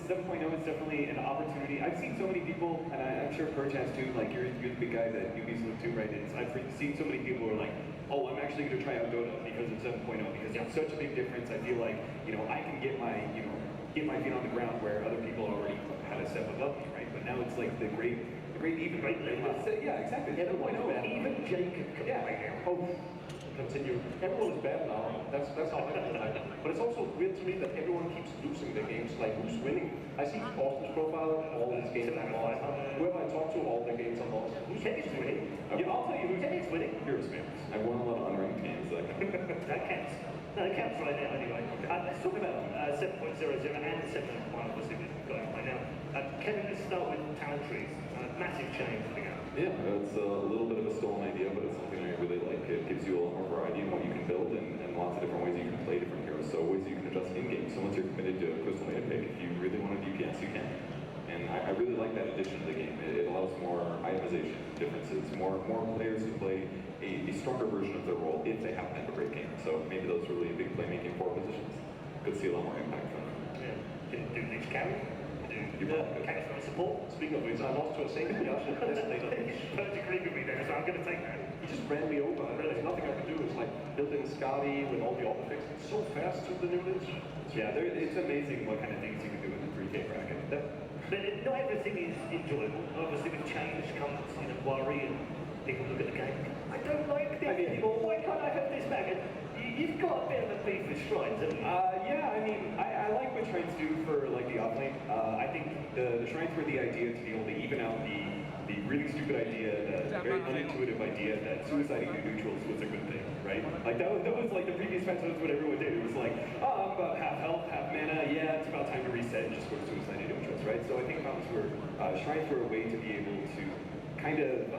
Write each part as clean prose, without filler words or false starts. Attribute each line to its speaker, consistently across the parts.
Speaker 1: 7.0 is definitely an opportunity. I've seen so many people, and I'm sure Perch has too, like you're the big guy that newbies look to, right? I've seen so many people who are like, oh, I'm actually going to try out Dota because of 7.0, because it's such a big difference. I feel like, I can get my feet on the ground where other people already had a step above me, right? But now it's like the great even, right? Yeah, exactly.
Speaker 2: Everyone's bad. Even Jake can continue. Everyone's bad now. That's how I feel like. But it's also weird to me that everyone keeps losing their games. Like, who's winning? I see Austin's profile, all his games are lost. Whoever I talk to, all their games are lost. Who's winning?
Speaker 1: Yeah, I'll tell you who's winning.
Speaker 3: Heroes fans. I won a lot of unranked games.
Speaker 4: That counts. No, it counts right now anyway. Let's talk about 7.00 and 7.1, obviously we've got it right now. Kevin, let's start with talent trees. Massive change coming out.
Speaker 3: Yeah, it's a little bit of a stolen idea, but it's something I really like. It gives you a lot more variety in what you can build and lots of different ways you can play different heroes. So ways you can adjust in-game. So once you're committed to a crystal meta pick, if you really want to DPS, you can. And I really like that addition to the game. It allows more itemization differences, more players who play a stronger version of their role if they happen to have a great game. So maybe those really big playmaking forward positions could see a lot more impact from them.
Speaker 4: Yeah. Can do these carry? Carry from support?
Speaker 2: Speaking of which, I lost to a safety. I should have designated.
Speaker 4: Don't agree with me there, so I'm going to take that.
Speaker 2: He just ran me over. There's nothing I can do. It's like building Scotty with all the auto fix. It's so fast to the new list.
Speaker 1: Yeah, it's amazing what kind of things you can do in the 3K bracket.
Speaker 4: But not everything is enjoyable. Obviously with change comes worry and people look at the game. I don't like this anymore. Why can't I have this back? And you've got a bit of a beef with Shrines, haven't you?
Speaker 1: Yeah, I mean, I like what Shrines do for like the offlane. I think the Shrines were the idea to be able to even out the really stupid idea, the very unintuitive idea that suiciding your neutrals was a good thing, right? Like that was like the previous patch, that's what everyone did. It was like, oh, I'm about half health, half mana, yeah, it's about time to reset and just go to suiciding neutrals, right? So I think Shrines were a way to be able to kind of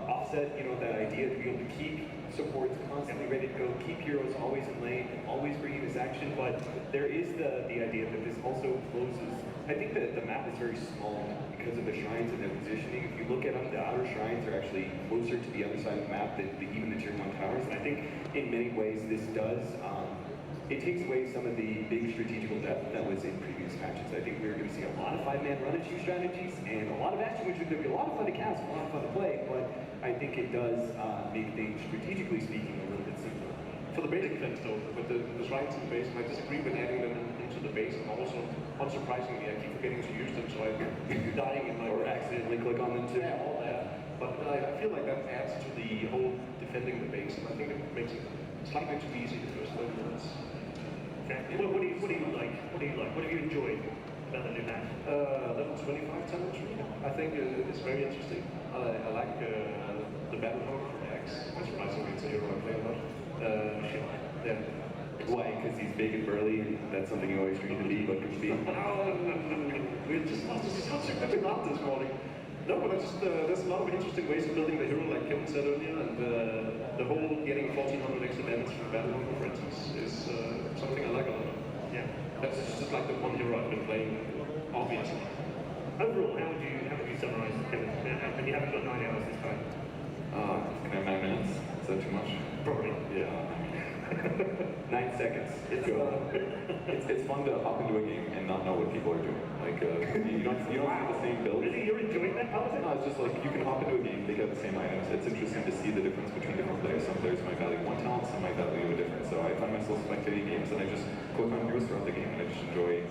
Speaker 1: offset, that idea to be able to keep supports constantly ready to go, keep heroes always in lane, always bringing this action, but there is the idea that this also closes. I think that the map is very small because of the shrines and their positioning. If you look at them, the outer shrines are actually closer to the other side of the map than even the tier 1 towers, and I think in many ways this does it takes away some of the big strategical depth that was in previous patches. I think we're going to see a lot of 5-man run-and-shoot strategies and a lot of action, which is going to be a lot of fun to cast, a lot of fun to play, but I think it does make things, strategically speaking, a little bit simpler.
Speaker 2: For the basic things though, with the shrines in the base, I disagree with adding them into the base, and also, unsurprisingly, I keep forgetting to use them, so I'm dying in my...
Speaker 1: Or accidentally click on them too.
Speaker 2: Yeah, all that. But I feel like that adds to the whole defending the base, and I think it makes it slightly too easy the first 30 minutes.
Speaker 4: Okay. What do you like? What have you enjoyed about the new patch?
Speaker 2: Level 25 talent tree. I think it's very interesting. I like the battle mode from X. Unsurprisingly, it's a hero I play a lot.
Speaker 1: Why? Because he's big and burly, and that's something you always dream to be, but can be.
Speaker 2: We're just such a good laugh this morning. No, but there's a lot of interesting ways of building the hero, like Kevin said earlier, and the whole getting 1400 extra damage from battle mode, for instance, is something I like a lot.
Speaker 4: Yeah.
Speaker 2: That's just like the one hero I've been playing, obviously.
Speaker 4: Overall, how would you summarize Kevin? And you haven't got 9 hours this time.
Speaker 3: Can I have 9 minutes? Is that too much?
Speaker 4: Probably.
Speaker 3: Yeah.
Speaker 1: 9 seconds.
Speaker 3: It's fun to hop into a game and not know what people are doing. Like you don't see the same build.
Speaker 4: Really, you're enjoying that? How is it?
Speaker 3: No, it's just like you can hop into a game, they got the same items. It's interesting to see the difference between different players. Some players might value one talent, some might value a different. So I find myself spectating games and I just click on heroes throughout the game and I just enjoy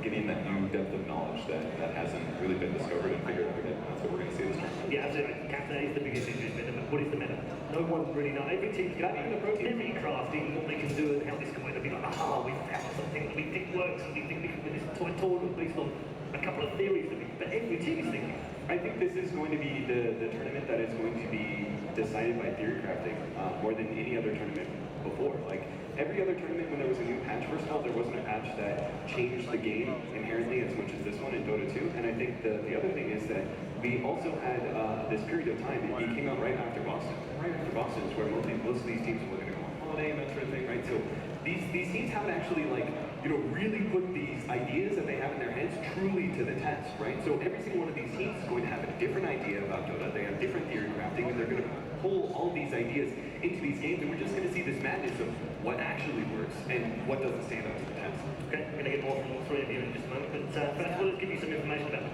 Speaker 3: getting that new depth of knowledge that hasn't really been discovered and figured out yet. And that's what we're going to see this tournament.
Speaker 4: Yeah, absolutely. Captain is the biggest issue. What is the meta? No one really knows. Every team's got theory crafting, what they can do and how this can win. They'll be like, we found something that we think works and we think we can win this tournament based on a couple of theories. But every team is thinking.
Speaker 1: I think this is going to be the tournament that is going to be decided by theory crafting more than any other tournament before. Like every other tournament when there was a new patch, first of all, there wasn't a patch that changed the game inherently as much as this one in Dota 2. And I think the other thing is that we also had this period of time, it came out right after Boston. Right after Boston is where most of these teams were going to go on holiday and that sort of thing, right? So these teams haven't actually really put these ideas that they have in their heads truly to the test, right? So every single one of these teams is going to have a different idea about Dota. They have different theory crafting, and they're going to pull all these ideas into these games, and we're just going to see this madness of what actually works and what doesn't stand up to the test.
Speaker 4: Okay, we're going to get more from all three of you in just a moment, but first of all,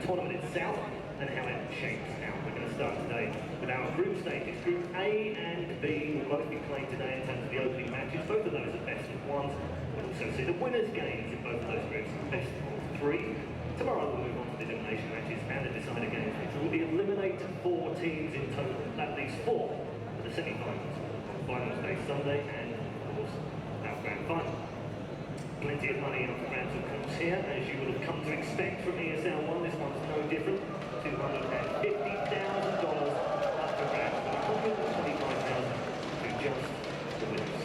Speaker 4: tournament itself and how it shapes out. We're going to start today with our group stages. Group A and B will both be played today in terms of the opening matches. Both of those are best of ones. We'll also see the winners' games in both of those groups, best of three. Tomorrow we'll move on to the elimination matches and the decider games, which will eliminate 4 teams in total. That leaves 4 for the semi-finals. Finals day Sunday and, of course, our grand final. Plenty of money up for grabs and comes here, as you would have come to expect from ESL One. This one's no different. $250,000 up for grabs, $125,000 to just the winners.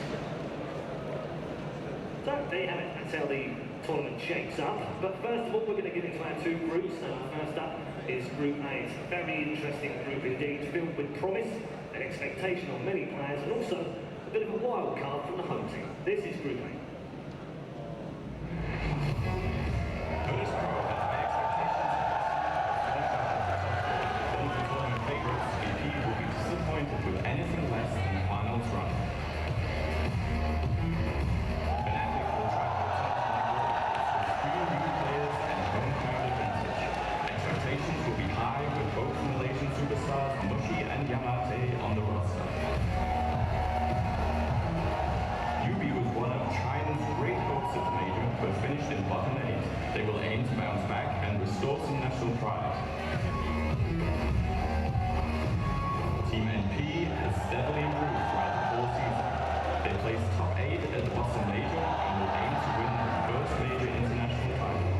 Speaker 4: So there you have it. That's how the tournament shapes up. But first of all, we're going to get into our 2 groups. First up is Group A. It's a very interesting group indeed, filled with promise and expectation on many players, and also a bit of a wild card from the home team. This is Group A.
Speaker 5: With anything less than the finals run. Fnatic will try to attack the with 3 new players and home crowd advantage. Expectations will be high with both Malaysian superstars Mushi and Yamate on the roster. Yubi was one of China's great hopes at the major, but finished in bottom 8. They will aim to bounce back and restore some national pride. Team NP has steadily improved throughout the whole season. They placed top 8 at the Boston Major and will aim to win their first major international title.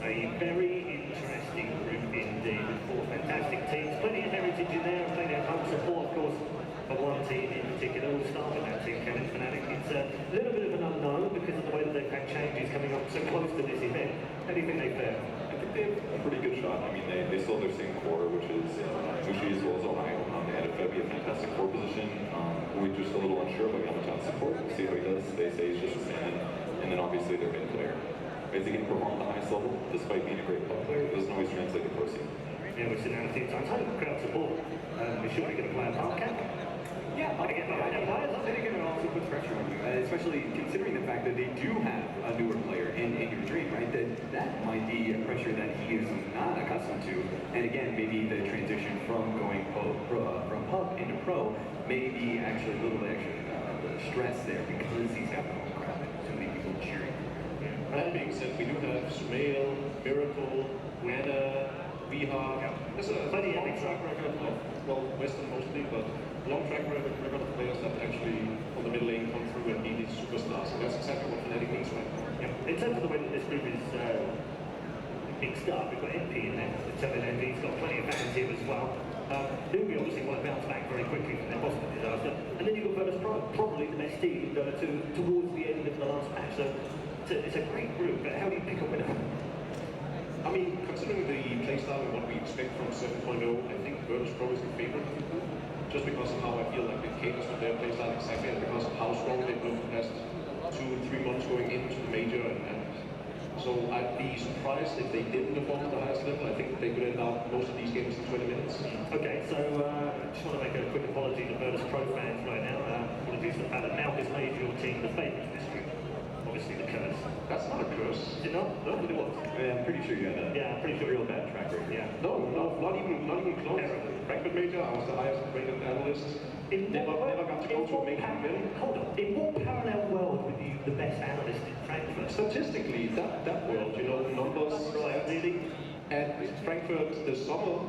Speaker 4: A very interesting group indeed, with 4 fantastic teams. Plenty of heritage in there, and plenty of home support, of course, for one team in particular. We'll start with that team, Kevin Fnatic. It's a little bit of an unknown because of the way that they've had changes coming up so close to this event. How do you think they fare?
Speaker 3: I think they have a pretty good shot. I mean, they still have their same core, which is Mushi as well as Ohio. They had a Febby, a fantastic core position. We're just a little unsure about Yamaton's support. We'll see how he does. They say he's just a stand-in. And then obviously their mid player. Is he going to perform at the highest level, despite being a great club player? It doesn't always translate to pro scene.
Speaker 4: Yeah, we've seen that a few times. Home crowd support. We're sure we're going to play a park cap.
Speaker 1: Yeah, I think it also puts pressure on you, especially considering the fact that they do have a newer player in your dream, right? That might be a pressure that he is not accustomed to. And again, maybe the transition from going from pub into pro may be actually a little extra stress there because he's got the home crowd, so many people cheering.
Speaker 2: That being said, we do have Sumail, Miracle, Nana, Weha. There's a long track record of, well, Western mostly, but long track record of players that actually on the middle lane come through and be these superstars. And that's exactly what Fnatic means right now.
Speaker 4: Yeah. In terms of the way that this group is mixed up, we've got NP in there. So NP's got plenty of fans here as well. Nubi obviously want to bounce back very quickly from their Boston disaster. And then you've got Virtus Pro, probably the best team towards the end of the last match. So it's a great group, but how do you pick a winner?
Speaker 2: I mean, considering the playstyle and what we expect from 7.0, I think Virtus Pro is the favorite of the group. Just because of how I feel like it caters to their playstyle exactly, and because of how strong they've looked the past 2-3 months going into the major. And so I'd be surprised if they didn't perform at the highest level. I think they could end out most of these games in 20 minutes.
Speaker 4: Okay, so I just want to make a quick apology to Virtus Pro fans right now. Apologies to the fact that Malk has made your team the favourite in this group. Obviously the curse.
Speaker 2: That's not a curse.
Speaker 4: Is it not? No, but it was.
Speaker 1: I'm pretty sure you had
Speaker 4: Yeah, I'm pretty sure.
Speaker 1: real bad track record.
Speaker 4: Yeah.
Speaker 2: No, not even close. Frankfurt Major, I was the highest rated analyst. Never got to go to a major event.
Speaker 4: Hold on. In what parallel world were you the best analyst in Frankfurt?
Speaker 2: Statistically, that world, you know, numbers.
Speaker 4: Right, really?
Speaker 2: At Frankfurt this summer,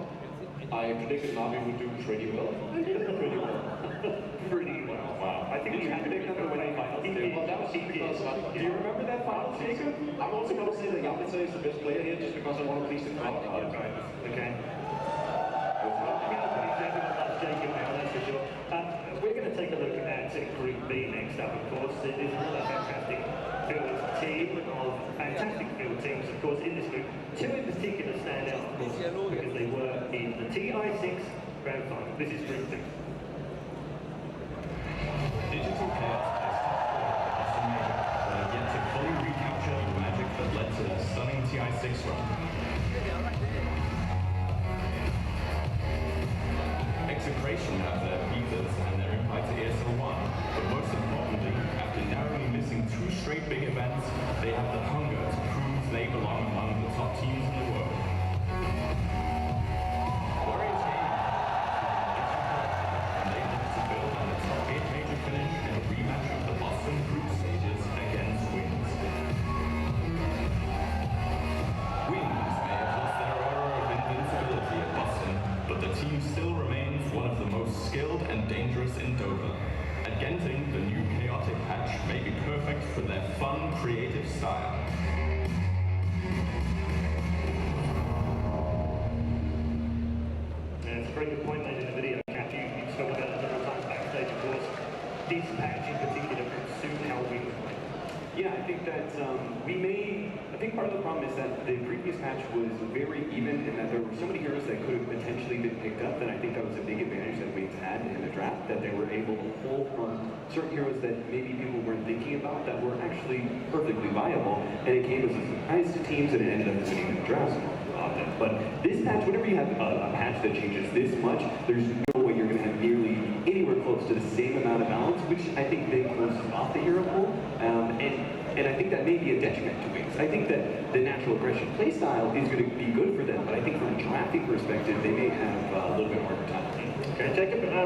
Speaker 2: I predicted Navi would do pretty well. I did pretty well.
Speaker 4: Pretty well.
Speaker 1: Wow. I think you had to make them winning finals too.
Speaker 2: Well, that was because.
Speaker 1: Do you remember that finals, Jacob?
Speaker 2: I'm also going to say that Yamate is the best player here just because I want to please the crowd.
Speaker 4: Okay. Jacob now, that's for sure. We're going to take a look at Group B next up, of course. It is another fantastic field team of fantastic field teams, of course, in this group. 2 in particular stand out, of course, because they were in the TI6 Grand Final. This is Group B.
Speaker 5: Digital Chaos has top 4 at Boston Major, but have yet to fully recapture the magic that led to their stunning TI6 run. Execration have their beaters and their invite to ESL One, but most importantly, after narrowly missing 2 straight some creative style.
Speaker 4: And it's a very good point made in the video, Cap. You spoke about it several times backstage, of course. This patch in particular could suit how we play.
Speaker 1: Yeah, I think that I think part of the problem is that the previous patch was very even in that there were so many heroes that could have potentially been picked up, and I think that was a big advantage that Wings had in the draft, that they were able to pull from certain heroes that maybe people weren't thinking about that were actually perfectly viable, and it came as a surprise to teams and it ended up winning the draft often. But this patch, whenever you have a patch that changes this much, there's no way you're going to have nearly anywhere close to the same amount of balance, which I think they closes off the hero pool, and I think that may be a detriment to Wings. I think that the natural aggression playstyle is going to be good for them, but I think from a drafting perspective, they may have a little bit harder time.
Speaker 4: Okay, Jacob, I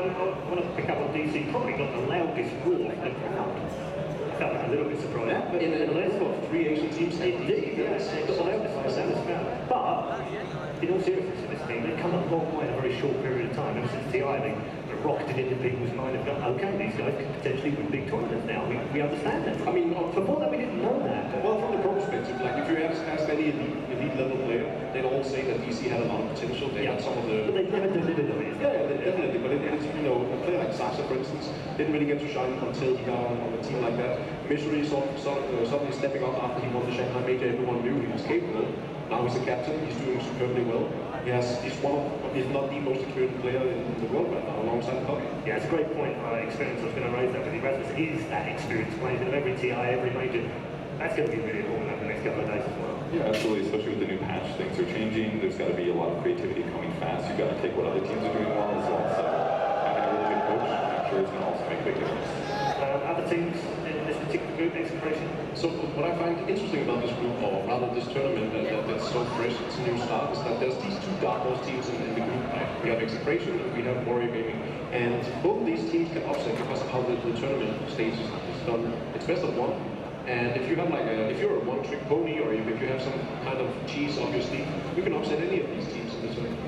Speaker 4: want to pick up on DC, probably not the loudest roar of the crowd. I felt a little bit surprised.
Speaker 2: Yeah, but in a list of 3 Asian teams,
Speaker 4: Indeed, yes, got the loudest by Samus crowd. But, in all seriousness with this team, they've come a long way in a very short period of time. Ever since TI, they rocketed into people's mind and gone, okay, these guys could potentially win big tournaments now. We understand that.
Speaker 2: I mean,
Speaker 4: Before that, we didn't know that.
Speaker 2: well, from the pro perspective, like if you ask any elite level player, they'd all say that DC had a lot of potential. They had some of the...
Speaker 4: But they've never delivered on it.
Speaker 2: Yeah, definitely. But it's, you know, a player like Sasha, for instance, didn't really get to shine until he got on a team like that. Misery suddenly stepping up after he won the Shanghai Major. Everyone knew he was capable. Now he's a captain. He's doing superbly well. He's one of, if not the most experienced player in the world right now, alongside Kobe.
Speaker 4: Yeah, it's a great point. Experience, I was going to raise that with you. Rasmus is that experience playing in every TI, every major. That's going to be really important over the next couple of days as well.
Speaker 3: Yeah, absolutely, especially with the new patch, things are changing. There's got to be a lot of creativity coming fast. You've got to take what other teams are doing well as well. So having a really good coach, I'm sure it's going to also make a big difference.
Speaker 4: Other teams in this particular group, Execration?
Speaker 2: So what I find interesting about this group, or rather this tournament that's so fresh, it's a new start, is that there's these 2 dark horse teams in the group. We have Execration and we have Warrior Gaming. And both of these teams can upset because of how the tournament stage is done. It's best of 1. And if you have like if you're a one-trick pony, or if you have some kind of cheese up your sleeve, you can upset any of these teams in the tournament.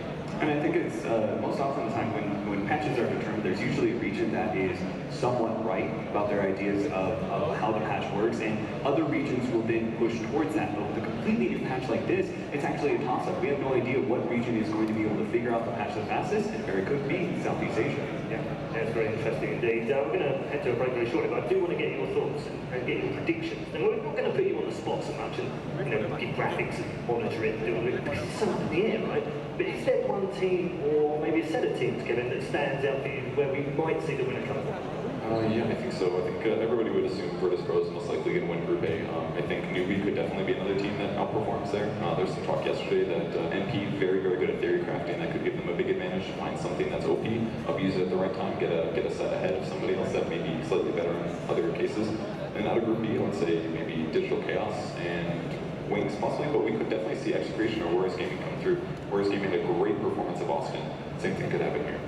Speaker 1: And I think it's most often the time when patches are determined, there's usually a region that is somewhat right about their ideas of how the patch works, and other regions will then push towards that. But with a completely new patch like this, it's actually a toss-up. We have no idea what region is going to be able to figure out the patch the fastest, and very could be Southeast Asia.
Speaker 4: Yeah, that's very interesting indeed. We're going to head to a break very shortly, but I do want to get your thoughts and get your predictions. Now, we're not going to put you on the spot so much and give graphics and monitor it and do all it, because it's so up in the air, right? But is there one team, or maybe a set of teams, Kevin, that stands out for you where we might see the winner come from?
Speaker 3: Yeah, I think so. I think everybody would assume Virtus Pro is most likely going to win Group A. I think Newbie could definitely be another team that outperforms there. There's some talk yesterday that NP, very, very good at theory crafting. That could give them a big advantage to find something that's OP, abuse it at the right time, get a set ahead of somebody else that may be slightly better in other cases. And out of Group B, I would say maybe Digital Chaos and Wings possibly, but we could definitely see Execration or Warriors Gaming come through. Warriors Gaming had a great performance of Austin. Same thing could happen here.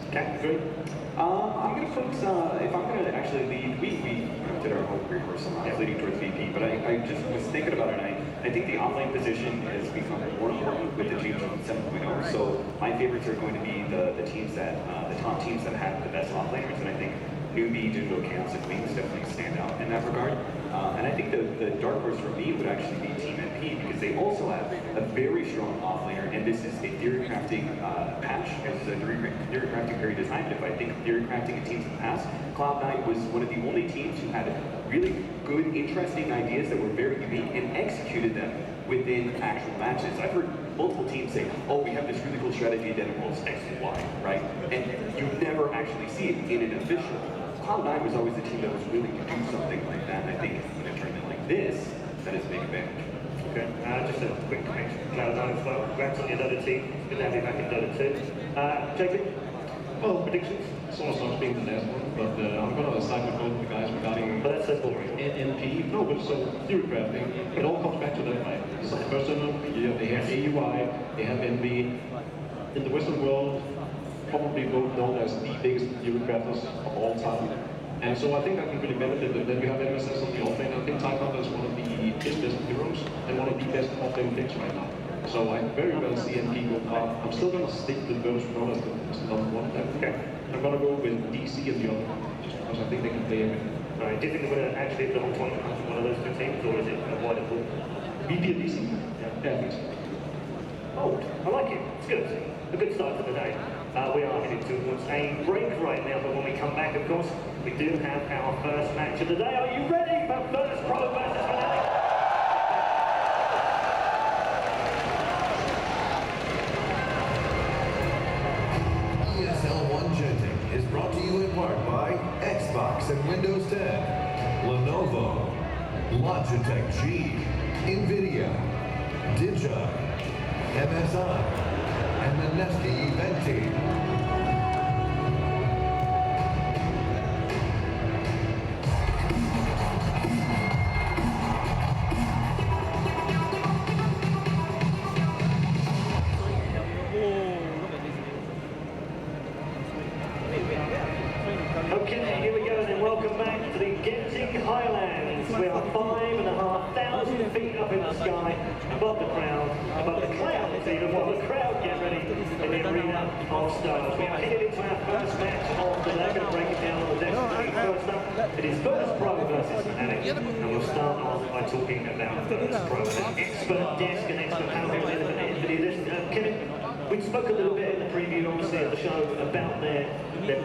Speaker 4: Okay, great.
Speaker 1: I'm going to put, if I'm going to actually lead, we did our whole rehearsal, I was leading towards VP, but I just was thinking about it, and I think the online position has become more important with the G 7.0, so my favorites are going to be the teams that, the top teams that have the best offlaners, and I think Newbie, Digital Chaos, and Wings definitely stand out in that regard. And I think the dark horse for me would actually be Team NP, because they also have a very strong offlaner, and this is a theory crafting patch. This is a theory crafting period of time. If I think theory crafting in teams in the past, Cloud9 was one of the only teams who had really good, interesting ideas that were very unique and executed them within actual matches. I've heard multiple teams say, oh, we have this really cool strategy that involves X and Y, right? And you never actually see it in an official. Cloud9 was always the team that was willing to do something like that, and I think in a tournament like this, that is a big advantage.
Speaker 4: Okay, just a quick connection to Cloud9 as well. Congrats on your Dota team. It's good to have you back in Dota 2. Jacob, well, predictions?
Speaker 2: Someone's not being the last one, but I'm going to side with both of the guys regarding
Speaker 4: But that's so boring.
Speaker 2: NP. No, but so theory crafting, it all comes back to that, right? It's the first tournament of the year, they have AUI, they have NB. In the Western world, probably both known as the biggest theory crafters of all time. And so I think that can really benefit them. Then we have MSS on the offlane. I think Typhoon is one of the best heroes and one of the best offlane picks right now. So I very well see NP go far. I'm still going to stick with Virtus Pro as the number one. Okay. I'm going to go with DC and the other, just because I think they can play everything.
Speaker 4: Right. Do you think they're going to actually hit the whole tournament from one of those two teams, or is it a wider pool?
Speaker 2: BPLDC?
Speaker 4: Yeah.
Speaker 2: Yeah, I think so.
Speaker 4: Oh, I like it. It's good. A good start to the day. We are heading towards a break right now, but when we come back, of course, we do have our first match of the day. Are you ready for First Pro versus Fnatic?
Speaker 6: ESL One Genting is brought to you in part by Xbox and Windows 10, Lenovo, Logitech G, NVIDIA, Digi, MSI, and the Nesty Event Team.
Speaker 4: Okay, here we go, and welcome back to the Genting Highlands. We are 5,500 feet up in the sky, above the crowd, above the clouds even, while the crowd get ready in the arena of stars. We are headed into our first match of the day. Going to break it down on the desk. First up, it is First Pro versus Fnatic, and we'll start off by talking about First Pro. An expert desk, an expert panel here with an NVIDIA list. Kevin, we spoke a little bit in the preview, obviously, of the show about their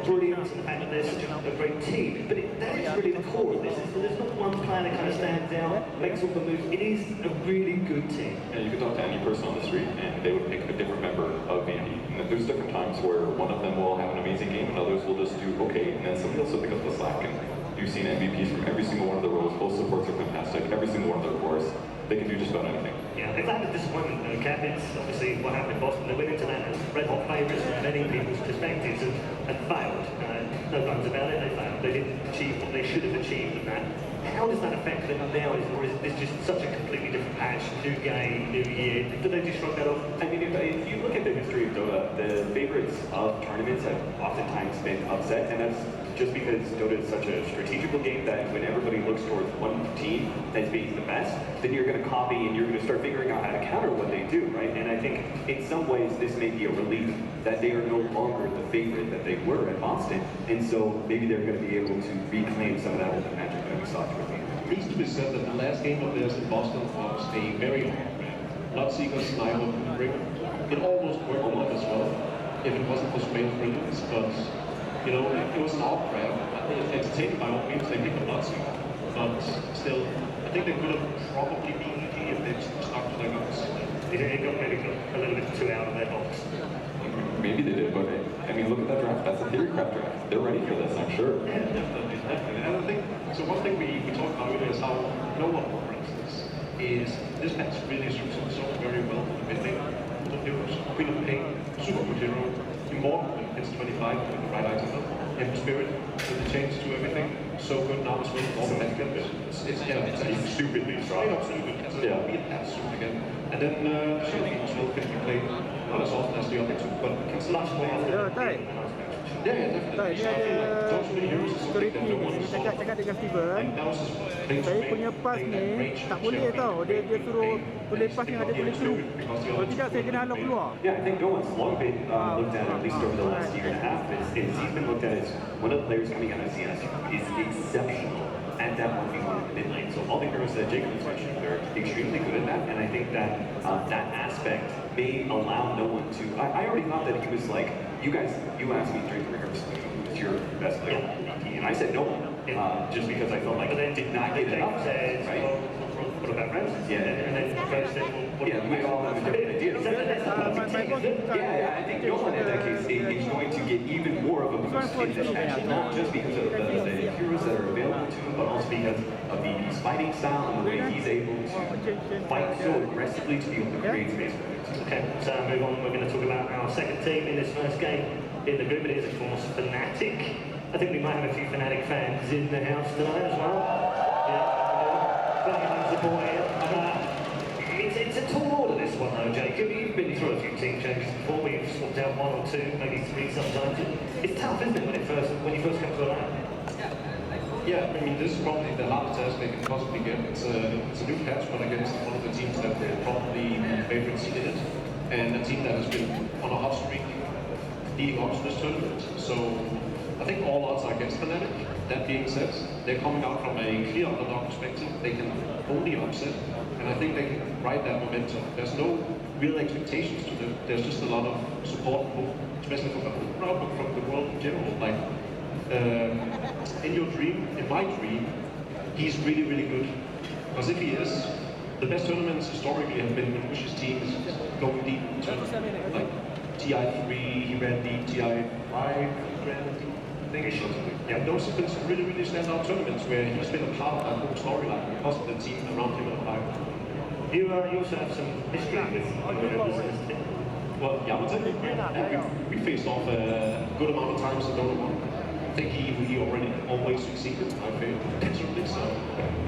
Speaker 4: brilliance and the fact that they're such a great team. But that is really the core of this. There's not one player that kind of stands out, makes all the moves. It is a really good team.
Speaker 3: Yeah, you could talk to any person on the street and they would pick a different member of the team. And there's different times where one of them will have an amazing game and others will just do okay, and then somebody else will pick up the slack. And you've seen MVPs from every single one of the roles. Both supports are fantastic. Every single one of their cores, they can do just about anything.
Speaker 4: Yeah, if that was disappointment, though, Cap, it's obviously what happened in Boston. They went into that as red-hot favourites from many people's perspectives and failed. No bones about it, they failed. They didn't achieve what they should have achieved with that. How does that affect them now, or is this just such a completely different patch, new game, new year? Do they just shrug that off?
Speaker 1: I mean, if you look at the history of Dota, the favorites of tournaments have oftentimes been upset, and that's just because Dota is such a strategical game that when everybody looks towards one team as being the best, then you're going to copy and you're going to start figuring out how to counter what they do, right? And I think in some ways this may be a relief that they are no longer the favorite that they were at Boston, and so maybe they're going to be able to reclaim some of that old magic that we saw towards the end.
Speaker 2: It needs to be said that the last game of theirs in Boston was a very hard round. Bloodseeker, Sniper, Brick. It almost worked on them as well, if it wasn't for Spain's brilliance, but you know, it was an odd crowd. Entertained by all means, they picked the Bloodseeker, but still, I think they could have probably beaten EG if they stuck to their guns.
Speaker 4: It got maybe a little bit too out of their box.
Speaker 3: Maybe they did, but I mean, look at that draft. That's a theorycraft draft. They're ready for this, I'm sure.
Speaker 2: Yeah, definitely. And I think, so one thing we talked about earlier is how no one, for instance, is this match really suits them so very well for the mid lane. Good heroes, Queen of Pain, super good hero, Immortal when it's 25 with the right item, and Spirit with the change to everything. So good now as well with all the magic ambitions. It's
Speaker 3: stupidly strong.
Speaker 2: Straight up stupid. So yeah. Be that stupid again. And then Shielding as well can be played not as often as the other two, but it's much more often. Yeah, definitely. So I feel like those many heroes is something that no one is
Speaker 7: cakap dengan Steven,
Speaker 2: and that was his thing to
Speaker 7: saya
Speaker 2: make.
Speaker 7: punya pas ni tak boleh tau. Dia suruh boleh pas yang ada boleh through. Kalau tidak saya kena halok keluar.
Speaker 1: Yeah, I think no one's long been looked at least over the last year and a half, is he's been looked at as one of the players coming out of CS is exceptional at that 1v1 in the mid lane. So all the heroes that Jacob was mentioning, they're extremely good at that, and I think that that aspect may allow no one to. I already thought that he was like, you asked me during the rehearsal, who's your best player, and I said no one, just because I felt like I did not get enough, right?
Speaker 4: What about Ramses?
Speaker 1: Yeah,
Speaker 4: and then Coach said, well, what
Speaker 1: yeah, we all have a different idea. Yeah, I think Johan in that case is going to get even more of a boost in this match, not just because of the heroes that are available to him, but also because of the fighting style and the way he's able to fight so aggressively to be able to create space for him.
Speaker 4: Okay, so move on. We're going to talk about our second team in this first game in the group. It is, of course, Fnatic. I think we might have a few Fnatic fans in the house tonight as well. Yeah, support here. It's a tall order, this one, though, Jacob. You've been through a few team changes before. We've swapped out one or two, maybe three sometimes. It's tough, isn't it, when you first come to a lane?
Speaker 2: Yeah, I mean, this is probably the hardest task they can possibly get. It's a new patch, but against one of the teams that were probably the favorites in it, and a team that has been on a hot streak leading up to this tournament. So I think all odds are against Fnatic. That being said, they're coming out from a clear underdog perspective. They can only upset, and I think they can ride that momentum. There's no real expectations to them. There's just a lot of support, especially from the world in general. Like, in my dream, he's really, really good. Because if he is, the best tournaments historically have been when Bush's team is going deep into, like, TI3, he ran deep, TI5, he ran deep. Yeah, those have been some really, really standout tournaments where he's been a part of that whole storyline because of the team around him and Ohio.
Speaker 4: You also have some history with
Speaker 2: well, Yamate, we faced off a good amount of times in Dota 1. I think he already always succeeded. I failed potentially, so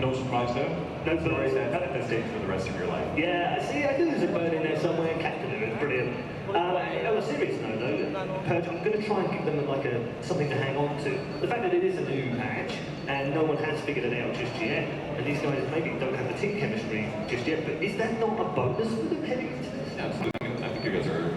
Speaker 2: no surprise there.
Speaker 4: No surprise there.
Speaker 3: At that stage for the rest of your life.
Speaker 4: Yeah, I see. I knew there's a bird in there somewhere. Captain, it was brilliant. On a serious note, though, Purge, I'm going to try and give them like something to hang on to. The fact that it is a new patch and no one has figured it out just yet, and these guys maybe don't have the team chemistry just yet. But is that not a bonus for them heading into this?
Speaker 3: Yeah, absolutely. I think you guys are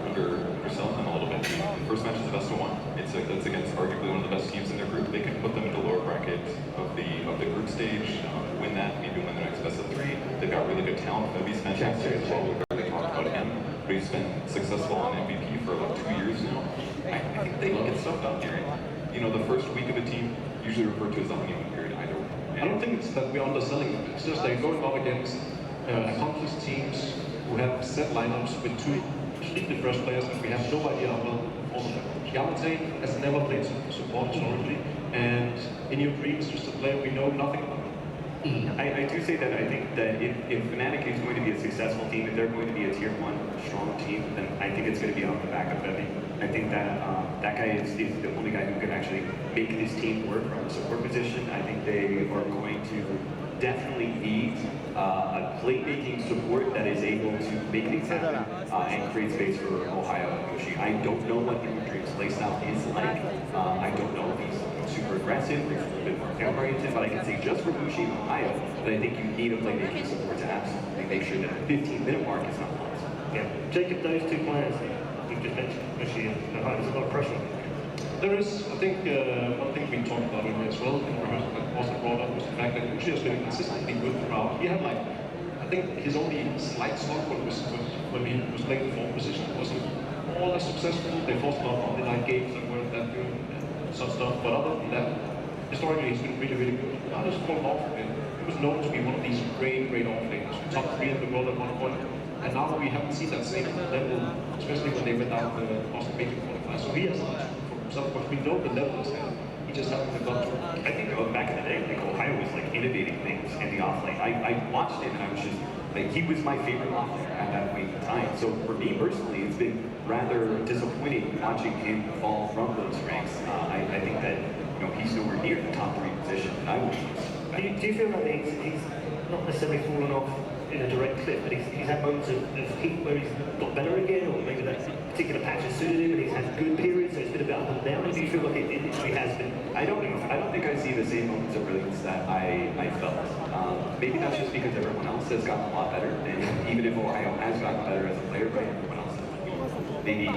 Speaker 3: underselling them a little bit. The first match is the best of one. That's against arguably one of the best teams in their group. They can put them in the lower bracket of the group stage, win that, maybe win the next best of 3. They've got really good talent. Maybe Smash as well. We barely talked about him, but he's been successful on MVP for about 2 years now. I think they look at stuff down here. You know, the first week of a team usually referred to as the honeymoon period.
Speaker 2: I don't think it's that we're underselling them. It's just they're going up against accomplished teams who have set lineups with 2 completely fresh players that we have no idea how well all of them. Yamate has never played support historically, and in your dreams, just a player we know nothing about.
Speaker 1: I do say that I think that if Fnatic is going to be a successful team, if they're going to be a tier 1 strong team, then I think it's going to be on the back of Bevy. I think that that guy is the only guy who can actually make this team work from a support position. I think they are going to definitely need a playmaking support that is able to make things happen and create space for Ohio and Yoshi. I don't know what Dream's playstyle is like. I don't know if he's super aggressive, or a little bit more counter-oriented, but I can say just for Yoshi and Ohio, that I think you need a playmaking support to absolutely make sure that the 15-minute mark is not lost.
Speaker 4: Yeah, Jacob, those 2 players you just mentioned, Yoshi and Ohio, there's a lot of pressure.
Speaker 2: There is, I think, one thing we talked about in here as well, in rehearsal that wasn't brought up, was the fact that Uchi has been consistently good throughout. He had, like, I think his only slight slump was when he was playing the 4th position. It wasn't all as successful. They forced a lot of on-the-line games that weren't that good and some stuff. But other than that, historically, he's been really, really good. I just called off him. He was known to be one of these great, great off-laners, top 3 in the world at one point. And now we haven't seen that same level, especially when they went down the Boston Major qualifier. So he has a lot for himself, but we know the level is there. He just hasn't got to it.
Speaker 1: I think back in the day, like Ohio was like innovating things in the offlane. I watched it and I was just like, he was my favorite offlaner at that point in time. So for me personally, it's been rather disappointing watching him fall from those ranks. I think that he's nowhere near the top 3 position that I would use.
Speaker 4: Do you feel like he's not necessarily fallen off in a direct clip, but he's had moments of heat where he's got better again, or maybe that particular patch has suited him and he's had good periods, so it's been a bit up and down? Or do you feel like it literally has been?
Speaker 1: I don't think I see the same moments of brilliance that I felt. Maybe that's just because everyone else has gotten a lot better, and even if Ohio has gotten better as a player, right, everyone else has maybe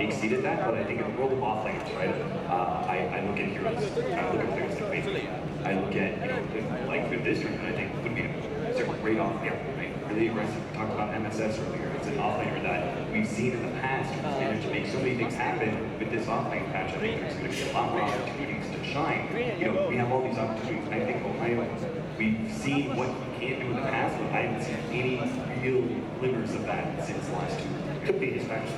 Speaker 1: exceeded that. But I think in the world of offlaners, right, I look at heroes, I look at players like basically, I look at like with this tournament, I think would be a great offlaner. Really aggressive. We talked about MSS earlier. It's an offlaner that we've seen in the past who's managed to make so many things happen. With this offlane patch, I think there's going to be a lot more opportunities to shine. We have all these opportunities. I think Ohio, we've seen what he can do in the past, but I haven't seen any real glimmers of that since the last 2 years.
Speaker 4: Could be his patch.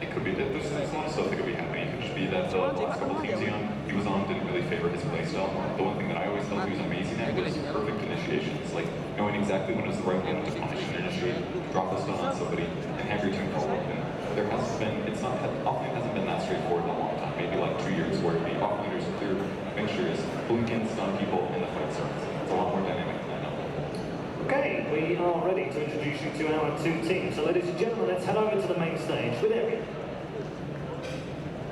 Speaker 3: It could be that there's a lot of stuff that could be happening. It could just be that the last couple teams he was on didn't really favor his playstyle. The one thing that I always felt he was amazing at was perfect initiations, like knowing exactly when it's the right moment to punish and initiate, drop a stun on somebody, and have your team follow up. And there hasn't been, offlane hasn't been that straightforward in a long time, maybe like 2 years, where the offlaners are clear mixtures, blink in, stun people, and the fight starts. It's a lot more dynamic than that.
Speaker 4: Okay, we are ready to introduce you to our 2 teams. So ladies and gentlemen, let's head over to the main stage with Eric.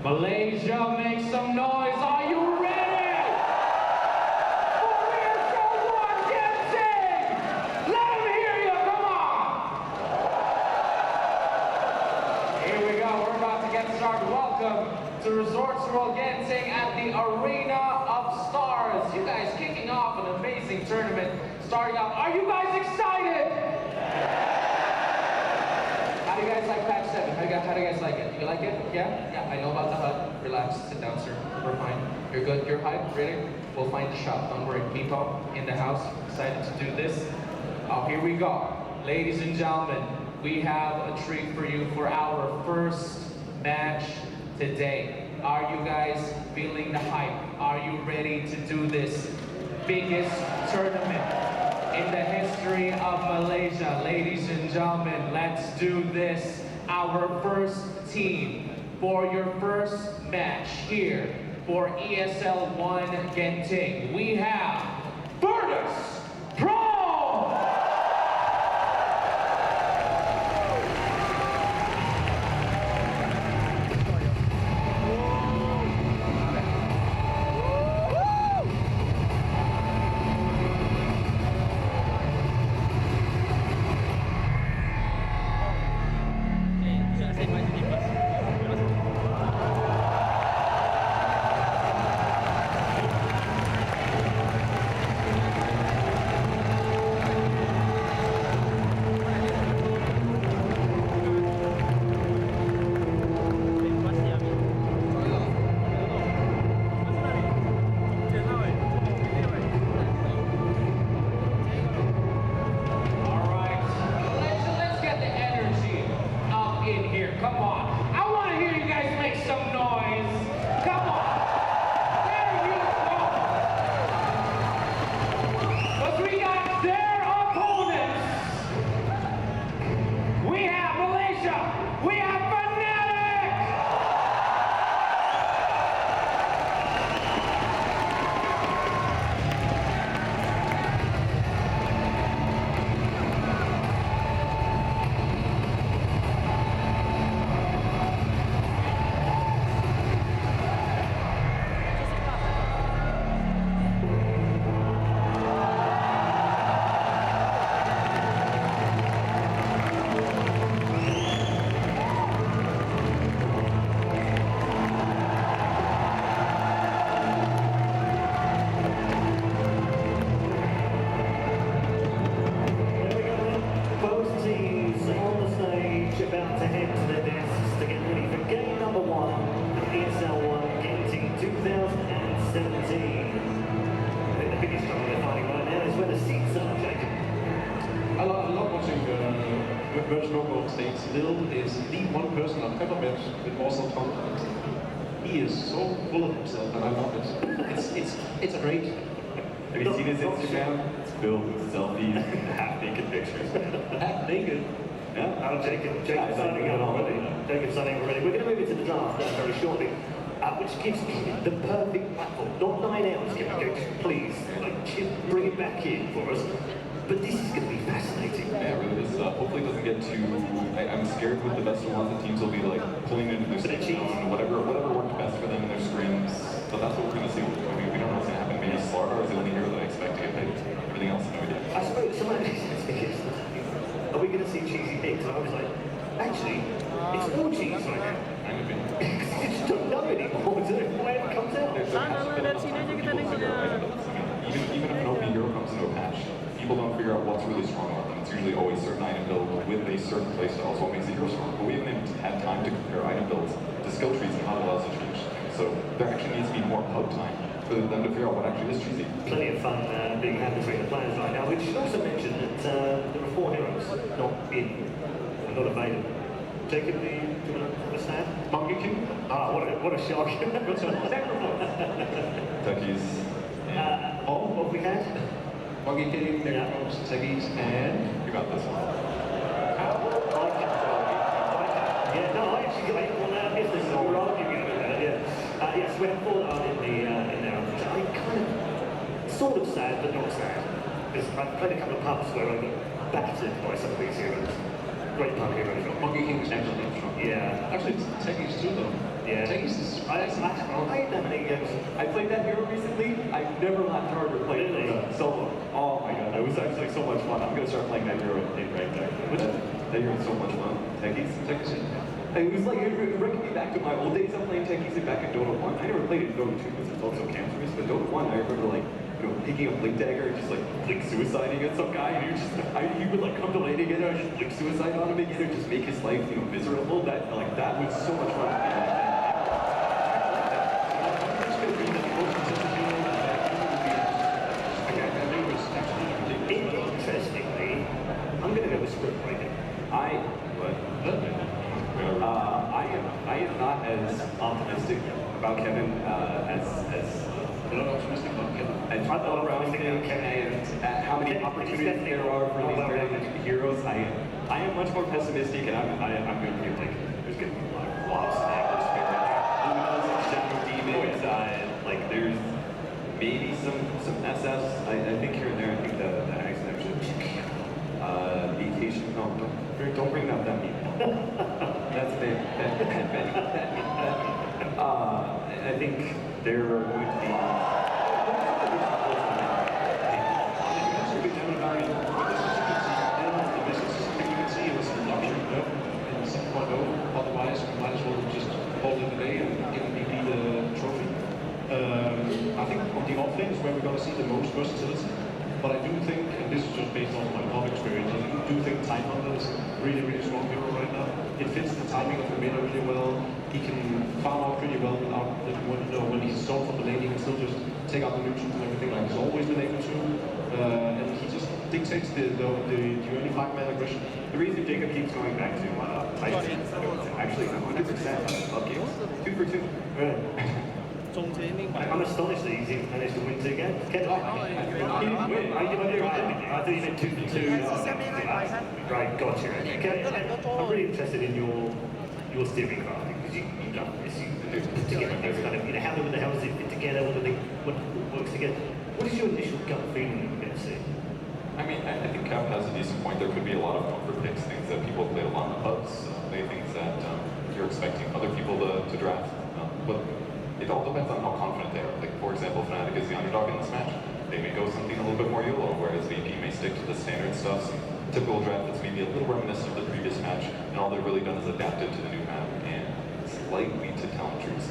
Speaker 8: Malaysia, make some noise. Are you ready? For ESL One Genting! Let them hear you, come on! Here we go, we're about to get started. Welcome to Resorts World Genting at the Arena of Stars. You guys kicking off an amazing tournament, starting off. Are you guys excited? How do you guys like patch 7? How do you guys like it? You like it? Yeah? Yeah, I know about the HUD. Relax, sit down, sir. We're fine. You're good? You're hyped? Ready? We'll find the shop. Don't worry. Meepo in the house. Excited to do this. Oh, here we go. Ladies and gentlemen, we have a treat for you for our first match today. Are you guys feeling the hype? Are you ready to do this biggest tournament in the history of Malaysia? Ladies and gentlemen, let's do this. Our first team for your first match here for ESL One Genting. We have Virtus Pro!
Speaker 2: Lil is the one person I've ever met with more self-confidence. He is so full of himself, and I love it. It's great.
Speaker 3: Have you seen his Instagram? It's filled with selfies, half-naked pictures.
Speaker 2: Half-naked?
Speaker 3: Yeah.
Speaker 4: Oh, Jacob's signing up already. Jacob's signing up already. We're going to move into the draft very shortly, which gives the perfect platform. Not 9 hours, please. Bring it back in for us. But this is going to be fascinating.
Speaker 3: Yeah, it really is. Hopefully it doesn't get too... I'm scared with the best of ones that teams will be like pulling into their sticks on whatever worked best for them in their scrims. But that's what we're going to see. I mean, we don't know what's going to happen. Maybe Slardar is the only hero that I expect to get picked. Everything else, no idea.
Speaker 4: I suppose some of these is, are we going to see cheesy picks? I was like, actually, it's all cheese right now. You just don't know anymore, do it? Where it comes out.
Speaker 3: Even if an OP hero comes into a patch, people don't figure out what's really strong about them. It's usually always certain item build with a certain playstyle, so what makes the hero strong. But we haven't even had time to compare item builds to skill trees and how it allows to change things. So there actually needs to be more hub time for them to figure out what actually is cheesy.
Speaker 4: Plenty of fun being had between the players right now. We should also mention that there are 4 heroes not available. Jacob, do you understand?
Speaker 2: Monkey King?
Speaker 4: Ah, what a shock.
Speaker 3: Techies.
Speaker 4: What we had?
Speaker 2: Monkey King, Necros, Teggies, and...
Speaker 3: You got this one.
Speaker 4: Yeah, no, I actually got one out of business, so we're arguing about that, yeah. Yes, we have 4 that are in there. I'm kind of, sort of sad, but not sad. Because I've played a couple of pubs where I got battered by some of these heroes. Great pub heroes.
Speaker 2: Monkey King is excellent.
Speaker 4: Yeah.
Speaker 2: Actually, Teggies too, though.
Speaker 4: Yeah.
Speaker 2: Teggies is...
Speaker 4: I played that many games.
Speaker 3: I played that hero recently. I've never laughed harder playing it solo. Oh my god, it was actually so much fun. I'm gonna start playing that hero in ranked. That hero is so much fun. Techies?
Speaker 2: Teggies,
Speaker 3: And it was like, it brought me back to my old days of playing Techies back in Dota 1. I never played in Dota 2 because it's also cancerous, but Dota 1, I remember like, you know, picking up Blink Dagger and just like blink suiciding at some guy, and he would like come to lane again, and I just blink suicide on him again, and just make his life, you know, miserable. That was so much fun to be back then.
Speaker 4: Interestingly, I'm going to go with script writing.
Speaker 3: I am not as optimistic about Kevin as
Speaker 2: You're not optimistic about Kevin.
Speaker 3: and all around him and how many opportunities there are for these very heroes. I am much more pessimistic, and I'm going to be like, there's going to be a lot of flops, snaggers, Luminas, and Shadow Demons. Like there's maybe some SS. I think here and there. I think the Axe actually. Vacation. No, don't bring up that meme. That's bad. I think there are going to be.
Speaker 2: Otherwise, we might as well just hold it today and give BP the trophy. I think on the off lanes where we're going to see the most versatility. But I do think, and this is just based on my own experience, I do think Time Hunter is a really, really strong hero right now. It fits the timing of the meta really well. He can farm out pretty well without, when he's sold from the lane, he can still just take out the neutrals and everything like he's always been able to. And he just dictates the early 5-man aggression.
Speaker 1: The reason Jacob keeps going back to Tyson is actually 100% of games. 2 for 2.
Speaker 4: I'm astonished that he's managed to win 2 games. I thought you meant 2 for 2. Right, gotcha. Okay, I'm really interested in your steering crafting because you've done this. You put together things kind of, how the hell does it fit together? What works together? What is your initial gut feeling when you see?
Speaker 3: I mean, I think Cap has a decent point. There could be a lot of comfort picks, things that people play along the hubs, maybe things that you're expecting other people to draft. But it all depends on how confident they are. Like, for example, Fnatic is the underdog in this match. They may go something a little bit more YOLO, whereas VP may stick to the standard stuff. Some typical draft that's maybe a little reminiscent of the previous match, and all they've really done is adapted to the new map and slightly to talent trees.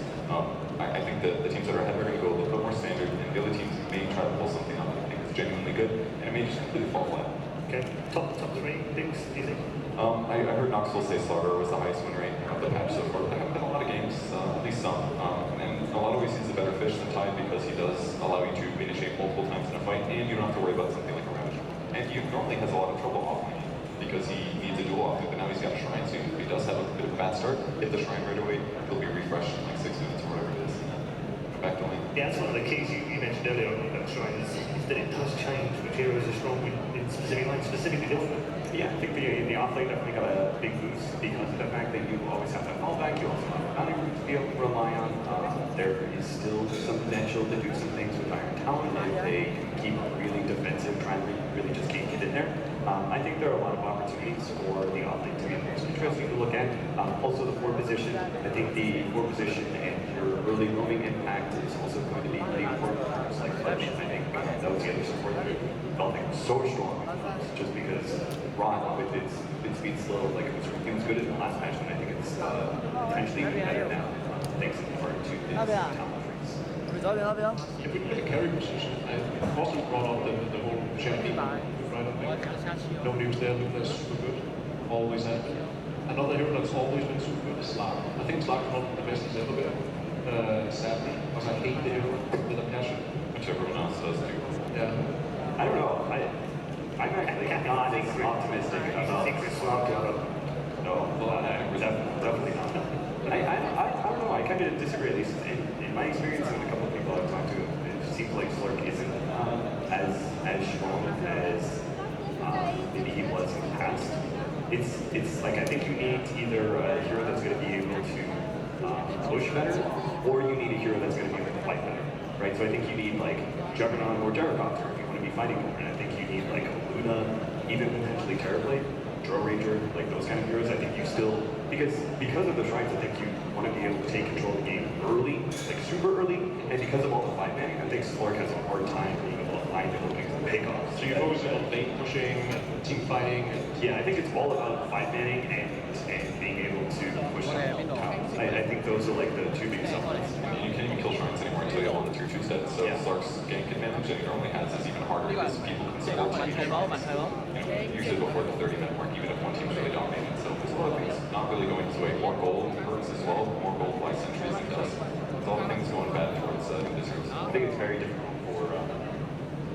Speaker 3: I think that the teams that are ahead are going to go a little bit more standard, and the other teams may try to pull something out that I think is genuinely good, and it may just completely fall flat.
Speaker 4: Okay, top 3 things, do you think?
Speaker 3: I heard Knoxville say Slaughter was the highest win rate of the patch so far. There haven't been a lot of games, at least some, and in a lot of ways he's a better fish than Tide because he does allow you to initiate multiple times in a fight, and you don't have to worry about something like a Ravage. And he normally has a lot of trouble off-laning because he needs a duel off, but now he's got a Shrine, so if he does have a bit of a bad start, hit the Shrine right away, he'll be refreshed in like 6 minutes or whatever it is, and then come back to lane.
Speaker 4: Yeah, that's one of the keys you mentioned earlier about Shrine is that it does change which heroes are strong in specific lanes, specifically different.
Speaker 1: Yeah, I think the off-lane definitely got a big boost because of the fact that you always have that fallback, you also have a boundary route to be able to rely on. There is still some potential to do some things with Iron Talon if they keep really defensive, try and really just can't get in there. I think there are a lot of opportunities for the off-lane to be most interesting to look at. Also the 4 position, I think the 4 position and your early roaming impact is also going to be really important. Just like Clutch, I think that was the other support that felt like so strong just because Rod with its speed slow, like it was good in the last match, and I think it's potentially even better now, thanks in part to its talent trees.
Speaker 2: If we look at the carry position, Austin brought up the whole champion right up there. No news there, Luna's super good, always has been. Another hero that's always been super good is Slark. I think Slark is one of the best he's ever been, sadly, because I hate the hero with a passion.
Speaker 3: Which everyone else does too.
Speaker 2: Yeah.
Speaker 1: I don't know, I'm actually not as optimistic about Slump. No, definitely not. I don't know, I kind of disagree, at least in my experience and a couple of people I've talked to, it seems like Slurk isn't as strong as maybe he was in the past. It's like I think you need either a hero that's going to be able to push better, or you need a hero that's going to be able to fight better, right? So I think you need like Juggernaut or Gyrocopter if you want to be fighting more, and I think you need like Luna, even potentially Terrorblade, Draw Ranger, like those kind of heroes. I think you still, because of the shrines, I think you want to be able to take control of the game early, like super early, and because of all the 5-man, I think Slurk has a hard time being able to find the openings and pickoffs
Speaker 2: So you're focusing on lane pushing and team fighting.
Speaker 1: Yeah, I think it's all about fight manning and being able to push them down. I think those are like the two big supplements.
Speaker 3: You can't even kill shrines anymore until you have all the tier 2 sets, so Slark's gank advantage that he normally has is even harder because people can support you. Usually before the 30-minute mark, even if one team's really dominating. So there's a lot of things not really going his way. More gold hurts as well, more gold fly sentries and dust. It's all things going bad towards Wizards.
Speaker 1: I think it's very difficult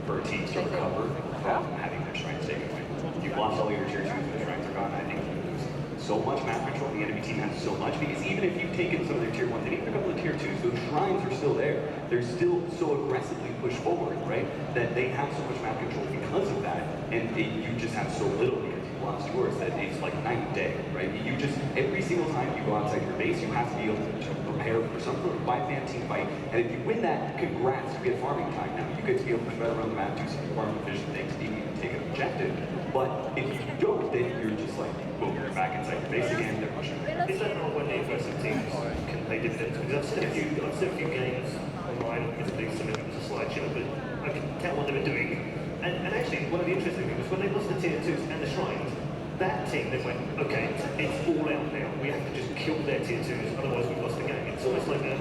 Speaker 1: for teams to recover from having their shrines taken away. You've lost all your tier 2s, the shrines are gone. I think you lose so much map control. The enemy team has so much because even if you've taken some of their tier 1s and even a couple of tier 2s, those shrines are still there. They're still so aggressively pushed forward, right? That they have so much map control because of that, and you just have so little because you lost yours that it's like night and day, right? You just, every single time you go outside your base, you have to be able to prepare for some sort of 5-man team fight, and if you win that, congrats, you get farming time now. You get to be able to push right around the map, do some farming efficient things, maybe even take an objective. But if you don't, then you're just like, boom, you're back inside your base again, they're pushing.
Speaker 4: Is that not when the aggressive teams can play dividends? Because I've seen a few games online, admittedly some of it was a slideshow, but I can count what they were doing. And actually, one of the interesting things was when they lost the tier 2s and the shrines, that team then went, okay, it's all out now. We have to just kill their tier 2s, otherwise we've lost the game. It's almost like a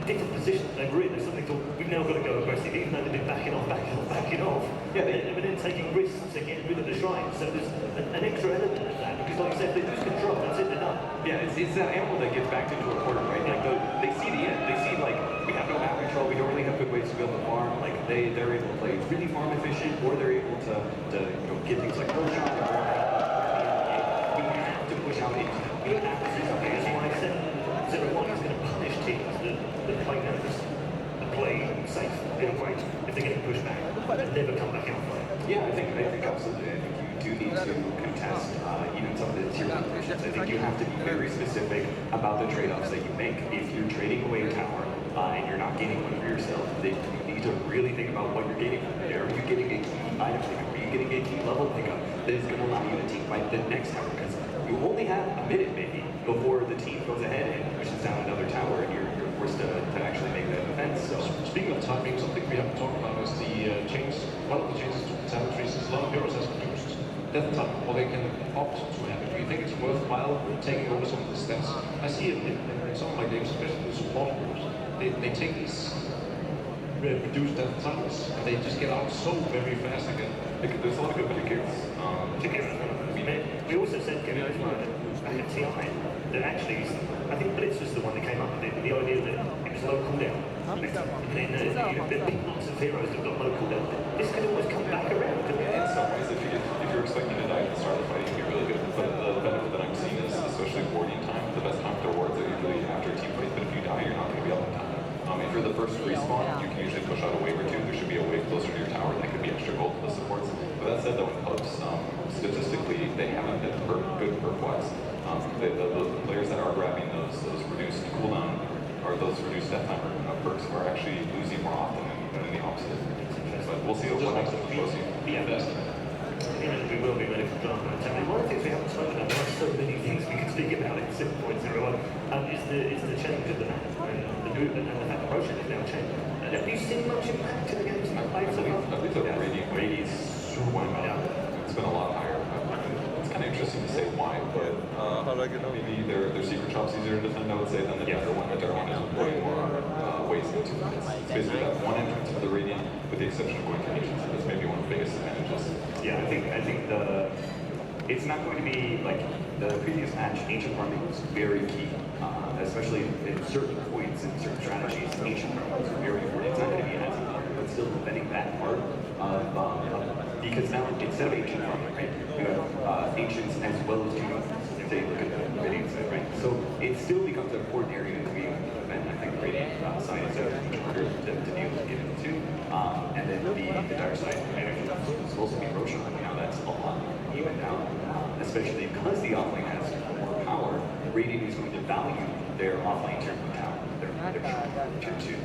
Speaker 4: different position they were in. They suddenly thought, we've now got to go aggressive, even though they've been backing off. Yeah, they've been taking risks to get rid of the shrines. So there's an extra element of that, because like I said, if they lose control, that's it, they're done.
Speaker 1: Yeah, it's that animal that gets backed into a corner, right? Like they see the end. They see like we have no map control. We don't really have good ways to be able to farm. Like they're able to play really farm efficient, or they're able to get things like no shot. We have to push out into. We have to do something. That's why I said 0-1 is going to punish teams that play nervous, that play safe in a way if they're getting pushed back and never come back out fight. Yeah, I think absolutely. I think you do need to contest even some of the tier 1 positions. I think you have to be very specific about the trade-offs that you make. If you're trading away a tower and you're not gaining one for yourself, then you need to really think about what you're getting from there. Are you getting a key item pickup? Are you getting a key level pickup that is going to allow you to team fight the next tower? Because you only have a minute maybe before the team goes ahead and pushes down another tower and you're forced to actually make that defense. So
Speaker 2: speaking of timing, something we haven't talked about is the change. One of the changes to the telemetries is a lot of heroes has reduced death time, or they can opt to have it. Do you think it's worthwhile taking over some of the stats? I see it in some of my games, especially the support groups. They take these reduced death times and they just get out so very fast again.
Speaker 3: There's a lot of good mitigators.
Speaker 4: We also said, Kevin, back at TI, that actually, I think Blitz was the one that came up with the idea that it was low cooldown. And then you have big lots of heroes that have got low cooldown. This could always come back around.
Speaker 3: In some ways, if you're expecting to die at the start of the fight, you can be really good. But the benefit that I'm seeing is, especially warding time, the best time to wards are usually after a team fight. But if you die, you're not going to be able to time. If you're the first respawn, you can usually push out a wave or two. There should be a wave closer to your tower, and that could be extra gold for the supports. But that said, though, in hubs, statistically, they haven't been good perk-wise. The players that are grabbing those reduced cooldown or those reduced death time perks are actually losing more often than the opposite. But we'll see what happens with Josie.
Speaker 4: Be invested. We will be ready for drama. One of the things we haven't spoken about, there are so many things we can speak about in 7.01, is the change of the map and the movement and the fact that Roshan is now changed. Have you seen much impact in the games you've played so far?
Speaker 3: I believe the rating is super high. It's been a lot higher. It's kind of interesting to say why, but maybe their secret shop's easier to defend, I would say, than the Dagger one. The Dagger one has way more ways into it. It's basically that one entrance for the Radiant, with the exception of going to nations. That's maybe one of the biggest advantages.
Speaker 1: Yeah, I think it's not going to be like the previous match. Ancient farming was very key, especially in certain points and certain strategies. Ancient farming was very important. It's not going to be as important, but still defending that part of because now instead of ancient farming, right, you have ancients as well as humans. If they look at the video side, right? So it still becomes an important area to be able to defend. I think rating side is harder to be able to get into, and then the dark side energy is supposed to be Roshan. Now that's a lot even down, especially because the offlane has more power. Radiant is going to value their offlane tier 1 tower, their tier 2,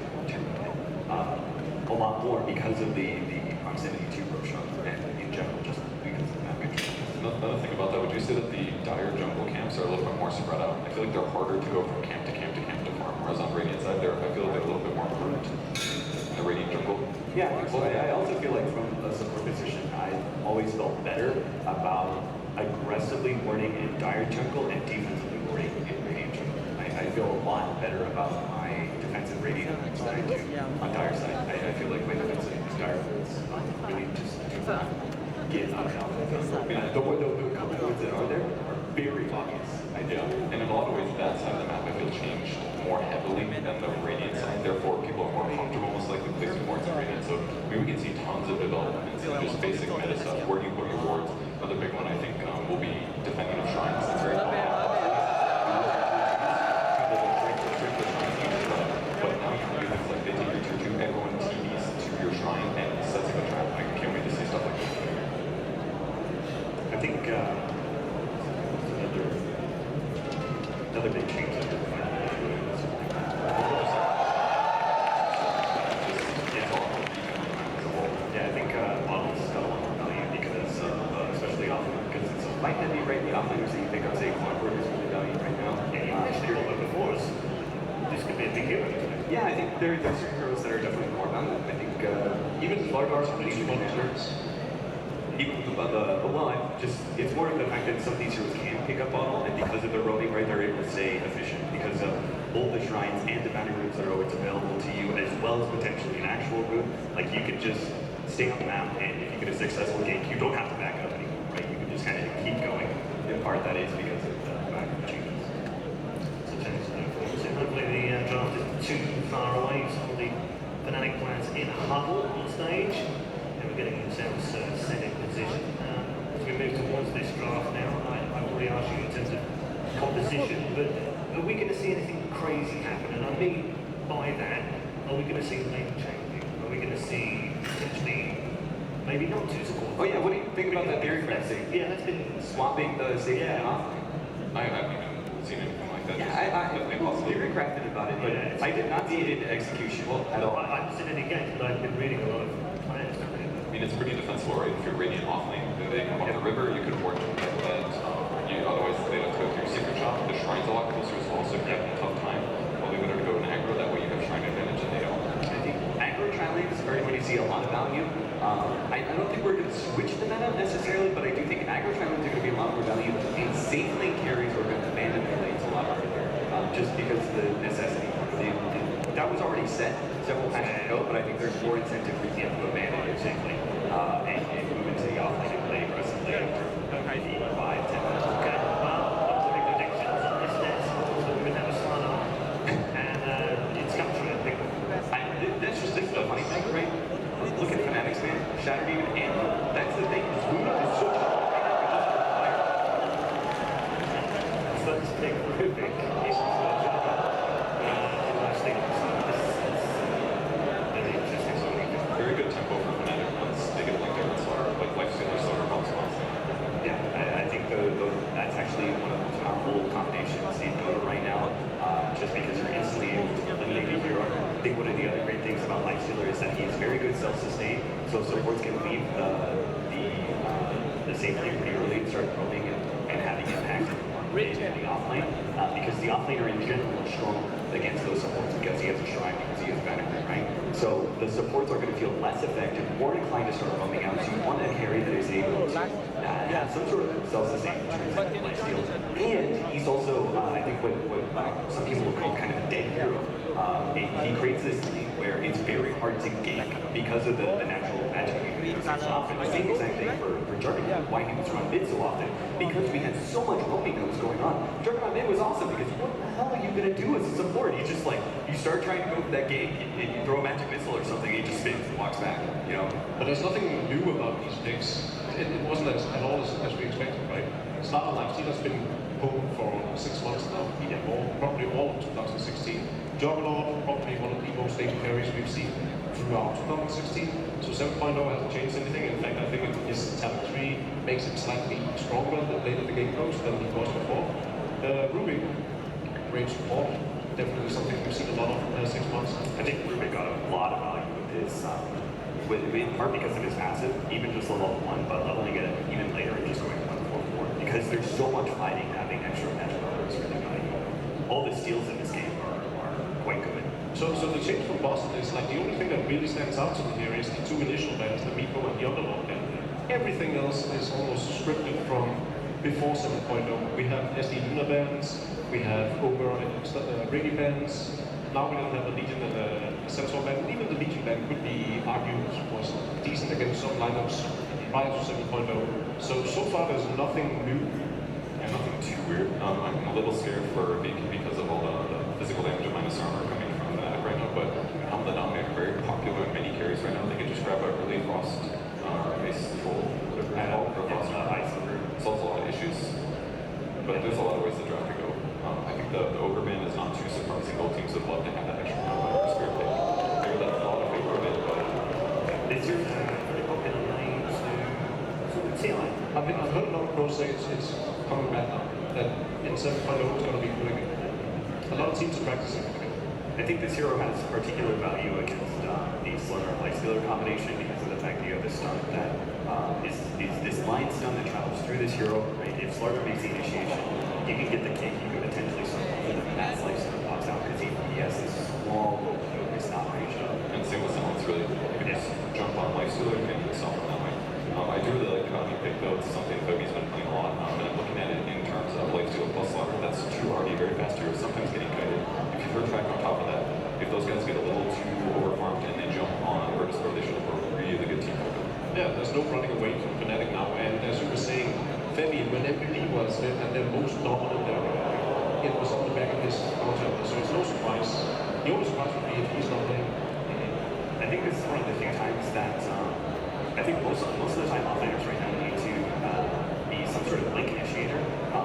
Speaker 1: a lot more because of the proximity to Roshan and in general just because of that picture.
Speaker 3: Another thing about that, would you say that the dire jungle camps are a little bit more spread out? I feel like they're harder to go from camp to camp to camp to farm, whereas on Radiant side, I feel like they're a little bit more prudent in the Radiant jungle.
Speaker 1: Yeah, I also feel like from a support position, always felt better about aggressively wording in dire jungle and defensively wording in radiant jungle. I feel a lot better about my defensive radiant than I do on dire side. I feel like my defensive dire is really just get out of
Speaker 3: Yeah, the couple points that are there are very obvious. And in a lot of ways, that side of the map I feel changed more heavily than the Radiant side. Therefore, people are more comfortable, most likely placing wards in Radiant. So we can see tons of developments in just basic meta stuff. Where do you put your wards? Another big one, I think, will be defending of shrines. That's very important. But now you can do things like they take your tier 2, everyone TVs to your shrine and sets up a trap. I can't wait to see stuff like that.
Speaker 1: I think another big change that we're I think models got a lot more value because especially offline, because it's might not be right in the offliners that you think of, say, Clockwork is really valued right now.
Speaker 4: Yeah, you mentioned it all before us. This could be a big hero.
Speaker 1: Yeah, I think there are certain heroes that are definitely more valued. I think even Largar's really managers. It's more of the fact that some of these heroes can pick up bottle, and because of their roaming, right, they're able to stay efficient because of both the shrines and the bounty rooms that are always available to you, as well as potentially an actual room. Like you could just stay on the map, and if you get a successful gank, you don't have to back up anymore, right? You can just kind of keep going. In part, that is because of the backup changes.
Speaker 4: So hopefully the draft isn't too far away. Some of the Fnatic players in huddle on stage, and we're getting themselves set in position. As we move towards this draft now, I already asked you in terms of composition, but are we going to see anything crazy happen? And I mean by that, are we going to see lane changing? Are we going to see potentially maybe not two supports?
Speaker 1: Oh yeah, what do you think about that theory thing?
Speaker 4: Yeah, that's been
Speaker 1: Swapping the safety off.
Speaker 3: I haven't even seen anything like that.
Speaker 1: Yeah, I theory crafted about it, but
Speaker 4: Yeah,
Speaker 1: I did not see it into execution at all.
Speaker 4: I haven't seen any games, but I've been reading a lot of plans.
Speaker 3: I mean, it's pretty defensible, right? If you're Radiant offlane, they come up the river, you could warp to that. Otherwise, they'd have to go through your secret shop. The shrine's a lot closer as well, so if you're having a tough time, probably better to go in aggro. That way you have shrine advantage and they don't.
Speaker 1: I think aggro tri-lanes are going to see a lot of value. I don't think we're going to switch the meta necessarily, but I do think aggro tri-lanes are going to be a lot more value, and safe lane carries are going to abandon their lanes a lot harder, just because the necessity. That was already set several times ago, but I think there's more incentive for them to abandon it safely and move into the offlane and play aggressively after maybe 5-10 minutes.
Speaker 4: Okay, well, lots of big predictions on this net. So we're going to have a slide on, and it's come true, I think.
Speaker 1: This is the funny thing, right? Look at Fnatic's, man. Shattered even and that's the thing. Luna is so strong right now because of her fire.
Speaker 4: So let's take a quick break.
Speaker 3: Very good tempo for Fnatic once they get linked there with Slaughter, like Lifestealer, Slaughter, Box Box.
Speaker 1: Yeah, I think that's actually one of the most powerful combinations in Dota right now, just because you're instantly able to eliminate a hero. I think one of the other great things about Lifestealer is that he is very good self-sustain, so supports can leave the safe lane pretty early and start roaming and having impact in the offlane, because the offlaner in general is strong against those supports because he has a shrine, because he has benefit, right? So the supports are going to feel less effective, more inclined to start roaming out. So you want a carry that is able to have some sort of self-sustain life steal. And he's also, I think what some people would call kind of a dead hero. He creates this lane where it's very hard to gank because of the natural magic he uses so often. The same exact thing for Juggernaut, why he was run mid so often, because we had so much roaming that was going on. Juggernaut mid was awesome because what the hell are you going to do as a support? You just like, you start trying to go for that gank and you throw a magic missile or something and he just spins and walks back, you know?
Speaker 2: But there's nothing new about these picks. It wasn't at all as we expected, right? Starter Lifesteal has been home for 6 months now. He did probably all of 2016. Juggernaut, probably one of the most stable carries we've seen throughout 2016. So 7.0 hasn't changed anything. In fact, I think his talent tree makes him slightly stronger the later the game goes than he was before. Ruby, great support. Definitely something we've seen a lot of in the last 6 months.
Speaker 1: I think Ruben got a lot of value with his, in part because of his passive, even just a level 1, but leveling it even later and just going 1-4-4. Because there's so much fighting, having extra magic is really valuable. All the steals in this game are quite good.
Speaker 2: So the change from Boston is like the only thing that really stands out to me here is the two initial bans, the Miko and the Underlord. And everything else is almost scripted from before 7.0. We have SD Luna bands, we have over Brady bands. Now we don't have a Legion and a Centaur band. Even the Legion band could be argued was decent against some lineups prior to 7.0. So far there's nothing new.
Speaker 3: And nothing too weird. I'm a little scared for VP because of all the physical damage of minus armor coming from Fnatic right now, but the Dominator are very popular in many carries right now. They can just grab a early Frost, Ice Troll, whatever it's called, or Frost Ice. Solves a lot of issues, but there's a lot of ways the draft could go. I think the Ogre ban is not too surprising. Both teams would love to have that extra for Spirit pick. They would left a lot of favor of it, but
Speaker 4: This year, pretty popular lane to CLI.
Speaker 2: I've heard a lot of pros say it's coming back now. That in 7.0 it's going to be good again. A lot of teams are practicing it again.
Speaker 1: I think this hero has particular value against the Slaughter and Lifestealer combination because of the fact that you have a stun that is this line stun that travels through this hero. Right? If Slaughter makes the initiation, you can get the kick, you could potentially stun and as Lifestealer pops out because he has this small stop range up.
Speaker 3: and same with Silence really. You can just jump on Lifestealer and yourself that way. I do really like the Omni pick though. It's something Fogi's been playing a lot, and I'm looking at it in terms of Lifestealer plus Slaughter. That's two already very fast heroes, sometimes getting kited. If you throw track on top of that, if those guys get a little too overfarmed and they jump on Virtus, they should have a really good team focus.
Speaker 2: Yeah, there's no running away from Fnatic now, and as you were saying, Femi, when MVP was at their most dominant level, it was on the back of his counter, so it's no surprise. The only surprise would be if he's not playing.
Speaker 1: I think this is one of the few times that I think most of the time offliners right now need to be some sort of link initiator.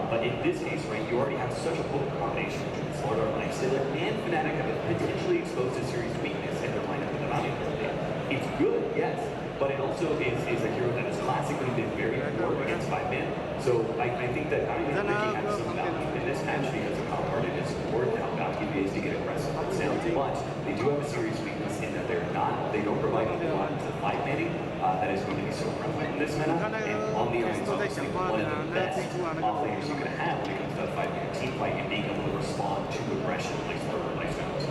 Speaker 1: But in this case, right, you already have such a potent combination between Slaughter and Lifestealer and Fnatic have potentially exposed a serious weakness in their lineup with the Bounty Hunter. It's good, yes, but it also is a hero that has classically been very poor against 5-man. So I think that Bounty Hunter has some value in this match because of how hard it is to support and how Bounty is to get aggressive on sound. But they do have a serious weakness in that they don't provide a lot to the 5-manning that is going to be so prevalent in this meta. And on the iron, obviously one of the best offlaners you can have when it comes to a 5-man team fight and being able to respond to aggression like Slaughter or Lifestealers.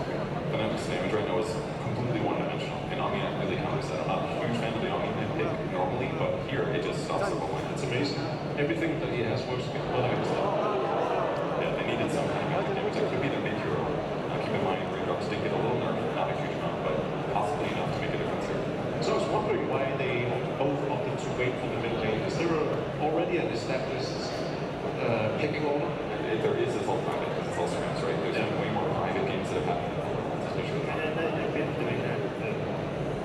Speaker 3: Fnatic's damage right now is completely one-dimensional, and Omni really counters that. I'm not a huge fan of the Omni pick normally, but here it just stops the moment.
Speaker 2: It's amazing. Everything that he has works with other stuff.
Speaker 3: Yeah, they needed some kind of damage. That could be their big hero. Keep in mind, Raindrops did get a little nerf, not a huge amount, but possibly enough to make a difference here.
Speaker 2: So I was wondering why they both opted to wait for the mid lane. Is there already an established picking order?
Speaker 3: There is, it's all private, because it's all scrims, right? There's way more private games that have happened before, especially with
Speaker 4: And they've been doing that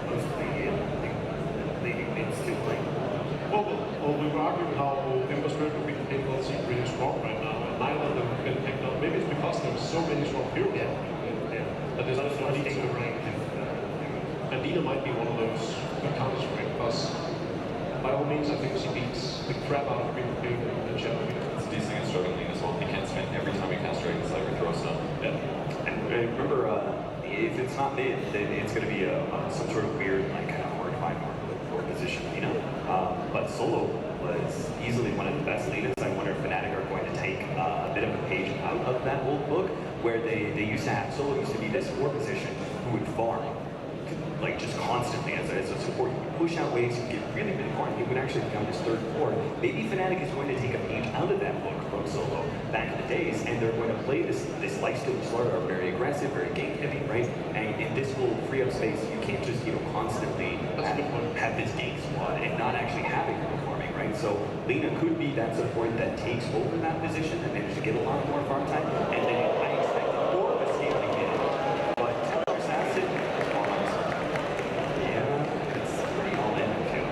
Speaker 4: most of the year. I think it's still playing.
Speaker 2: Well, we were arguing how Ember Spirit would be the pick will seem really strong right now, and neither of them have been picked up. Maybe it's because there's so many strong heroes. That there's no need to rank. And Dina might be one of those who counters for it, because by all means I think she beats the crap out of people being the champion.
Speaker 3: It's DC and struggling as well. He can't spend every time he casts Dragon Slayer or throw stone.
Speaker 1: Yeah. And remember, if it's not mid, then it's going to be some sort of weird, like, kind of hard to find or position, you know? But Solo was easily one of the best leaders. I wonder if Fnatic are going to take a bit of a page out of that old book, where they used to have, Solo used to be this 4 position who would farm, like just constantly as a support. He would push out waves, he would get really big farm, he would actually become his 3rd core. Maybe Fnatic is going to take a page out of that book from Solo back in the days, and they're going to play this Lifestealer Slaughter very aggressive, very gank heavy, right? And this will free up space. You can't just, constantly have this gank squad and not actually have it farming, right? So Lina could be that support that takes over that position and manages to get a lot more farm time, and then I expect more of a scaling in it. But Templar Assassin, yeah, it's pretty all in, I feel.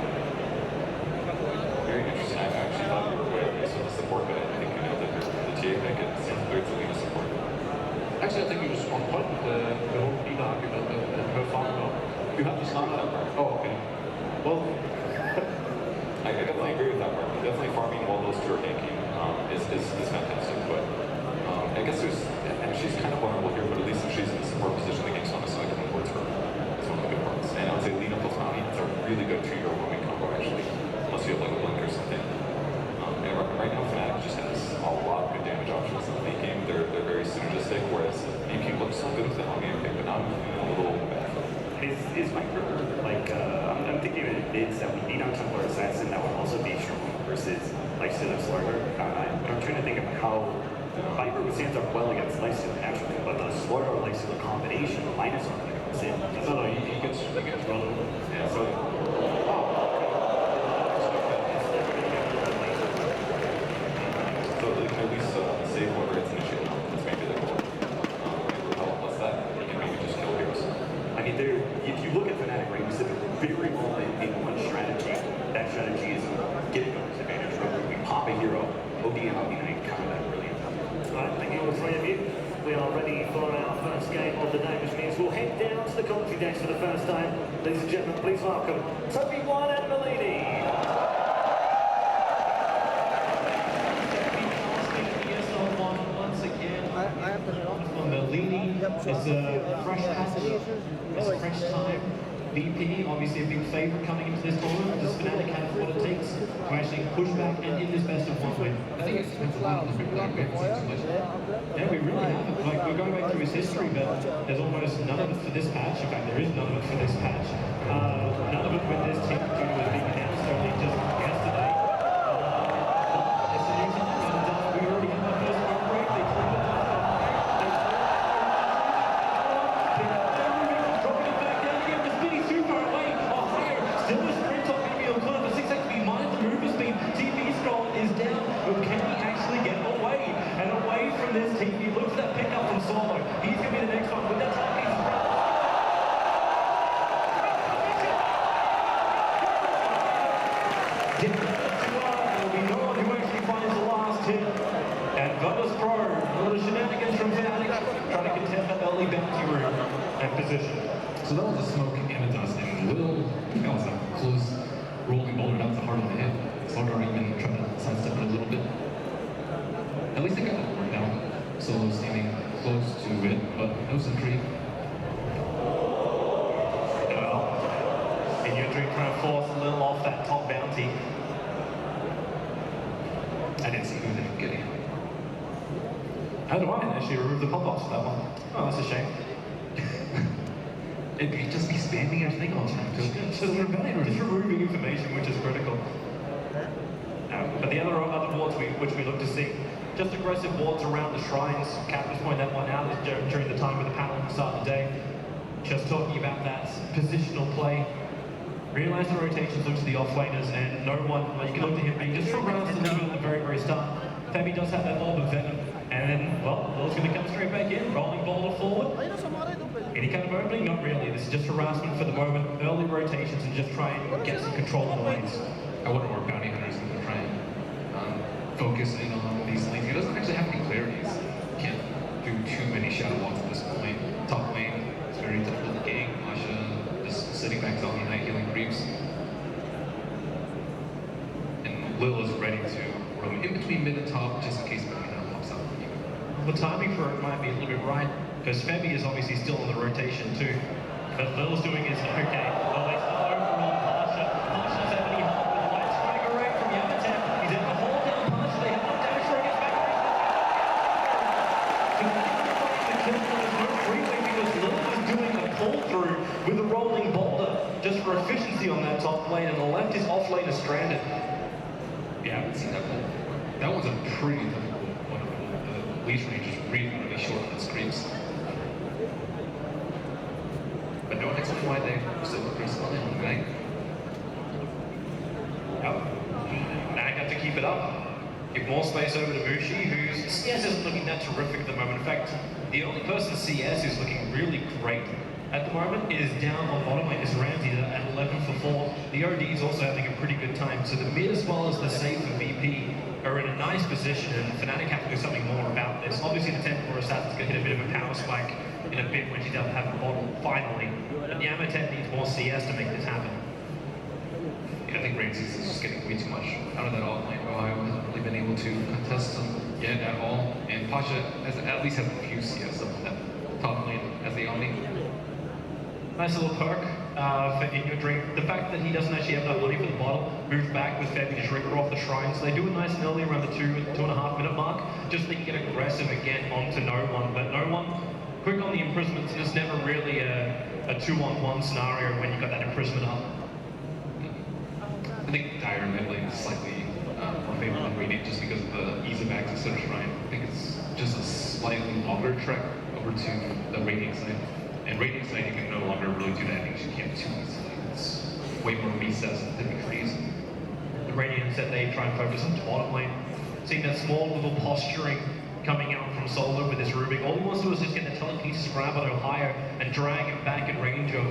Speaker 3: Very interesting. I actually thought you were way up with the support, but I think you know that the TA pick it seems clear to Lina support.
Speaker 2: Actually, I think he was on point with the whole Dina argument and her farming up. You have to start that part. Oh, okay. Well,
Speaker 3: I definitely agree with that part. Definitely farming while those two are ganking is fantastic, but I guess and she's kind of vulnerable here, but at least if she's in the support position, the game's on the side of towards her. It's one of the good parts. And I would say Lina plus Bounty is a really good 2-year roaming combo, actually, unless you have like a blink or something. And right now, Fnatic just has a lot of good damage options in the late game. They're very synergistic, whereas VP looks so good with the Omni pick, but now I'm feeling a little bad.
Speaker 1: Is Viper, like, I'm thinking of bids that we need on Templar Assassin that would Lysin and Slaughter. But I'm trying to think of how Viper stands up well against Lysin actually, but the Slaughter Lysin combination, the minus on the same.
Speaker 5: No, he gets run over. Yeah, so. So at least save whoever gets initiated. That's maybe the goal. Plus that, you can maybe just kill heroes.
Speaker 1: I mean, if you look at Fnatic, right, we said they're very well in one strategy. That strategy is getting on disadvantage. Right? We pop a hero, ODM out behind, counter that brilliant.
Speaker 4: Right, thank you all three of you. We are ready for our first game of the day, which means we'll head down to the commentary desk for the first time. Ladies and gentlemen, please welcome Toby One and Melini.
Speaker 9: ESL One once again.
Speaker 7: I have to know.
Speaker 9: On Melini, it's a fresh patch, it's a fresh time. VP, obviously a big favourite coming into this tournament. Does Fnatic have what it takes to actually push back and in this best of one win?
Speaker 8: I think it depends a lot on the big player. We haven't seen too much.
Speaker 9: Yeah, we really haven't. Like, we're going back through his history, but there's almost none of it for this patch. In fact, there is none of it for this patch. None of it with this team due to it being announced only just yesterday. It's a new time, and we already have our first round break. They cleaned it up. Dropping it back down again. The spinning super away. Oh, higher. Still a sprint on maybe on corner. For 6 seconds behind the mover speed. TV scroll is down. But can he actually get away? And away from this team, he looks at that pickup from Solo. He's going to be the next one. With that time, he's there'll be no one who actually finds the last hit. And Virtus Pro, a little shenanigans from Fnatic, trying to contest that early bounty room and position.
Speaker 5: So that was a smoke and a dust, and that was a close rolling boulder. That was the heart of the hit. Slaughter even tried to sidestep it a little bit. At least they got it worked out. Solo standing close to it, but no sentry.
Speaker 9: And you're trying to force a little off that top bounty.
Speaker 5: I didn't see who they were getting.
Speaker 9: How do I actually remove the pop-ups for that one? Oh, that's a shame.
Speaker 5: It'd just be spamming everything all the time.
Speaker 9: Just removing information, which is critical. But the other wards which we look to see, just aggressive wards around the shrines. Cap was pointing that one out during the time of the panel at the start of the day. Just talking about that positional play. Realize the rotations, look to the off-laners, and no one, you can look to him being just harassed a little bit at the very, very start. Fabi does have that orb of venom, and then, well, Will's going to come straight back in, rolling boulder forward. Any kind of opening? Not really. This is just harassment for the moment, early rotations, and just try and get some control on the lanes.
Speaker 5: I wonder where Bounty Hunter's going to try and focus in on these lanes. He doesn't actually have any clarities. Can't do too many shadow walks at this point. Top lane, it's very difficult to gang. Masha just sitting back on the night healing creeps. And Lil is ready to roam in between mid and top just in case Bounty Hunter pops out.
Speaker 9: The timing for it might be a little bit right, because Fabi is obviously still on the rotation too. But Lil's doing is, okay, well, they still overall Pasha. Pasha's having a hard with the light strike array from Yamatek. He's able to hold down Pasha. They have no dash or against back. So the kill was no freeway because Lil was doing a pull through with a rolling boulder just for efficiency on that top lane, and the left is off lane is stranded.
Speaker 5: Yeah, I haven't seen that one. That one's a pretty difficult one. The leash range is really, really short on its creeps. But no explain why they still increase on it, right?
Speaker 9: Now I have to keep it up. Give more space over to Mushi, whose CS isn't looking that terrific at the moment. In fact, the only person CS who's looking really great at the moment is down on bottom lane, is Ramsey at 11 for 4. The OD is also having a pretty good time. So the mid as well as the safe and VP are in a nice position, and Fnatic have to do something more about this. Obviously the Templar Assassin's going to hit a bit of a power spike in a bit when she doesn't have the bottle, finally. But Yamatek needs more CS to make this happen.
Speaker 5: Yeah, I think Ramses is just getting way too much out of that alt lane. Ohio hasn't really been able to contest them yet at all. And Pasha has at least has a few CS up in that top lane as the Omni.
Speaker 9: Nice little perk for In Your Dream. The fact that he doesn't actually have enough money for the bottle, moves back with Fabi to shrink her off the shrine. So they do it nice and early around the 2.5 minute mark, just so they can get aggressive again onto no one. But no one, quick on the imprisonments, and it's never really a 2-on-1 scenario when you've got that imprisonment up.
Speaker 5: I think Dire mid lane is slightly more
Speaker 10: favor on Radiant just because of the ease of access to the shrine. I think it's just a slightly longer trek over to the Radiant side. And Radiant side, you can no longer really do that damage you can't too easily. It's way more recessed than the trees.
Speaker 9: The Radiant said they try and focus on bottom lane. Seeing that small little posturing coming out from Solo with his Rubik. All he wants to do is just get the telekinesis grab on higher and drag him back in range of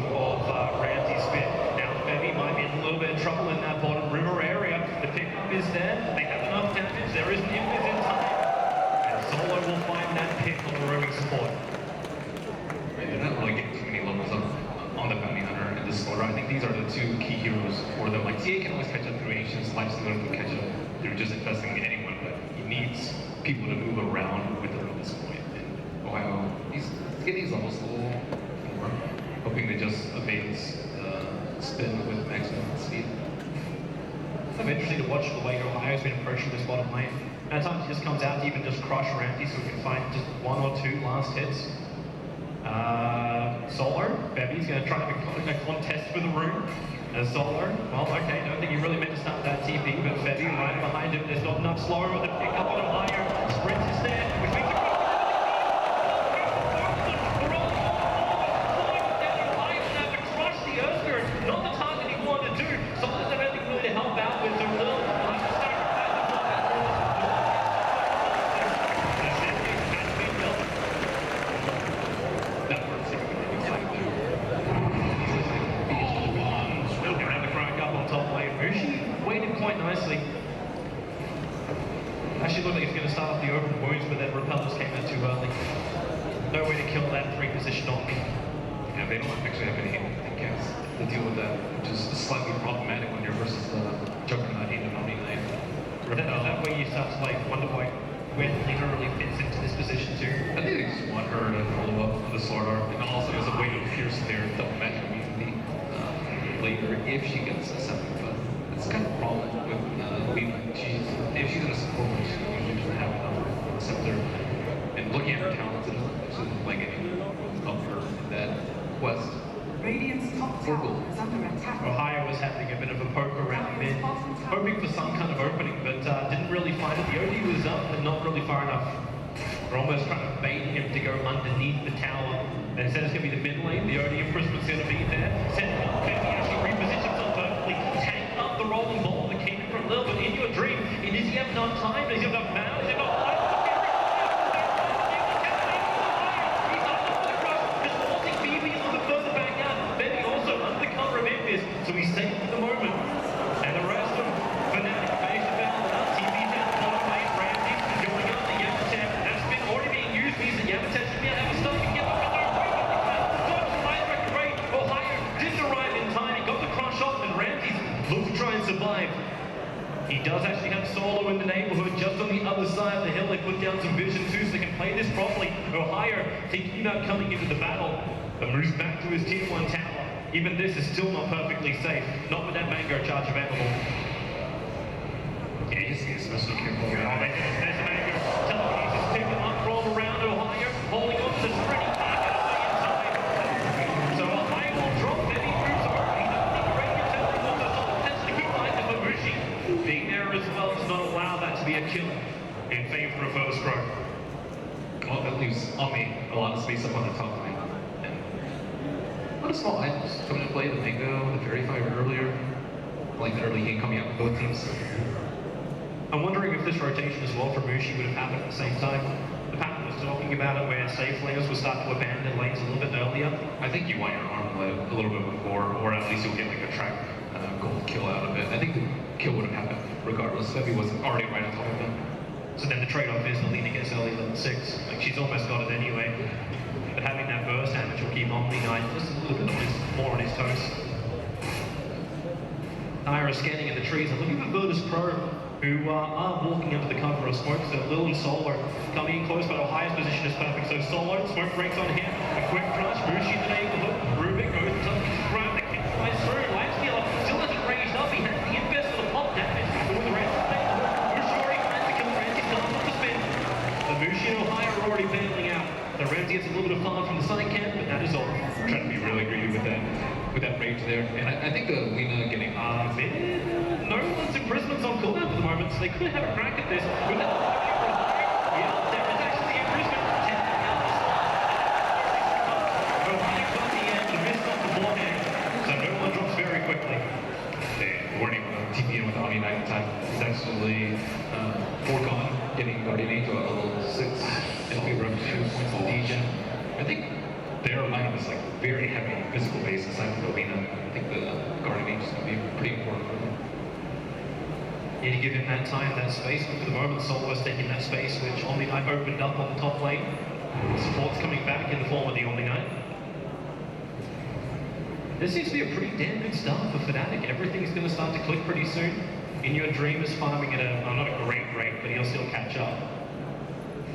Speaker 9: Ramsey's spin. Now Bevy might be in a little bit of trouble in that bottom river area. The pickup is there. They have enough damage. There is an invis in time. And Solo will find that pick on the roaming support.
Speaker 10: They're not really getting too many levels up on the Bounty Hunter and the Slaughter. I think these are the two key heroes for them. Like, CA can always catch up through Ancients, Lifestealer can catch up through just investing in anyone, but he needs people to move around with him at this point. And Ohio, he's getting these levels a little more, hoping to just evade his spin with maximum speed.
Speaker 9: It's kind of interesting to watch the way Ohio's been approaching this bottom lane. At times he just comes out to even just crush Ramsey so we can find just one or two last hits. Solo, Bevy's going to try to have a contest for the room. Solo, well, okay, don't think he really meant to start that TP, but Bevy right behind him. There's not enough slower with the pick up on him higher. Sprint is there, which means not the target he wanted to do. Solo doesn't have anything really to help out with, so Lil quite nicely. Actually looked like he's going to start off the open wounds, but then repellers came out too early. No way to kill that 3 position on me.
Speaker 10: Yeah, they don't actually have any camps to deal with that, which is slightly problematic when you're versus Juggernaut in the Omni lane.
Speaker 9: That way you start to like wonder why when Lina really fits into this position too.
Speaker 10: I think they just want her to follow up with the Sword Art, and also as a way to pierce their double magic immunity later if she gets a 7. It's kind of a problem with Lina. If she's in a support mode, she usually doesn't have enough scepter. And looking at her talents, it doesn't look like any of her in that quest.
Speaker 11: Radiant's top tower is under attack.
Speaker 9: Ohio was having a bit of a poke around mid, hoping for some kind of opening, but didn't really find it. The OD was up, but not really far enough. We're almost trying to bait him to go underneath the tower. And instead it's going to be the mid lane. The OD Empress was going to be there. Sentinel actually repositioned himself perfectly, tanked up the rolling ball that came in from Lil, but in your dream, does he have enough time? Does he have enough mana? Does he have enough life? He's up for the crush, just forcing BB a little bit further back out. Bevy also under the cover of Memphis, so he's safe for the moment. And the rest of Fnatic face the battle now. TV's down the bottom lane. Ramsey going up the Yamatet. That's been already being used. Means that Yamatet should be able to have a stuff and get up and Ohio didn't arrive in time. He got the crush off, and Ramsey looked to try and survive. He does actually have Solo in the neighborhood, just on the other side of the hill. They put down some vision too, so they can play this properly. Ohio thinking about coming into the battle, but moves back to his tier 1 tower. Even this is still not perfectly safe, not with that Mango charge available.
Speaker 10: Yeah, you see, especially careful.
Speaker 9: There's a Mango. Telekinesis picking up from around Ohio, holding on to the sprint. So Ohio will drop Bevy moves over. He doesn't think the radio telling him to potentially keep behind the Babushi. Being there as well does not allow that to be a kill in favor of first row.
Speaker 10: Well, that leaves Omni a lot of space up on the top lane. And what a small items coming into play, the Mango, the Fairy Fire earlier. Like the early game coming out with both teams.
Speaker 9: I'm wondering if this rotation as well for Mushi would have happened at the same time. The pattern was talking about it where safe laners would start to abandon lanes a little bit earlier.
Speaker 10: I think you want your arm a little bit before, or at least you'll get like a track gold kill out of it. I think the kill would have happened regardless if he wasn't already right on top of them.
Speaker 9: So then the trade-off is the Lina gets early level 6. Like she's almost got it anyway. But having that burst damage will keep Omni Knight just a little bit more on his toes. Naira scanning in the trees and looking for Virtus Pro, who are walking under the cover of smoke. So Lil and Solo coming in close, but Ohio's position is perfect. So Solo, smoke breaks on him, a quick crush, Mushi in the neighborhood, Rubik goes to grab the kick flies through, Lifestealer still hasn't ranged up, he has the invest for the pop damage, but with the rest of the Mushi already plans to kill Ramsey, comes off the spin. The Mushi and Ohio are already bailing out. So Ramsey gets a little bit of far from the side camp, but that is all.
Speaker 10: I'm trying to be really greedy with that rage there. And I think the Lina getting
Speaker 9: no one's imprisonments on cooldown for the moment.
Speaker 10: they could have a crack at this. But now, yeah, there is actually a Brisbane attempting out this one. But Fnatic got the end, the missed off the beforehand, so no one drops very quickly. They weren't able to TP in with Omni Knight in time. It's actually Forcon getting Guardian Angel at level 6 in favor of 2 points on DJ. I think their lineup is like very heavy physical base aside from Robina. I think the Guardian Angel is going to be pretty important for them. Need to give him that time, that space, but for the moment Solo's taking that space which Omni Knight opened up on the top lane. Support's coming back in the form of the Omni Knight. This seems to be a pretty damn good start for Fnatic. Everything's going to start to click pretty soon. In Your Dream is farming at not a great rate, but he'll still catch up.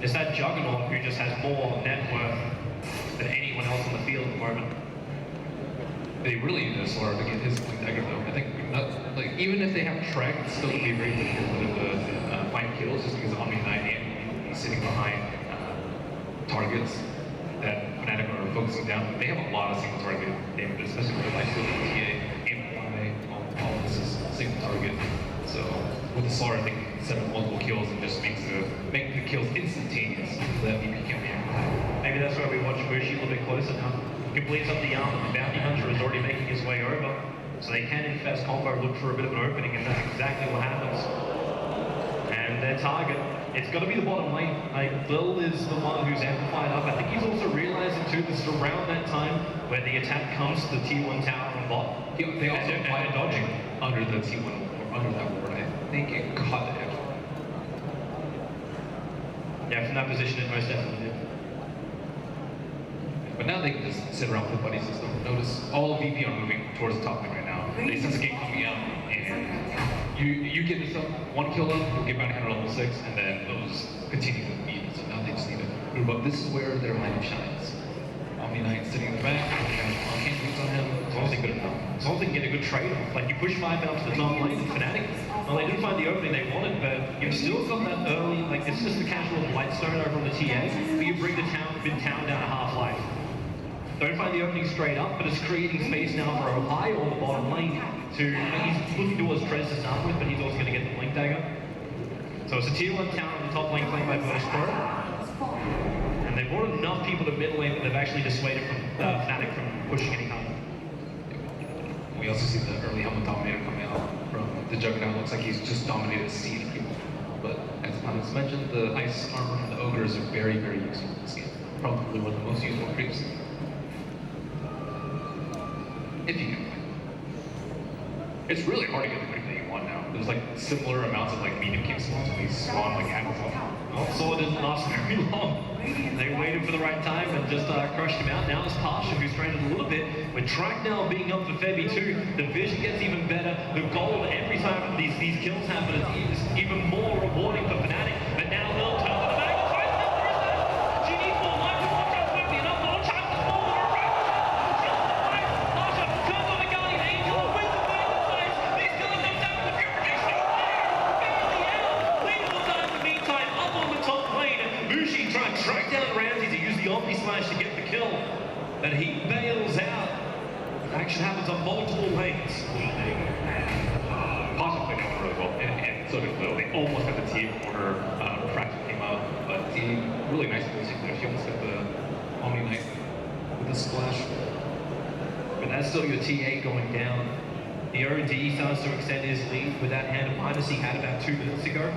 Speaker 10: It's that Juggernaut who just has more net worth than anyone else on the field at the moment.
Speaker 3: They really need a Solar to get his point dagger though. I think like even if they have Shrek, it's still going to be very difficult for them to find kills just because Omni Knight and he's sitting behind targets that Fnatic are focusing down. They have a lot of single target damage, especially with like TA, Amplify, all of this is single target. So with the Solar, they can set up multiple kills and just make the kills instantaneous so that VP can be amplified.
Speaker 10: Maybe that's why we watch Mushi a little bit closer now. Completes up the arm, but the Bounty Hunter is already making his way over. So they can in fast combo look for a bit of an opening, and that's exactly what happens. And their target, it's got to be the bottom lane. Like, Lil is the one who's amplified up. I think he's also realizing too, this is around that time where the attack comes to the T1 tower and bot.
Speaker 3: Yeah, they also apply dodging under the T1 or under that ward. I think it caught the edge.
Speaker 10: Yeah, from that position it most definitely did.
Speaker 3: But now they can just sit around with the buddy system. Notice all of VP are moving towards the top lane right now. They sense the game coming out, and you get this up, one kill up, you'll get bounty hunter level 6, and then those continue to beat. So now they just need to move up. This is where their lineup shines. Omni Knight sitting in the back, can't beat on him.
Speaker 10: As long as they good enough. As long as they can get a good trade-off. Like, you push 5 out to the top lane for Fnatic. Well, they didn't find the opening they wanted, but you've still got that early, like, it's just the casual Lightstone over on the TA, but you bring the mid-town down to half-life. Don't find the opening straight up, but it's creating space now for Ohio on the bottom lane to, he's looking towards Trez to start with, but he's also going to get the Blink Dagger. So it's a tier 1 town on the top lane played by Virtus Pro. And they've brought enough people to mid lane that they've actually dissuaded from Fnatic from pushing any harder.
Speaker 3: We also see the early Helmet Dominator coming out from the Juggernaut. Looks like he's just dominated C. But as Alex mentioned, the ice armor from the Ogres are very, very useful in this game. Probably one of the most useful creeps. If you can. It's really hard to get the creep that you want now. There's like similar amounts of like medium king spawns when these spawn like Amazon.
Speaker 10: Also, it didn't last very long. They waited for the right time and just crushed him out. Now it's Pasha who's stranded a little bit. With Track now being up for Febby too, the vision gets even better. The gold every time these kills happen is even more rewarding for Fnatic. But now they'll turn to the back. She needs more life to watch out quickly enough. No chance to fall over. Pasha turns on the Guardian Angel with the back of place. They're still in them down with the purification. Barely out. Lethal time in the meantime up on the top lane. Mushi trying to track down Ramsey to use the Omni Slash to get the kill. But he bails out. Action happens on multiple lanes.
Speaker 3: Pasha played out really well, and so did Lil. They almost had the team order. Fraction came out, but he really nice position there. She almost got the Omni Knight with the splash.
Speaker 10: But that's still your TA going down. The OD starts to extend his lead with that hand of minus he had about 2 minutes ago.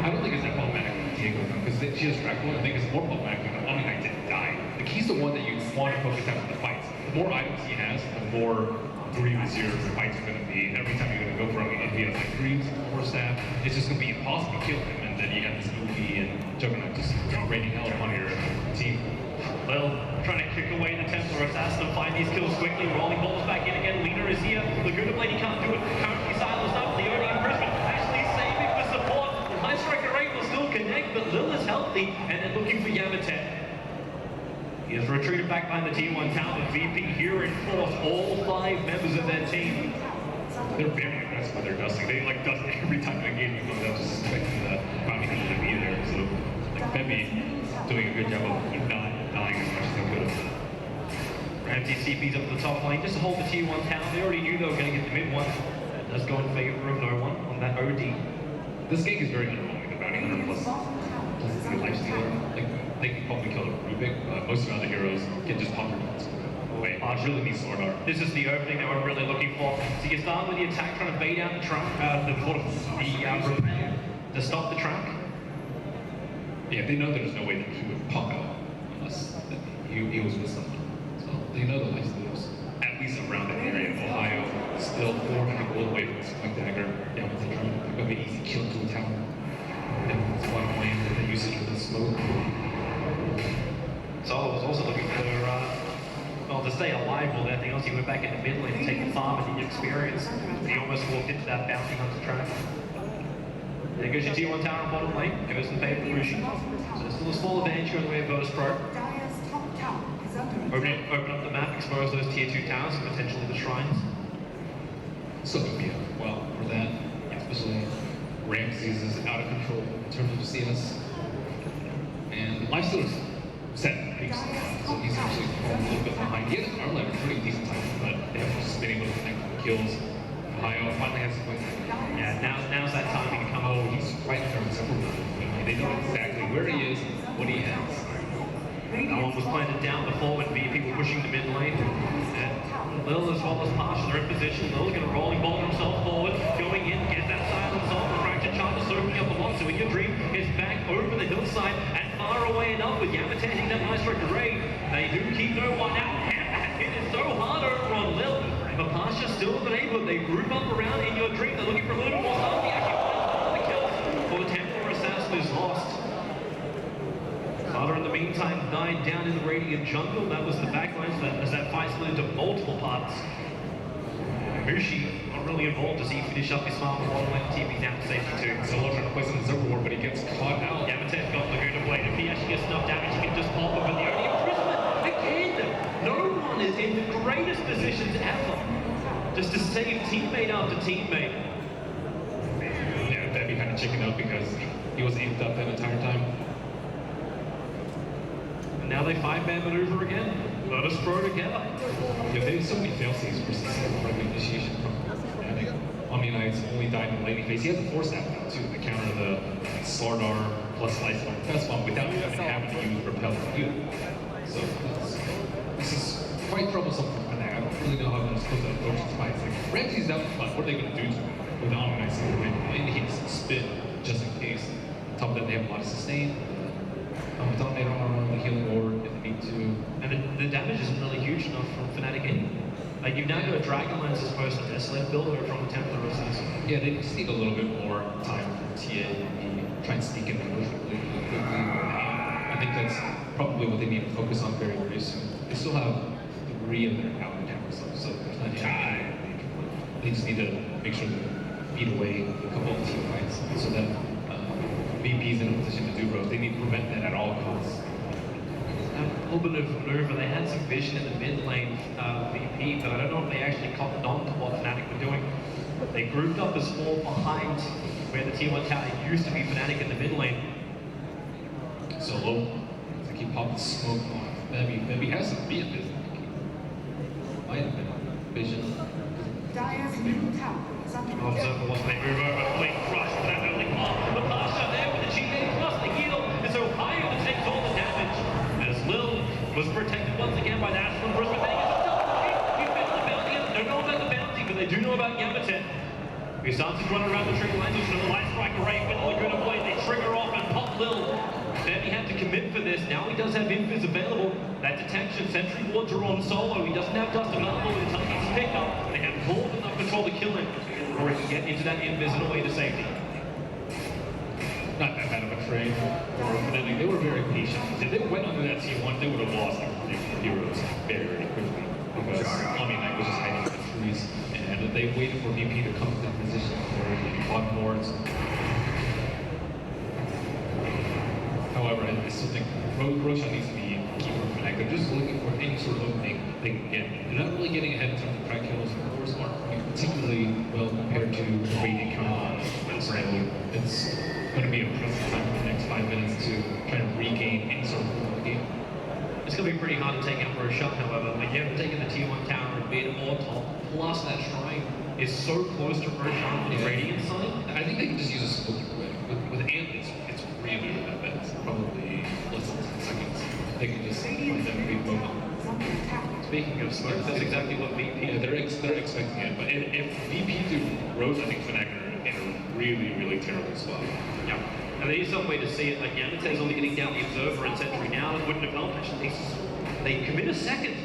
Speaker 3: I don't think it's that problematic when TA goes down, because she has Dracula. I think it's more problematic when Omni Knight didn't die. Like, he's the one that you want to focus on in the fights. The more items he has, the more grievous your fights are going to be. Every time you're going to go for him, if he has like greaves or staff, it's just going to be impossible to kill him. And then you have this movie and Juggernaut just raining hell upon your team.
Speaker 10: Well, trying to kick away the Templar Assassin and find these kills quickly. Rolling balls back in again. Lina is here. Laguna Blade, he can't do it. Currently silenced up. The OD in Brisbane actually saving for support. High Striker 8 will still connect, but Lil is healthy and they're looking for Yamatet. He has retreated back behind the T1 tower. VP here enforce all 5 members of their team.
Speaker 3: They're very aggressive with their dusting. They like dust every time the game comes out, just expecting the bounty hunter to be there. So like Febby doing a good job of not dying as much as they could have.
Speaker 10: Ramsey CP's up to the top lane just to hold the T1 tower. They already knew they were going to get the mid one. That does go in favor of no one on that OD. This gank is very underwhelming. The bounty hunter plus the lifestealer. Like they can probably kill a Rubik, but most of the other heroes can just pop your guns. Wait, I really need Sword Art.
Speaker 9: This is the opening that we're really looking for. So you start with the attack trying to bait out the track, the repair to stop the track.
Speaker 10: Yeah, they know there's no way that he would pop out unless he was with someone. So they know the lifestealers, at least around that area. Ohio, still 400 gold away from the Spike Dagger. Down with the trying to pick up an easy kill to a tower. And it's one plan with the usage of the smoke.
Speaker 9: Solo was also looking for, well, to stay alive more than anything else. He went back in the mid lane to take the farm and the experience. He almost walked into that bounty hunter track. There goes your T1 tower on bottom lane. Goes in favor of Lucian. So there's still a small advantage going the way of Virtus Pro. Open up the map, expose those tier 2 towers and potentially the shrines.
Speaker 10: So yeah, well, for that, especially Ramses is out of control in terms of CS. And Lifestealer's set big stuff, so he's actually falling a little bit behind. He has an arm level pretty decent time, but they have just been able to connect the kills. Ohio finally has some.
Speaker 9: Yeah, now's that time to come over.
Speaker 10: He's right there with super. They know exactly where he is, what he has.
Speaker 9: That one was planted down before when VP were pushing the mid lane. And Lil as well as Marsh, they're in position. Lil's going to rolling ball himself forward, going in, get that silence off. The fractured charge is soaking up a lot, so in your dream is back over the hillside and far away enough with Yamate hitting that nice raid. They do keep no one out. And that hit is so hard over on Lil. But Pasha still been able, they group up around in your dream. They're looking for a little bit more stuff. He actually finds the kills for the Templar Assassin is lost. Father in the meantime died down in the Radiant jungle. That was the backline as that fight split into multiple parts. Mushi not really involved as he finished up his farm before the TP down to safety too.
Speaker 10: Solo trying to play some Zerg War, but he gets caught out.
Speaker 9: Yamate's got Laguna Blade. If he actually gets enough damage, he can just pop him. But the only imprisonment, again, no one is in the greatest positions ever. Just to save teammate after teammate.
Speaker 10: Yeah, that'd be kind of chicken out because he was amped up that entire time.
Speaker 9: Now they 5-man maneuver again. Let us throw together.
Speaker 10: Yeah, there's so many fail-safes for CC from initiation from Fnatic. Omni Knight's only died in the laning phase. He has a force staff now too to counter the Slardar plus Slice on Fast Bomb without even having to use Repel to do it. So this is quite troublesome for Fnatic. I don't really know how they're supposed to approach this fight. It's like, Ramsey's down the front. What are they going to do to him with Omni Knight's indicates spin just in case. On top of that, they have a lot of sustain. Dominator armor, the healing orb if they need to.
Speaker 9: And the damage isn't really huge enough from Fnatic anyway. Like you've now got a Dragonlance as opposed to Desolate builder from the Templar Assassin.
Speaker 10: Yeah, they just need a little bit more time for TA and try and sneak in quickly. I think that's probably what they need to focus on very, very soon. They still have 3 of their outer towers, so there's plenty of time. They just need to make sure they beat away a couple of team fights so that VP's in a position to do roast. They need to prevent that at all costs.
Speaker 9: A little bit of maneuver. They had some vision in the mid lane, VP, but I don't know if they actually caught on to what Fnatic were doing. They grouped up as 4 behind where the T1 tower used to be Fnatic in the mid lane.
Speaker 10: Solo, to keep popping smoke on. Maybe has some beat business. Might have been vision.
Speaker 11: Dyer's middle tower is under
Speaker 9: Observe once they move over, Blink Rush for that early pop. The Pasha there with the G8 plus the heal. It's Ohio that takes all the damage. As Lil was protected once again by the Ashland Bruce, but then he gets a double hit. He found the bounty. They don't know about the bounty, but they do know about Yamate. He starts to run around the tree lines with the Light Strike array with the Laguna Blade. They trigger off and pop Lil. Then he had to commit for this. Now he does have Invis available. That detection, Sentry Wards are on Solo. He doesn't have Dust available until he's picked up. They have more than enough control to kill him, or he can get into that Invis and away to safety.
Speaker 10: Not that bad of a trade for Fnatic. They were very patient. If they went under that T1, they would have lost their heroes very, very quickly because Omni Knight was just hiding in the trees, and they waited for VP to come to that position for the bottom wards. However, I still think Roshan needs to be a keeper for Fnatic. They're just looking for any sort of opening they can get. They're not really getting ahead in terms of track kills. Of course, aren't particularly well compared to the Radiant counter. So it's going to be a pressing time for the next 5 minutes to try to regain any sort of game.
Speaker 9: It's going to be pretty hard to take out Roshan, however. Again, taking the T1 tower and being more top, plus that shrine is so close to Roshan on the Radiant side.
Speaker 10: I think they can just use a smoke away. of smoke.
Speaker 9: That's exactly what VP.
Speaker 10: Yeah, they're expecting it. But if VP do Roche, I think Fnatic are in a really terrible spot.
Speaker 9: Yeah. And there is some way to see it. Like Yamate's only getting down the Observer and Sentry now. It wouldn't have helped. Actually, they commit a second.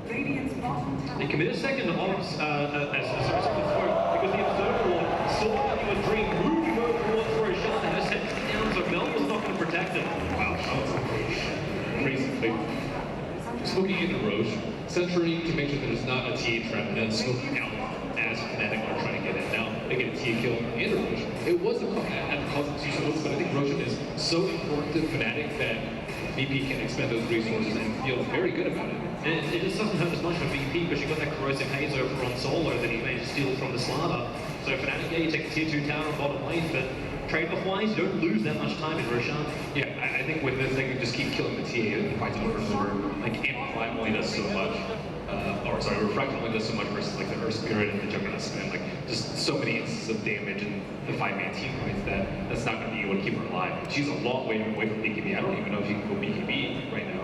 Speaker 11: Radiant's bottom tower.
Speaker 9: They commit a second to Ops, second smoke, because the Observer Ward saw that he was Dream moving over towards Roshan and a Sentry down, so Mel was not going to protect him.
Speaker 10: Wow, that was crazy. Smoking into Roche, Sentry to make sure that it's not a TA trap, and then smoking out as Fnatic are trying to get it. Now, they get a TA kill and a Roche. It was at the cost of 2 shots, but I think Roshan is so important to Fnatic that VP can expend those resources and feel very good about it.
Speaker 9: And it just doesn't hurt as much for VP because you got that corrosive haze over on solo that he managed to steal from the Slava. So Fnatic, yeah, you take the tier 2 tower on bottom lane, but trade-off wise, you don't lose that much time in Roshan.
Speaker 10: Yeah, I think with this, they can just keep killing the TA and fights over and over. Like, Amplify only does so much. Refract only does so much versus like the Earth Spirit and the Juggernaut Spin. Like, just so many instances of damage and the 5-man team points that's not going to be able to keep her alive. She's a long way away from BKB. I don't even know if she can go BKB right now.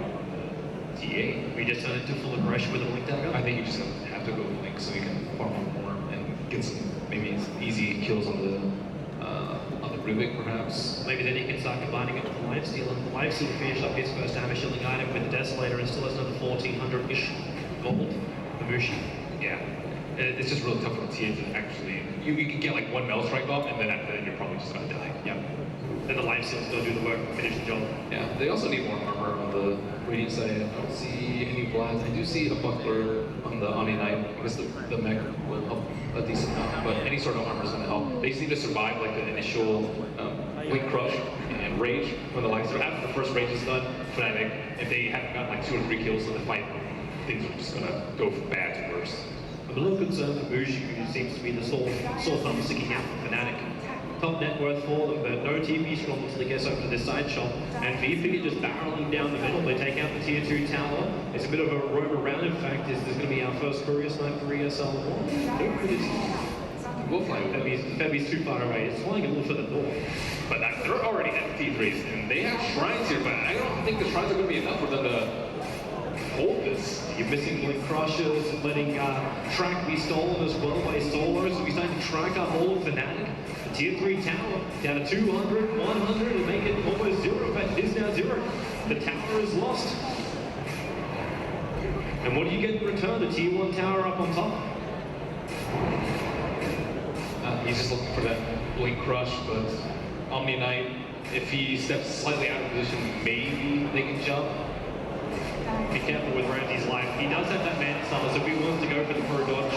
Speaker 10: TA.
Speaker 9: We just turn it to full aggression with a Blink Dagger.
Speaker 10: I think you just have to go Blink so you can farm more and get some maybe easy kills on the Rubik perhaps.
Speaker 9: Maybe then he can start combining it with the Lifesteal, and the Lifesteal finished up his first damage dealing item with the Desolator and still has another 1400-ish gold for Mushi.
Speaker 10: Yeah. It's just really tough for the TA to actually, you can get like one Mel Strike off and then after that you're probably just going to die.
Speaker 9: Yeah. Then the Lifesteal still do the work, finish the job.
Speaker 10: Yeah, they also need more armor on the Radiant side. I don't see any blasts. I do see a buckler on the Omni Knight. I guess the mech will help a decent amount, but any sort of armor is going to help. They just need to survive like the initial Blink Crush and Rage when the Lifesteal. After the first Rage is done, Fnatic, if they haven't gotten like 2 or 3 kills in the fight, things are just going to go from bad to worse.
Speaker 9: I'm a little concerned for Mushi, who seems to be the sore thumb sticking out for Fnatic. Top net worth for them, but no TP strong until he gets over to this side shop. And VP just barreling down the middle. They take out the tier 2 tower. It's a bit of a roam around. In fact, this is going to be our first courier snipe for ESL One.
Speaker 10: We'll fly with
Speaker 9: Febby's too far away. It's flying a little further north.
Speaker 10: But they're already at T3s, and they have shrines here, but I don't think the shrines are going to be enough for them to hold this.
Speaker 9: You're missing Blink Crushes, letting track be stolen as well by solos. So we starting to track our whole Fnatic. The tier 3 tower down to 200, 100, and make it almost 0. In fact, it is now 0. The tower is lost. And what do you get in return? The tier 1 tower up on top.
Speaker 10: He's just looking for that Blink Crush, but Omni Knight, if he steps slightly out of position, maybe they can jump.
Speaker 9: Be careful with Ramsey's life. He does have that man summer, so if he wants to go for the pro dodge,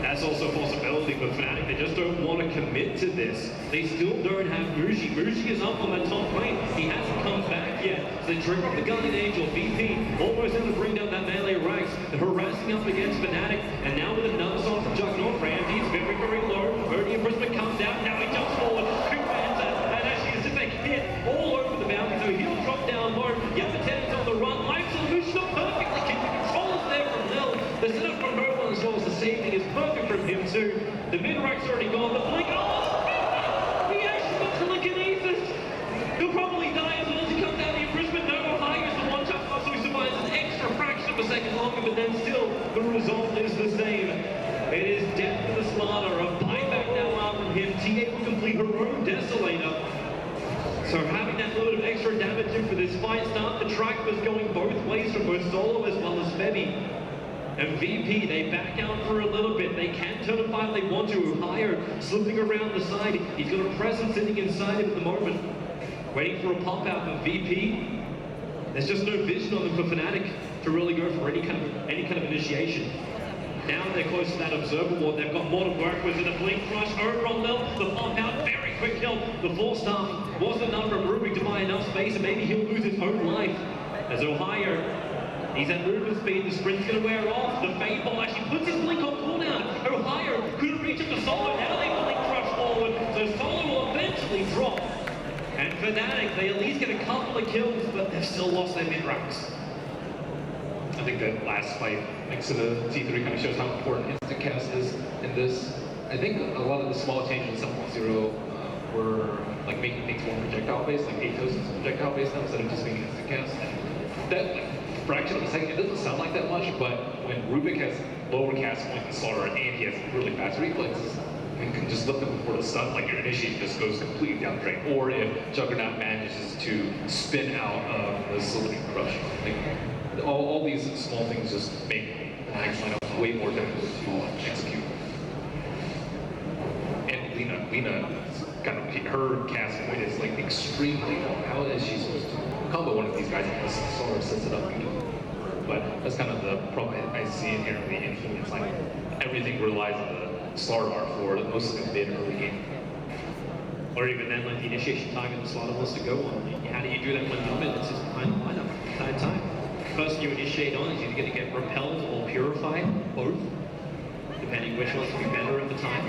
Speaker 9: that's also a possibility for Fnatic. They just don't want to commit to this. They still don't have Mushi. Mushi is up on that top lane. He hasn't come back yet. So they trigger up the Guardian Angel. VP almost able to bring down that melee ranks. They're harassing up against Fnatic. And now with another song from Juggernaut, Ramsey's very low. Ernie and Brisbane comes down. Now he jumps forward. Quick answer. And actually is just a hit all over the boundary. So he'll drop down low. Yamaten's on the run. Life's Mushi not perfectly kicked. The controls there from Lil. The setup from Mobile as well as the safety is perfect from him too. The mid-rack's already gone. The Blink, he actually got telekinesis. He'll probably die as well as he comes down here. Brisbane no higher is the one shot so he survives an extra fraction of a second longer, but then still the result is the same. It is death to the slaughter. A buyback now out from him. TA will complete her own Desolator. So having that little bit of extra damage in for this fight start, the track was going both ways from both Solo as well as Febby. And VP, they back out for a little bit. They can turn a fight if they want to. Higher, slipping around the side. He's got a presence sitting inside him at the moment. Waiting for a pop out for VP. There's just no vision on them for Fnatic to really go for any kind of initiation. Now they're close to that Observer Ward. They've got more to work with in a Blink Crush over on Lil. The pop out, very quick kill. The 4-star wasn't enough for Rubik to buy enough space, and maybe he'll lose his own life. As Ohio, he's at movement speed, the sprint's gonna wear off. The Fade Ball actually puts his Blink on cooldown. Ohio couldn't reach him to Solo, now they Blink Crush forward, so Solo will eventually drop. And Fnatic, they at least get a couple of kills, but they've still lost their mid-ranks.
Speaker 10: I think that last fight next to the T3 kind of shows how important instant cast is in this. I think a lot of the small changes in 7.0 were like making things more projectile based, like Atos is projectile based now instead of just being instant cast. And that, like, fraction of a second, it doesn't sound like that much, but when Rubik has lower cast point than Slaughter and he has really fast reflexes, you can just lift them before the stun, like your initiate just goes completely down the drain. Or if Juggernaut manages to spin out of the Solidity Crush. Like, all these small things just make the next lineup way more difficult to execute. And Lena kind of, her cast point is like extremely long. How is she supposed to combo one of these guys unless Slaughter sets it up? But that's kind of the problem I see inherently in It's like everything relies on the Slaughter bar for most of the mid early game.
Speaker 9: Or even then, like the initiation target the Slaughter wants to go on. How do you do that when the minutes is behind the lineup entire time? First you initiate on is either going to get repelled or purified, both, depending which one's going to be better at the time.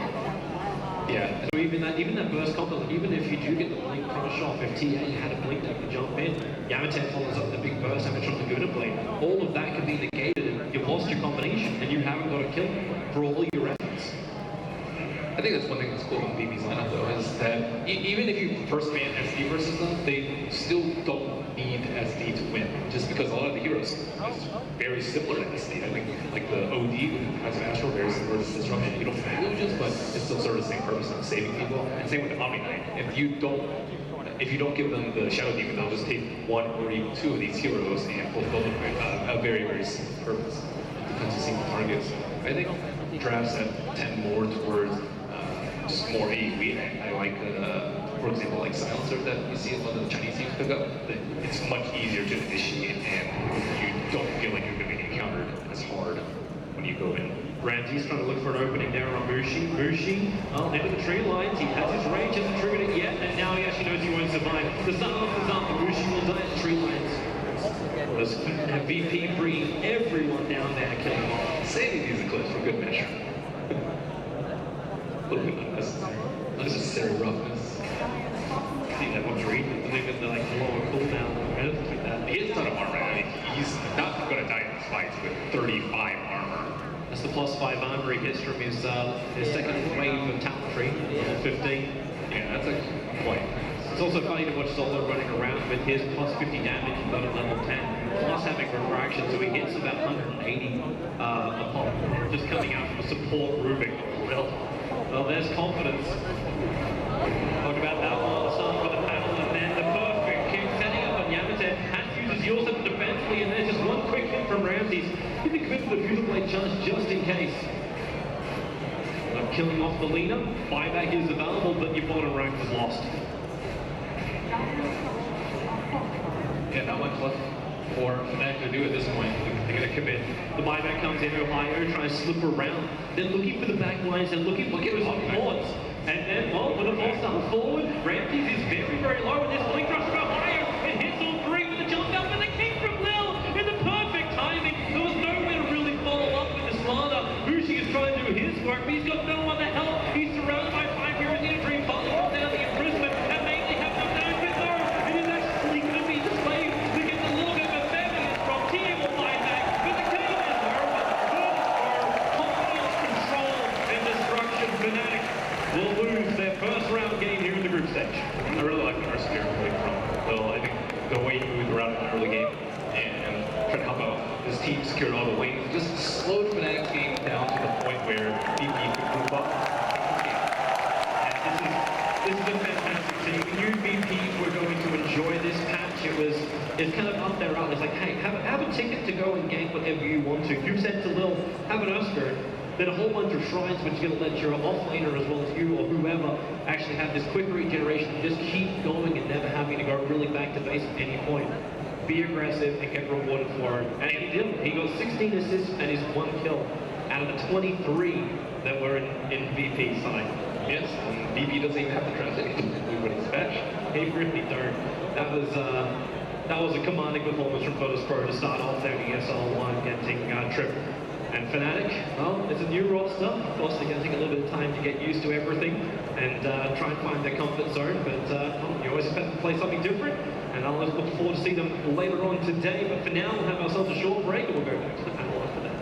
Speaker 10: Yeah.
Speaker 9: So even that burst combo, even if you do get the blink crush off, if TA had a blink that could jump in, Yamate follows up the big burst, having on the Guna blade, all of that can be negated and you've lost your combination and you haven't got a kill for all your efforts.
Speaker 10: I think that's one thing that's cool about BB's lineup though, is that even if you first ban SD versus them, they still don't need SD to win. Just because a lot of the heroes is very similar to SD. I think like the OD with Kaiser Astral, very similar to Disruption. You don't have illusions, but it still serves the same purpose of saving people. And same with the Omni Knight. If you don't give them the Shadow Demon, they'll just take one or even two of these heroes and fulfill a very, very simple purpose. Depends on single targets. I think drafts that tend more towards just more AoE. I like, for example, like Silencer that you see a lot of the Chinese teams pick up. It's much easier to initiate and you don't feel like you're going to be encountered as hard when you go in.
Speaker 9: Ramsey's trying to look for an opening there on Mushi. Mushi, into the tree lines. He has his range, hasn't triggered it yet, and now he actually knows he won't survive. The sun opens up, but Mushi will die at the tree lines. This VP bringing everyone down there, killing them all.
Speaker 10: Saving these eclipses for good measure. A little bit unnecessary roughness.
Speaker 9: See that one dream, and then the like lower cooldown or anything like that.
Speaker 10: He has a ton of armor. I mean, he's not going to die in this fight with 35 armor.
Speaker 9: That's the +5 armor he gets from his second wave of talent tree, level 15.
Speaker 10: Yeah, that's a point.
Speaker 9: It's also funny to watch Solo running around with his +50 damage he got at level 10, plus having refraction, so he gets about 180 a pop, just coming out from a support Rubik. Well, there's confidence. Talk about that one, start with the panel, and then the perfect kick setting up on Yamate. Has uses yours defensively, and there's just one quick hit from Ramses. You think of the Fusion Blade charge just in case. Killing off the Lena, buyback is available, but your bottom rank is lost.
Speaker 10: Yeah, not much left for Fnatic to do at this point. They're going to commit.
Speaker 9: The buyback comes in, Ohio trying to slip around. They're looking for the back lines and looking for those boards. And then, well, when the ball starts forward, Ramses is very, very low, and this blink rush from Ohio. It hits all three with a jump up, and the kick from Lil in the perfect timing. There was nowhere to really follow up with the Slaughter. Bushi is trying to do his work, but he's got no one to help. He's surrounded by 5 heroes in a dream, following down the imprisonment, and mainly have no down with her. It is actually going to be displayed to get a little bit of a family from Tia will buy back, but the game is over. Confidence, control, and destruction. Fnatic will lose their first round game here in the group stage.
Speaker 10: I really like the Mercenary playing from Will. I think the way he moved around in the early game and tried to help out his team secure all the lanes just slowed Fnatic's game down to the point where BP could move up.
Speaker 9: And this is a fantastic thing. We knew VPs were going to enjoy this patch. It's kind of up their alley. It's like, hey, have a ticket to go and gank whatever you want to. You said to Lil, have an Earthspirit. Then a whole bunch of shrines which is going to let your offlaner as well as you or whoever actually have this quick regeneration, just keep going and never having to go really back to base at any point. Be aggressive and get rewarded for it. And he did. He got 16 assists and his 1 kill out of the 23 that were in VP side.
Speaker 10: Yes, and BP doesn't even have to translate to what he's fetched.
Speaker 9: He really don't. That was a commanding performance from Photos Pro to start off their ESL One Genting trip. And Fnatic, well, it's a new roster. Of course, they're going to take a little bit of time to get used to everything and try and find their comfort zone. But well, you always have to play something different. And I'll look forward to see them later on today. But for now, we'll have ourselves a short break and we'll go back to the panel after that.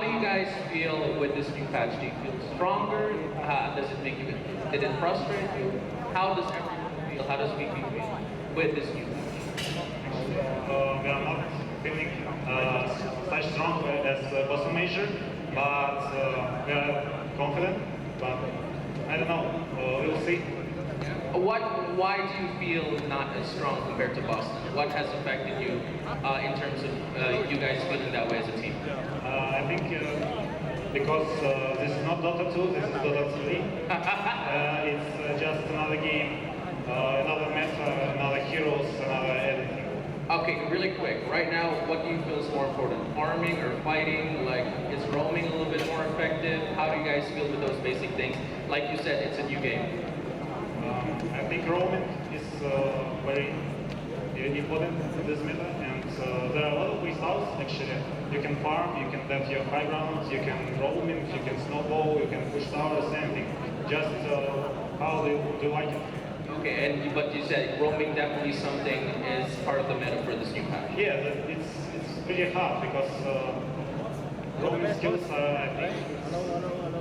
Speaker 8: do you guys feel with this new patch? Do you feel stronger? Does it make you? Did it frustrate you? How does everyone feel? How does VP feel with this new patch?
Speaker 9: We are not feeling such strong as Boston Major, but we are confident. But I don't know. We'll see.
Speaker 8: Why do you feel not as strong compared to Boston? What has affected you in terms of you guys feeling that way as a team?
Speaker 9: I think because this is not Dota 2, this is Dota 3. It's just another game, another meta, another heroes, another everything.
Speaker 8: Okay, really quick. Right now, what do you feel is more important? Farming or fighting? Like, is roaming a little bit more effective? How do you guys feel with those basic things? Like you said, it's a new game.
Speaker 9: I think roaming is very important in this meta, and there are a lot of results actually. You can farm, you can have your high grounds, you can roaming, you can snowball, you can push towers, anything. Just how do you like it?
Speaker 8: Okay, but you said roaming definitely something is part of the meta for this new patch.
Speaker 9: Yeah, it's pretty hard because roaming skills are, I think,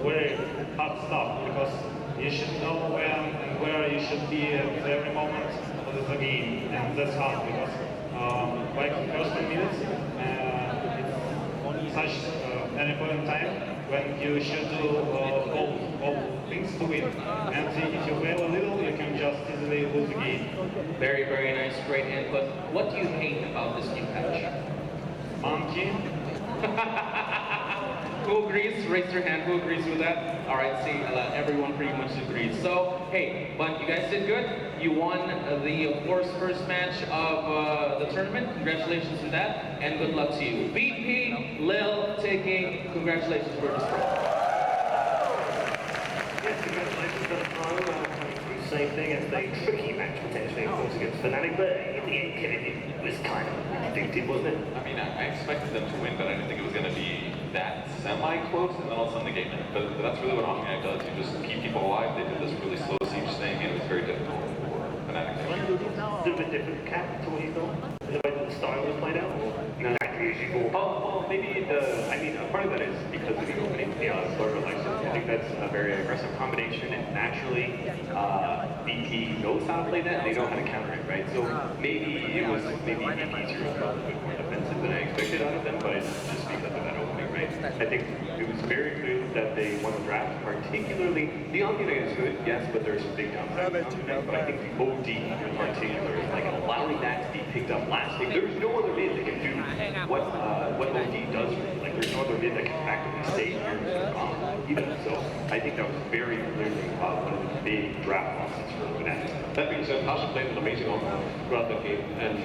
Speaker 9: very hard stuff because you should know when and where you should be at every moment of the game, and that's hard because like first 10 minutes, it's such an important time when you should do all things to win. And if you fail a little, you can just easily lose the game.
Speaker 8: Very, very nice, great input. What do you hate about this new patch?
Speaker 9: Monkey.
Speaker 8: Who agrees? Raise your hand. Who agrees with that? All right, see, everyone pretty much agrees. So, hey, but you guys did good. You won the, of course, first match of the tournament. Congratulations for that, and good luck to you. VP, Lil, Taking, congratulations for this pro.
Speaker 4: Yes, congratulations for the pro. Same thing as the tricky match potentially, of course, against Fnatic, but in the end, Kevin, it was kind of predicted, wasn't it?
Speaker 3: I mean, I expected them to win, but I didn't think it was going to be that semi-close, and then all of a sudden the game ended. But that's really what Omniac does. You just keep people alive. They did this really slow siege thing, and it was very difficult for Fnatic to win.
Speaker 4: A little bit different cap to what you thought? The way that the style was played out? Or exactly as you thought?
Speaker 1: Well, maybe part of that is because of the opening starter license. I think that's a very aggressive combination, and naturally, VP knows how to play that, and they know how to counter it, right? So maybe VP's were a little bit more defensive than I expected out of them, but it's just because of that opening, right? I think it was very clear that they won the draft, particularly, the Omniac is good, yes, but there's some big downsides. But I think the OD in particular is like allowing that to be picked up last. Like, there's no other mid that can do what OD does. Like, there's no other mid that can effectively save heroes from either. So I think that was very clearly one of the big draft losses for Fnatic.
Speaker 2: That being said, Pasha played an amazing offense throughout that game, and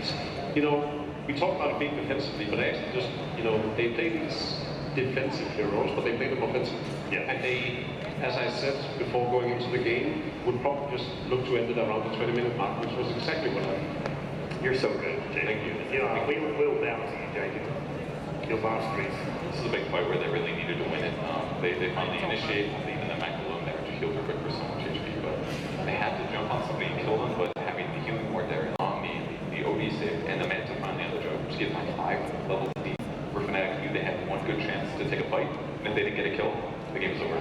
Speaker 2: you know, we talk about it being defensively, but actually just, you know, they play these defensive heroes, but they play them offensively.
Speaker 1: Yeah.
Speaker 2: And they, as I said before going into the game, would probably just look to end it around the 20-minute mark, which was exactly what happened.
Speaker 1: You're so good, Jake.
Speaker 2: Thank you.
Speaker 4: Yeah, we'll bounce you, Jacob. Your masteries.
Speaker 3: This is a big fight where they really needed to win it. They finally initiated, leaving them back alone there to heal quick for so much HP, but they had to jump on somebody and kill them, but having the healing ward there on me, the OD save, and the Manta finally on the job, which gives my 5 level lead for Fnatic knew they had one good chance to take a fight, and if they didn't get a kill, the game was over.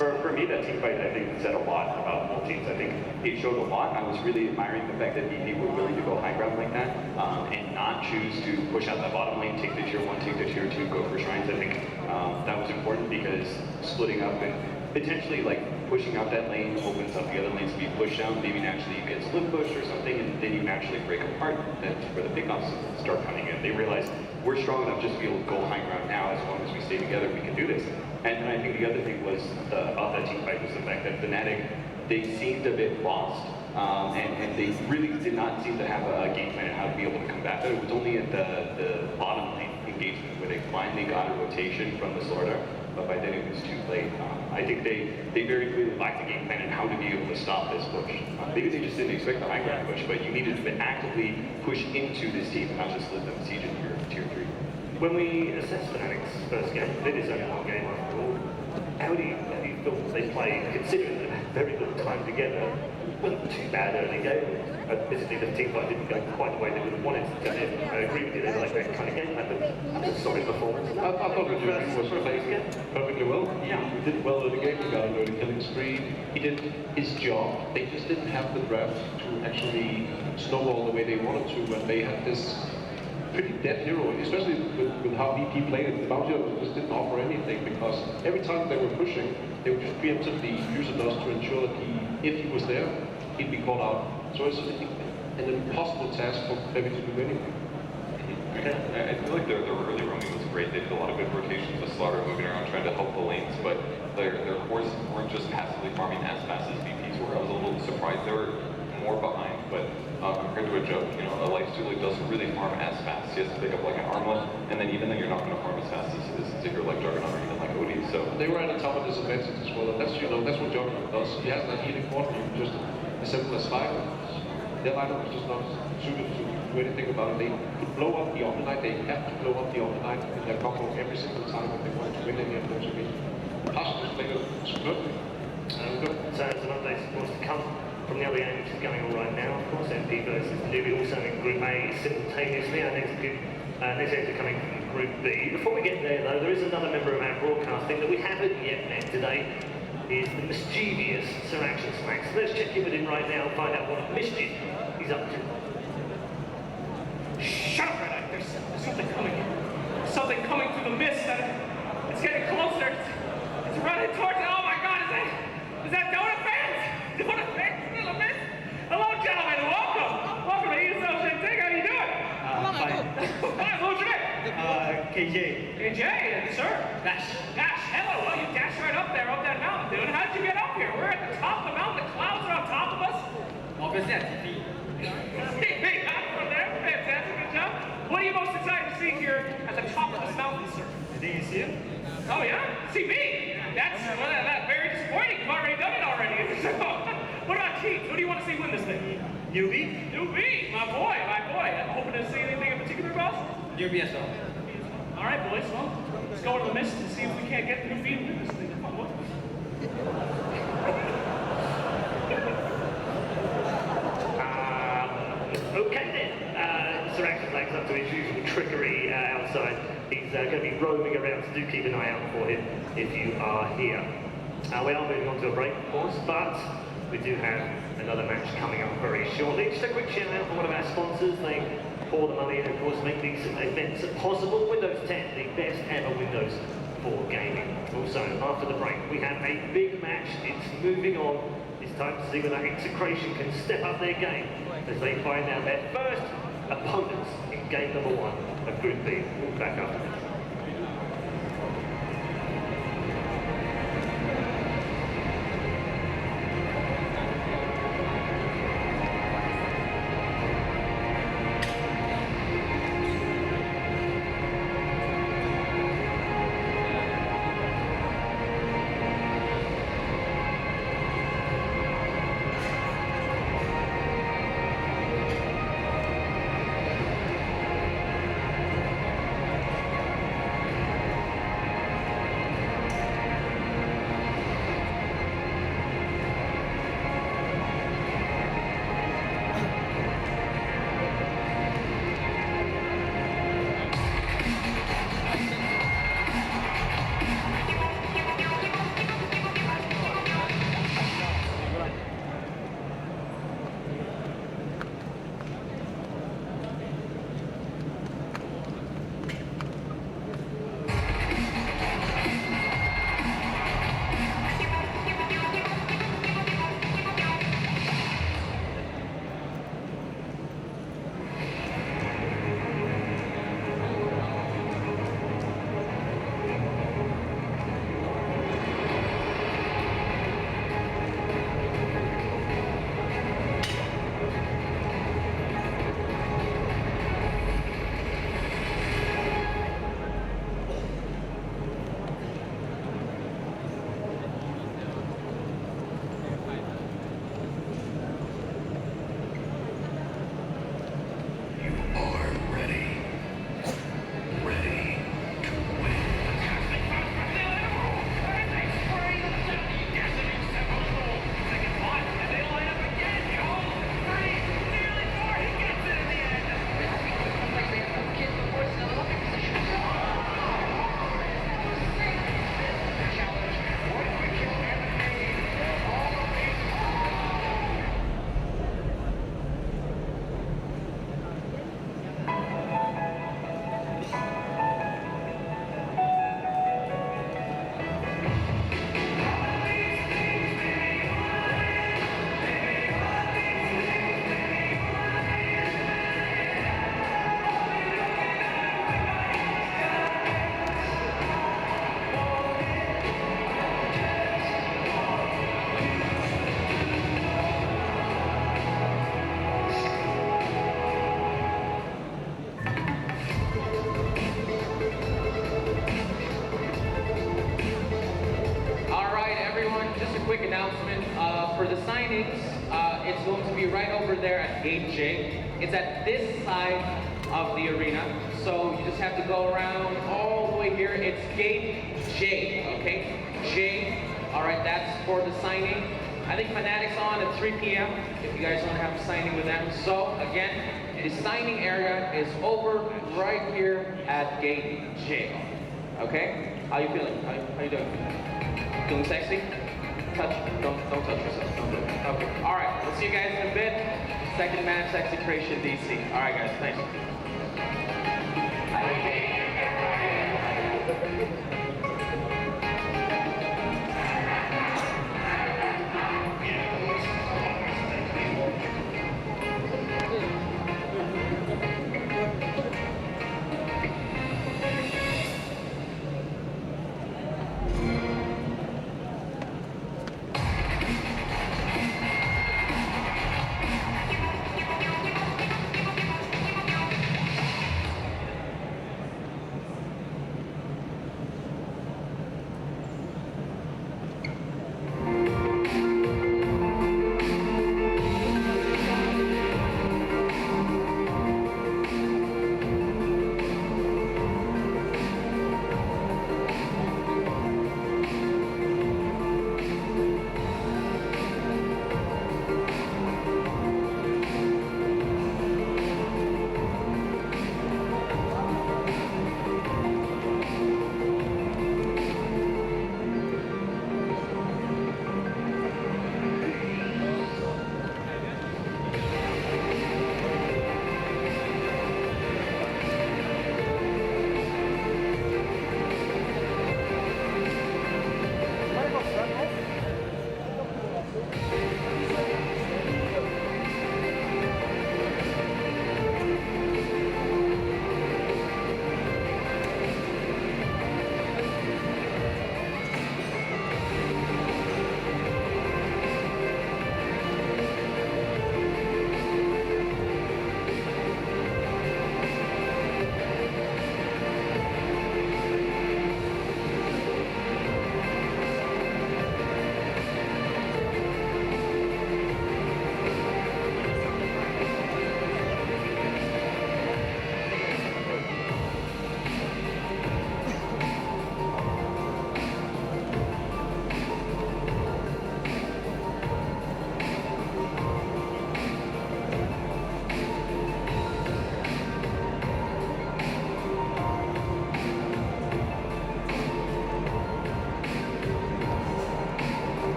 Speaker 1: For me, that team fight, I think, said a lot about both teams. I think it showed a lot. I was really admiring the fact that VP were willing to go high ground like that and not choose to push out the bottom lane, take the tier 1, take the tier 2, go for shrines. I think that was important because splitting up and potentially like pushing out that lane opens up the other lanes to be pushed out. Maybe naturally you get split push or something, and then you naturally break apart. That's where the pickoffs start coming in. They realize we're strong enough just to be able to go high ground now. As long as we stay together, we can do this. And I think the other thing was about that team fight was the fact that Fnatic, they seemed a bit lost, and they really did not seem to have a game plan on how to be able to combat that. It was only at the bottom lane engagement where they finally got a rotation from the Slaughter, but by then it was too late. I think they very clearly lacked a game plan on how to be able to stop this push. Maybe they just didn't expect the high ground push, but you needed to actively push into this team, not just let them siege in your tier 3.
Speaker 4: When we assess Fnatic's first game, it is only one game after all. How do you thought they played, considering they had very good time together, wasn't too bad early game. Admittedly, the team fight didn't go quite the way they would have wanted to. I agree with you, they like that kind of game, but a solid performance.
Speaker 2: I thought Rajuni was playing perfectly well.
Speaker 4: Yeah.
Speaker 2: He did well in the game. He got an early killing spree. He did his job. They just didn't have the draft to actually snowball the way they wanted to, and they had this pretty dead hero, especially with how VP played it. The bounty hunter just didn't offer anything, because every time they were pushing, they would just preemptively use a dust to ensure that if he was there, he'd be called out. So it's an impossible task for Fnatic to do anything.
Speaker 3: I feel like their early roaming was great. They did a lot of good rotations with Slaughter moving around trying to help the lanes, but their cores weren't just passively farming as fast as VPs were. I was a little surprised. They were more behind, but compared to a joke, you know, a life stealer doesn't really farm as fast. He has to pick up like an armlet, and then even then you're not going to farm as fast as Ziggur, like Juggernaut, or even like Odie. So
Speaker 2: they were at a top of disadvantage as well, and that's that's what Juggernaut does. He has that healing port. You can just as simple as slide. Their lineup is just not suited to do anything about it. They could blow up the Omni-Knight. They have to blow up the Omni-Knight in their combo every single time if they want to win any of those. I mean, Passion is playing superbly.
Speaker 4: We've got some updates, of course, to come from the other game, which is going on right now. Of course, MP versus Newbie also in Group A simultaneously. Our next games are coming from Group B. Before we get there, though, there is another member of our broadcasting that we haven't yet met today. Is the mischievous Sir Action Smacks. Let's check in with him right now and find out what mischief he's up to.
Speaker 12: Shut up, Red Eye. There's something coming. Something coming through the mist. It's getting closer. It's running towards it. Oh my God, is that Dota fans? Dota fans in the mist? Hello, gentlemen. Welcome. Welcome to ESL Genting. How you doing?
Speaker 13: Fine.
Speaker 12: Fine. What's your name?
Speaker 13: KJ.
Speaker 12: KJ, sir. Dash. Hello. Well, you dashed right up there, up that mountain, dude. How'd you get up here? We're at the top of the mountain. The clouds are on top of us.
Speaker 13: Obviously at TV.
Speaker 12: Hey, I'm from there. Fantastic. Good job. What are you most excited to see here at the top of this mountain, sir?
Speaker 13: Did you see it?
Speaker 12: Oh, yeah? See me? That's very disappointing. You've already done it already. So, what about Keith? Who do you want to see win this thing?
Speaker 13: Newbie?
Speaker 12: Newbie, my boy. I'm hoping to see anything in particular, boss?
Speaker 13: Newbie as well.
Speaker 12: All right, boys. Well, let's go into the mist and see if we can't get Newbie and win this thing. Come on, boys.
Speaker 4: Okay then, Sir Action Smacks up to his usual trickery outside. He's going to be roaming around, so do keep an eye out for him if you are here. We are moving on to a break, of course, but we do have another match coming up very shortly. Just a quick shout out for one of our sponsors. They pour the money in, of course, make these events possible. Windows 10, the best ever Windows for gaming. Also, after the break, we have a big match. It's moving on. It's time to see whether Execration can step up their game as they find out their first opponents in game number 1 of Group B. We'll be back after this.
Speaker 8: just a quick announcement. For the signings, it's going to be right over there at Gate J. It's at this side of the arena. So you just have to go around all the way here. It's Gate J, okay? J. All right, that's for the signing. I think Fnatic's on at 3 p.m. if you guys want to have a signing with them. So again, the signing area is over right here at Gate J. Okay? How you feeling? How you doing? Feeling sexy? Touch? Don't touch yourself. Don't do it. Okay. All right. We'll see you guys in a bit. Second match, Execration DC. All right, guys. Thanks.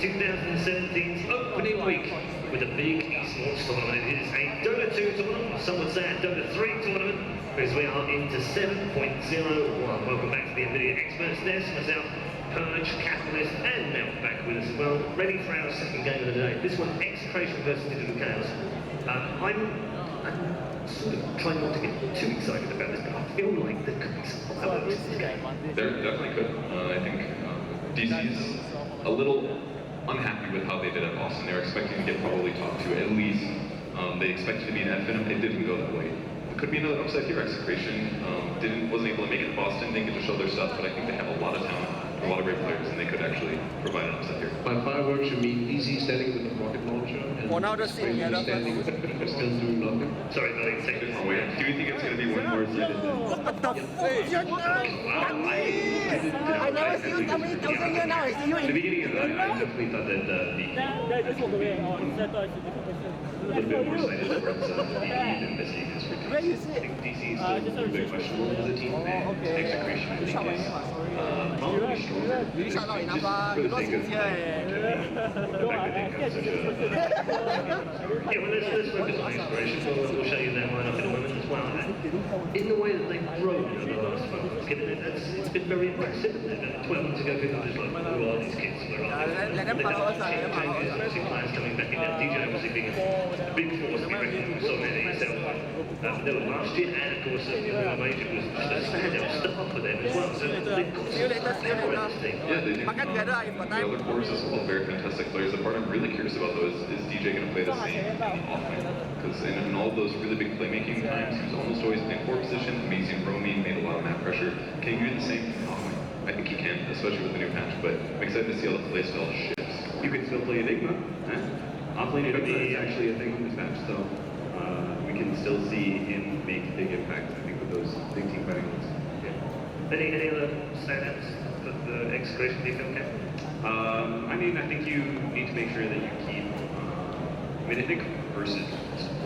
Speaker 4: celebrating 2017's opening week with a big esports tournament. It is a Dota 2 tournament, some would say a Dota 3 tournament, because we are into 7.01. Welcome back to the NVIDIA experts. There's myself, Purge, Catalyst, and Mel back with us as well, ready for our second game of the day. This one, Execration versus Digital Chaos. I'm sort of trying not to get too excited about this, but I feel like there could be some fireworks in this game.
Speaker 3: There definitely could. I think DC is a little unhappy with how they did at Boston. They were expecting to get probably top 2 at least. They expected to be an FN. It didn't go that way. It could be another upside here. Execration wasn't able to make it to Boston. Didn't get to show their stuff, but I think they have a lot of talent, a lot of great players, and they could actually provide an upside here.
Speaker 2: By fireworks, you mean DC standing with the rocket launcher and standing still doing nothing?
Speaker 4: Sorry, no, take this
Speaker 3: away. Do you think it's going to be one more set?
Speaker 7: What the fuck? I never see you come in 1,000 years now. I see you in.
Speaker 1: In the beginning of that, I definitely thought that a little bit more excited towards the investigators for DC. I think DC is still a little bit questionable as a team, and Execration I think is probably stronger.
Speaker 7: You shot not enough,
Speaker 1: For the sake of
Speaker 7: yeah.
Speaker 1: the fact that they have such a...
Speaker 4: Yeah, well, let's focus on Execration. We'll show you their lineup in a moment as well. In the way that they've grown over the last 12 months, it's been very impressive. 12 months ago, people were just like, who are these kids? Where are they?
Speaker 7: Let them pass us.
Speaker 4: Changes, obviously players coming back in there. DJ obviously being a big force to be reckoned with, so many ESL there were last year, and of course the Major was just a standout star for them as well. So they've got
Speaker 7: See you later, see you later.
Speaker 3: Yeah, they do.
Speaker 7: Makan together if got
Speaker 3: The
Speaker 7: time.
Speaker 3: other cores as well, very fantastic players. The part I'm really curious about though is DJ going to play the same in the offlane? Because in all those really big playmaking times, he was almost always playing 4 position, amazing roaming, made a lot of map pressure. Can he do the same in offlane? I think he can, especially with the new patch, but I'm excited to see how the playstyle shifts.
Speaker 1: You can still play Enigma. Offlane Enigma is actually a thing in this match, so we can still see him make big impacts, I think, with those big team fighting ones.
Speaker 4: Any other standouts that the Execration defense can?
Speaker 1: I mean, I think you need to make sure that you keep Fnatic versus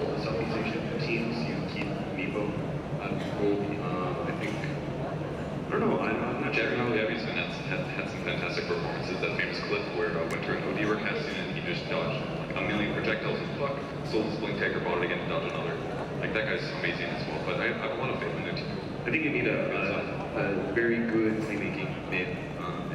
Speaker 1: all the Southeast Asian teams. You keep Meepo gold. I think, I don't know, I'm not sure.
Speaker 3: Jack Yavi's had some fantastic performances. That famous clip where Winter and OD were casting and he just dodged like 1 million projectiles and fuck, sold his blink taker, bought it again to dodge another. Like that guy's amazing as well, but I have a lot of faith in it.
Speaker 1: I think you need a very good playmaking mid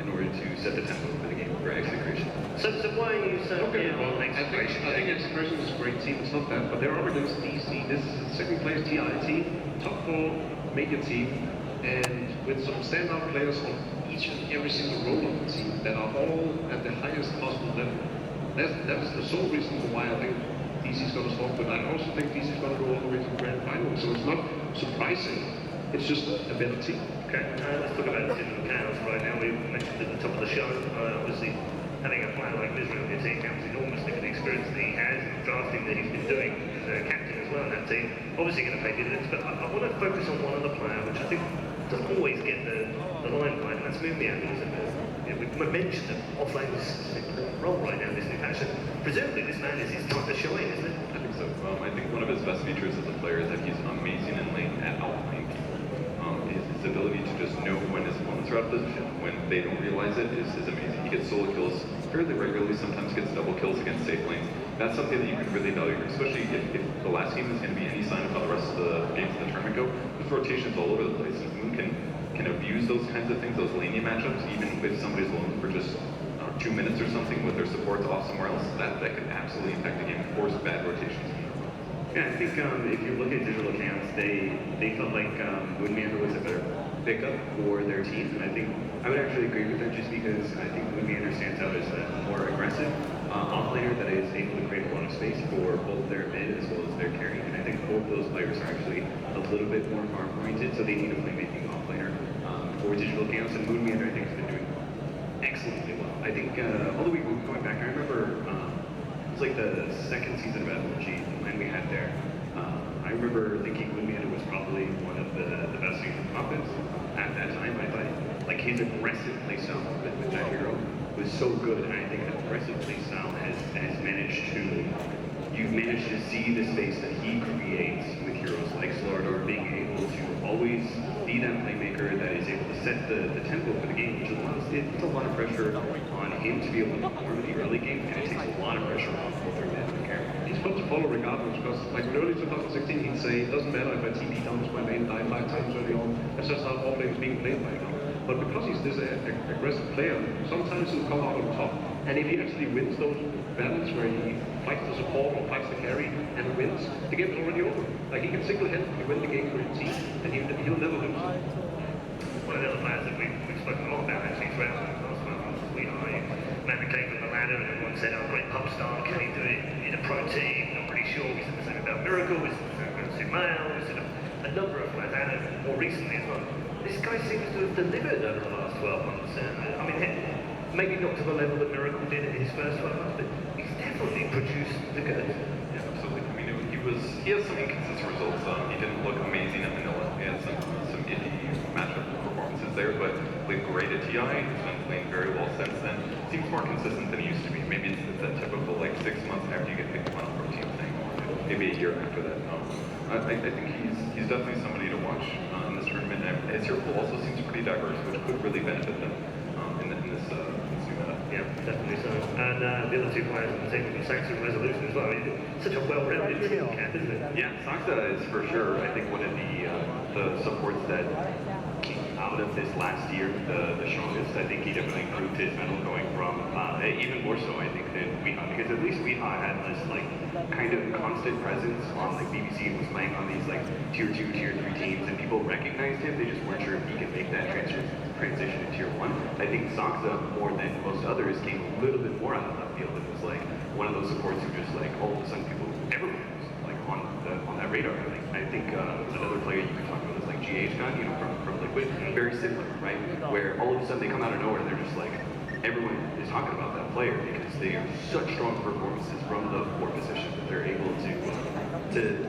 Speaker 1: in order to set the tempo for the game for Execration.
Speaker 4: So why are you so
Speaker 2: Okay,
Speaker 4: on
Speaker 2: I
Speaker 4: Execration?
Speaker 2: think Execration is a great team, it's not that, but they're up against DC. This is a second place TI team, top 4 major team, and with some standout players on each and every single role of the team that are all at the highest possible level. That's the sole reason why I think DC is going to stop, but I also think DC is going to go all the way to the grand final, so it's not surprising. It's just a better team.
Speaker 4: Okay, let's talk about Digital Chaos right now. We mentioned at the top of the show, obviously having a player like Israel in your team counts enormously for the experience that he has and drafting that he's been doing as a captain as well in that team. Obviously going to pay dividends, but I want to focus on one other player which I think doesn't always get the limelight, and that's Moonmeander. We've mentioned that offlane's role right now in this new patch. Presumably this man is his time to shine, isn't it?
Speaker 3: I think so. I think one of his best features as a player is that he's amazing in lane at outplaying people. His ability to just know when his opponents are out of position, when they don't realize it, is amazing. He gets solo kills fairly regularly, sometimes gets double kills against safe lanes. That's something that you can really value, especially if the last game is going to be any sign of how the rest of the games of the tournament go. There's rotations all over the place, and Moon can abuse those kinds of things, those laney matchups, even if somebody's alone for just 2 minutes or something with their supports off somewhere else. That could absolutely impact the game, force bad rotations.
Speaker 1: Yeah, I think if you look at Digital Chaos, they felt like Moonmeander was a better pickup for their team, and I think I would actually agree with that just because I think Moonmeander stands out as a more aggressive offlaner that is able to create a lot of space for both their mid as well as their carry, and I think both those players are actually a little bit more farm oriented, so they need a playmaking offlaner for Digital Chaos, and Moonmeander I think has been doing excellently well. I think although we going back, I remember it was like the second season of FLG, the line we had there. I remember thinking Moonmeander was probably one of the best season offense at that time. I thought like his aggressive playstyle with that hero was so good, and I think that aggressive playstyle has managed to
Speaker 14: you've managed to see the space that he creates with heroes like Slorador being able to always be that playmaker that is able to set the tempo for the game, which it puts a lot of pressure on him to be able to perform in the early game, and it takes a lot of pressure off both through mid and carry.
Speaker 2: He's fun to follow regardless, because like in early 2016 he'd say, it doesn't matter if I TP down to my lane, die 5 times early on, that's just how offlane is being played right now. But because he's this aggressive player, sometimes he'll come out on top. And if he actually wins those battles where he fights the support or fights the carry and wins, the game is already over. Like he can single-handedly win the game for his team, and he'll never lose.
Speaker 4: One of the other players that we've spoken a lot about actually throughout the last month was man that came from the ladder and everyone said, oh, great pub star, can he do it in a pro team? Not really sure. We said the same about Miracle, we said the same about Sumail, we said a number of players, and more recently as well. This guy seems to have delivered over the last 12 months. I mean, maybe not to the level that Miracle did in his first 12 months, but he's definitely produced the goods.
Speaker 3: Yeah, absolutely. I mean, he has some inconsistent results. He didn't look amazing at Manila. He had some iffy matchup performances there, but played great at TI. He's been playing very well since then. Seems more consistent than he used to be. Maybe it's that typical like 6 months after you get picked on a pro team thing. Maybe a year after that. I think he's definitely somebody to watch in this tournament. And his hero pool also seems pretty diverse, which could really benefit them in this new meta.
Speaker 4: Yeah, definitely so. And the other two players on the team, Saxa and Resolution as well. Such a well-rounded team camp, isn't it?
Speaker 14: Yeah, Saxa is for sure, I think, one of the supports that came out of this last year the strongest. I think he definitely improved his mettle going from, even more so, I think, than Weehaw, because at least Weehaw had this, like, kind of constant presence on, like, BBC and was playing on these, like, tier 2, tier 3 teams, and people recognized him, they just weren't sure if he could make that transition to tier 1. I think Saxa, more than most others, came a little bit more out of left field. It was, like, one of those supports who just, like, all of a sudden everyone was, like, on that radar. I think another player you could talk about is, like, GH Gun, you know, from Liquid, very similar, right? Where all of a sudden they come out of nowhere and they're just, like, everyone is talking about that player because they have such strong performances from the 4 position that they're able to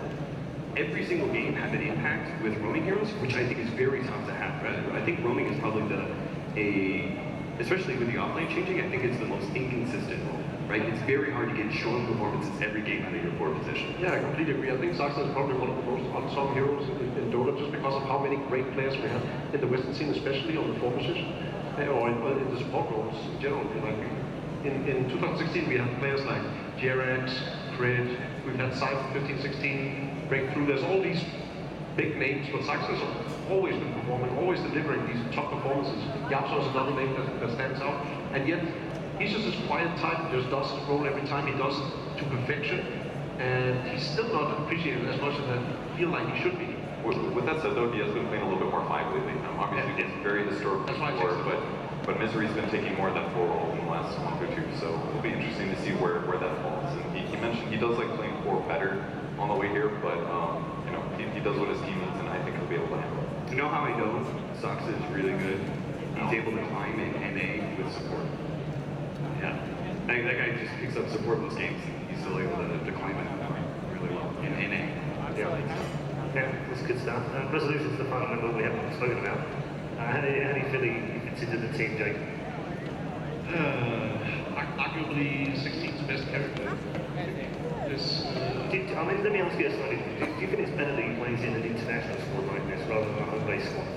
Speaker 14: every single game have an impact with roaming heroes, which I think is very tough to have. Right? I think roaming is probably especially with the offlane changing, I think it's the most inconsistent role. Right? It's very hard to get strong performances every game out of your 4 position.
Speaker 2: Yeah, I completely agree. I think Saxa is probably one of the most unsung heroes in Dota just because of how many great players we have in the Western scene, especially on the 4 position. Or in the support roles in general. Like in 2016 we had players like Jerax, Cred, we've had Cypher 15-16, Breakthrough. There's all these big names, but Saxa's always been performing, always delivering these top performances. Yapso is another name that stands out, and yet he's just this quiet type, just does his role every time, he does it to perfection, and he's still not appreciated as much as I feel like he should be.
Speaker 3: With that said, though, he has been playing a little bit more 5 lately. Obviously, it's very historical before, but Misery's been taking more of that 4 role in the last month or two, so it'll be interesting to see where that falls. And he mentioned he does like playing 4 better on the way here, but you know, he does what his team needs, and I think he'll be able to handle it.
Speaker 14: You know how I know Saxa is really good? He's able to climb in NA with support. Yeah. That guy just picks up support most games. He's still able to climb in really well in NA.
Speaker 4: Yeah, that's good stuff. Resolution's the final member we haven't spoken about. How do you feel he fits into the team, Jake?
Speaker 2: Arguably 16's best character.
Speaker 4: Let me ask you a slightly. Do you think it's better that he plays in an international squad like this rather than a home-based squad?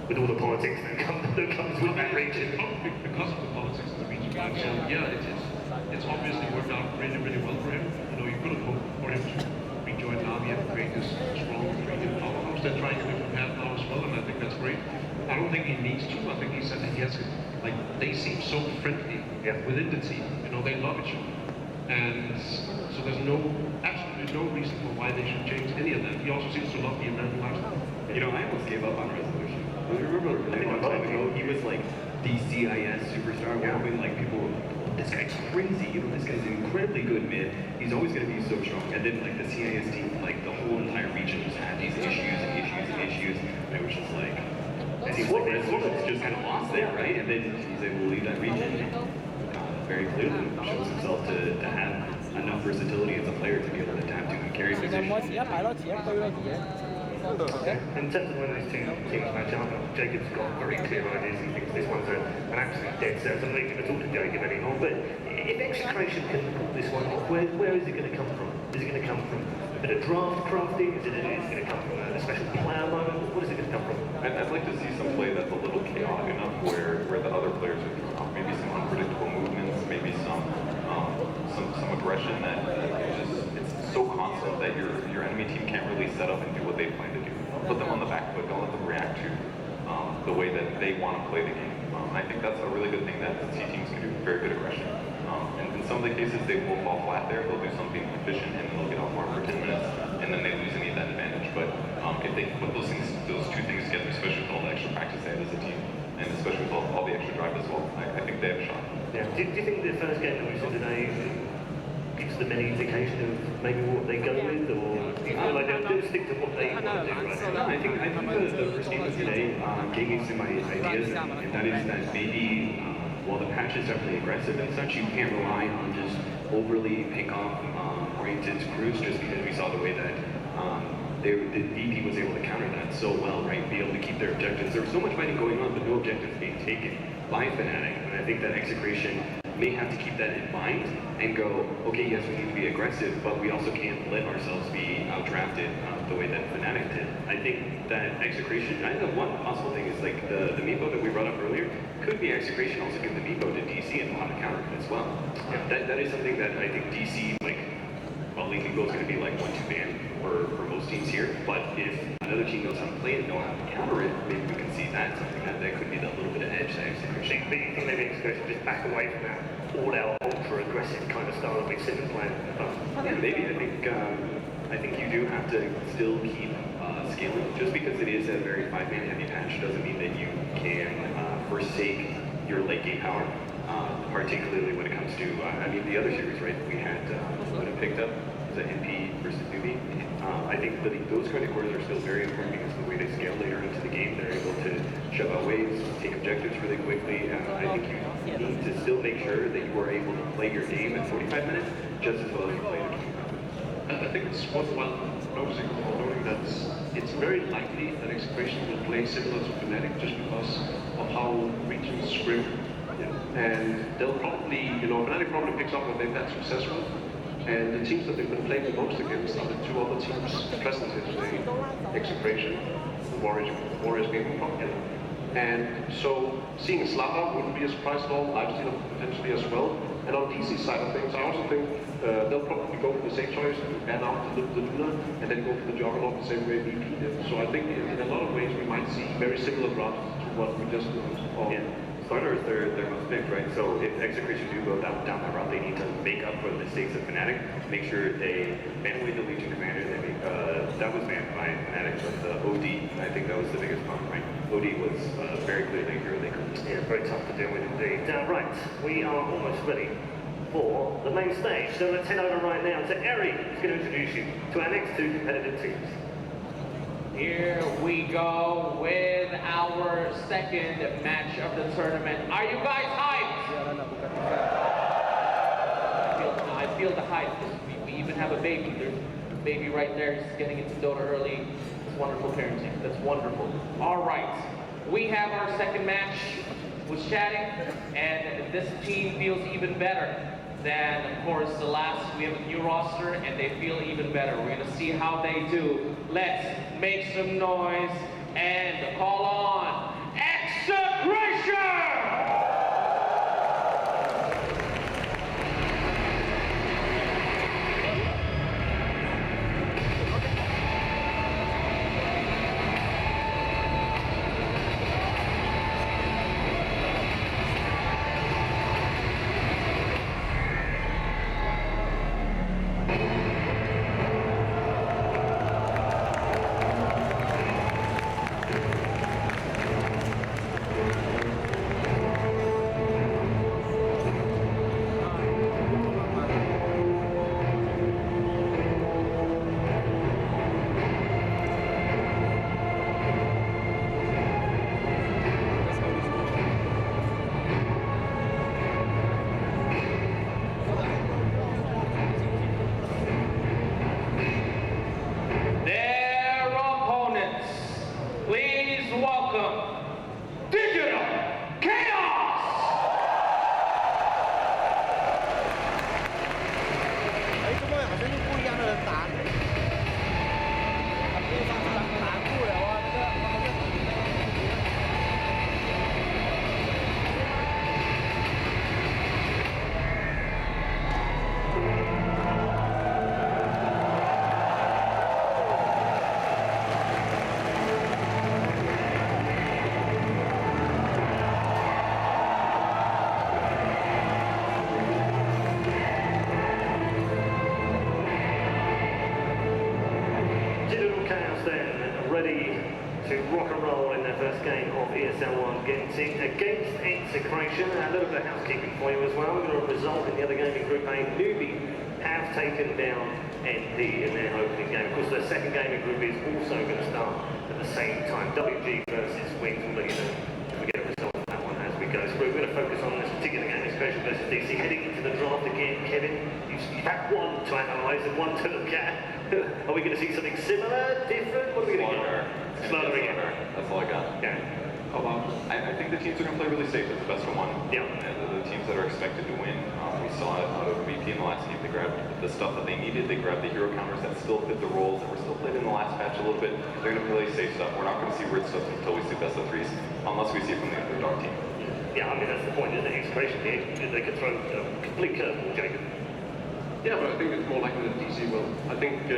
Speaker 4: With all the politics that comes with that region.
Speaker 2: Probably because of the politics of the region. So yeah, it's obviously worked out really, really well for him. You know, you could have hoped for him to rejoin Navi and create this strong region powerhouse. They're trying a different path now as well, and I think that's great. I don't think he needs to. I think he said he has to. Like, they seem so friendly within the team. You know, they love each other. And so there's absolutely no reason for why they should change any of that. He also seems to love the American lifestyle.
Speaker 14: You know, I almost gave up on Resolution. I remember a really long time ago, he was like the CIS superstar, when like people were, this guy's crazy, you know, this guy's an incredibly good mid, he's always going to be so strong. And then like the CIS team, like the whole entire region just had these issues, and it was just like, and he's like, Resolution's just kind of lost there, right? And then he's able to leave that region and very clearly shows himself to have enough versatility as a player to be able to adapt to and carry position.
Speaker 4: In terms of when these two teams match up, Jacob's got very clear ideas. He thinks this one's an absolute dead set. I'm not going to talk to Jacob anymore, but if Execration can pull this one off, where is it going to come from? Is it going to come from a bit of draft crafting? Is it going to come from a special player mode? What is it going to come from?
Speaker 3: I'd like to see some play that's a little chaotic enough where the other players are thrown off. Maybe some unpredictable movements, maybe some aggression that it's so constant that your enemy team can't really set up and do what they plan to do. Put them on the back foot, don't let them react to the way that they want to play the game. I think that's a really good thing that C teams can do, very good aggression. And in some of the cases, they will fall flat there, they'll do something efficient, and they'll get off more for 10 minutes, and then they lose any of that advantage. But if they can put those two things together, especially with all the extra practice they had as a team, and especially with all the extra drive as well, I think they have a shot.
Speaker 4: Yeah. Do you think the first game that we saw today gives them any indication of maybe what they go with, or do you feel like they'll stick to what they want to do right now?
Speaker 14: I think the first game of today gave me some ideas, and that is that maybe while the patch is definitely aggressive and such, you can't rely on just overly pick-off oriented crews just because we saw the way that the VP was able to counter that so well, right? Be able to keep their objectives. There was so much fighting going on, but no objectives being taken by Fnatic, and I think that Execration may have to keep that in mind and go, okay, yes, we need to be aggressive, but we also can't let ourselves be outdrafted the way that Fnatic did. I think that Execration, I think one possible thing is like the Meepo that we brought up earlier, could be Execration also give the Meepo to DC and know how to counter it as well. Yeah, that is something that I think DC, Lethal Meepo is going to be like 1-2 ban for most teams here, but if another team knows how to play it and know how to counter it, maybe we can see that, something that could be that little bit of edge to Execration.
Speaker 4: But you think maybe Execration just back away from that all-out, ultra-aggressive kind of style that we've seen them playing?
Speaker 14: Yeah, maybe. I think you do have to still keep scaling. Just because it is a very 5-man heavy patch doesn't mean that you can forsake your late game power. Particularly when it comes to, the other series, right? We had when it picked up the NP versus Newbie. I think those kind of cores are still very important because the way they scale later into the game, they're able to shove out waves, take objectives really quickly. I think you need to still make sure that you are able to play your game in 45 minutes just as well as you play it.
Speaker 2: I think it's worthwhile noting that it's very likely that Execration will play similar to Fnatic just because of how regions scrim. And they'll probably, Fnatic probably picks up what they've had success with. And the teams that they've been playing the most against are the two other teams present here today, Execration, Warriors being popular. And so seeing Slava wouldn't be a surprise at all, Lifestealer potentially as well. And on DC side of things, I also think they'll probably go for the same choice and ban out the Luna and then go for the Juggernaut the same way VP did. So I think in a lot of ways we might see very similar drafts to what we just did.
Speaker 14: Starter is their most picked, right? So if Execration do go down that route, they need to make up for the mistakes of Fnatic, make sure they ban away the Legion Commander. They make, that was banned by Fnatic, but the OD, I think that was the biggest problem, right? OD was very clearly a hero they could.
Speaker 4: Yeah, very tough to deal with indeed. Right, we are almost ready for the main stage. So let's head over right now to Eri, who's going to introduce you to our next two competitive teams.
Speaker 8: Here we go with our second match of the tournament. Are you guys hyped? I feel the hype. We even have a baby. There's a baby right there. He's getting into Dota early. It's wonderful parenting. That's wonderful. All right. We have our second match with chatting, and this team feels even better than, of course, the last. We have a new roster, and they feel even better. We're going to see how they do. Let's make some noise and call on Execration!
Speaker 4: to rock and roll in their first game of ESL One Genting against Execration. A little bit of housekeeping for you as well. We've got a result in the other game in Group A. Newbie have taken down NP in their opening game. Of course, their second game in Group B is also going to start at the same time. WG versus Wings. We'll let you know if we get a result of that one as we go through. We're going to focus on this particular game, Execration versus DC. Heading into the draft again, Kevin, you've had one to analyse and one to look at. Are we going to see something similar, different? What are we going to get? Slaughter again.
Speaker 3: That's all I got.
Speaker 4: Yeah.
Speaker 3: I think the teams are going to play really safe. It's the best of one.
Speaker 4: Yeah.
Speaker 3: The teams that are expected to win. We saw it out of VP in the last game. They grabbed the stuff that they needed. They grabbed the hero counters that still fit the roles that were still played in the last patch a little bit. They're going to play safe stuff. We're not going to see weird stuff until we see best of threes, unless we see it from the underdog team.
Speaker 4: Yeah, I mean, that's the point, isn't it? Execration, they could throw a complete curveball, Jacob.
Speaker 2: Yeah, but I think it's more likely that DC will. I think,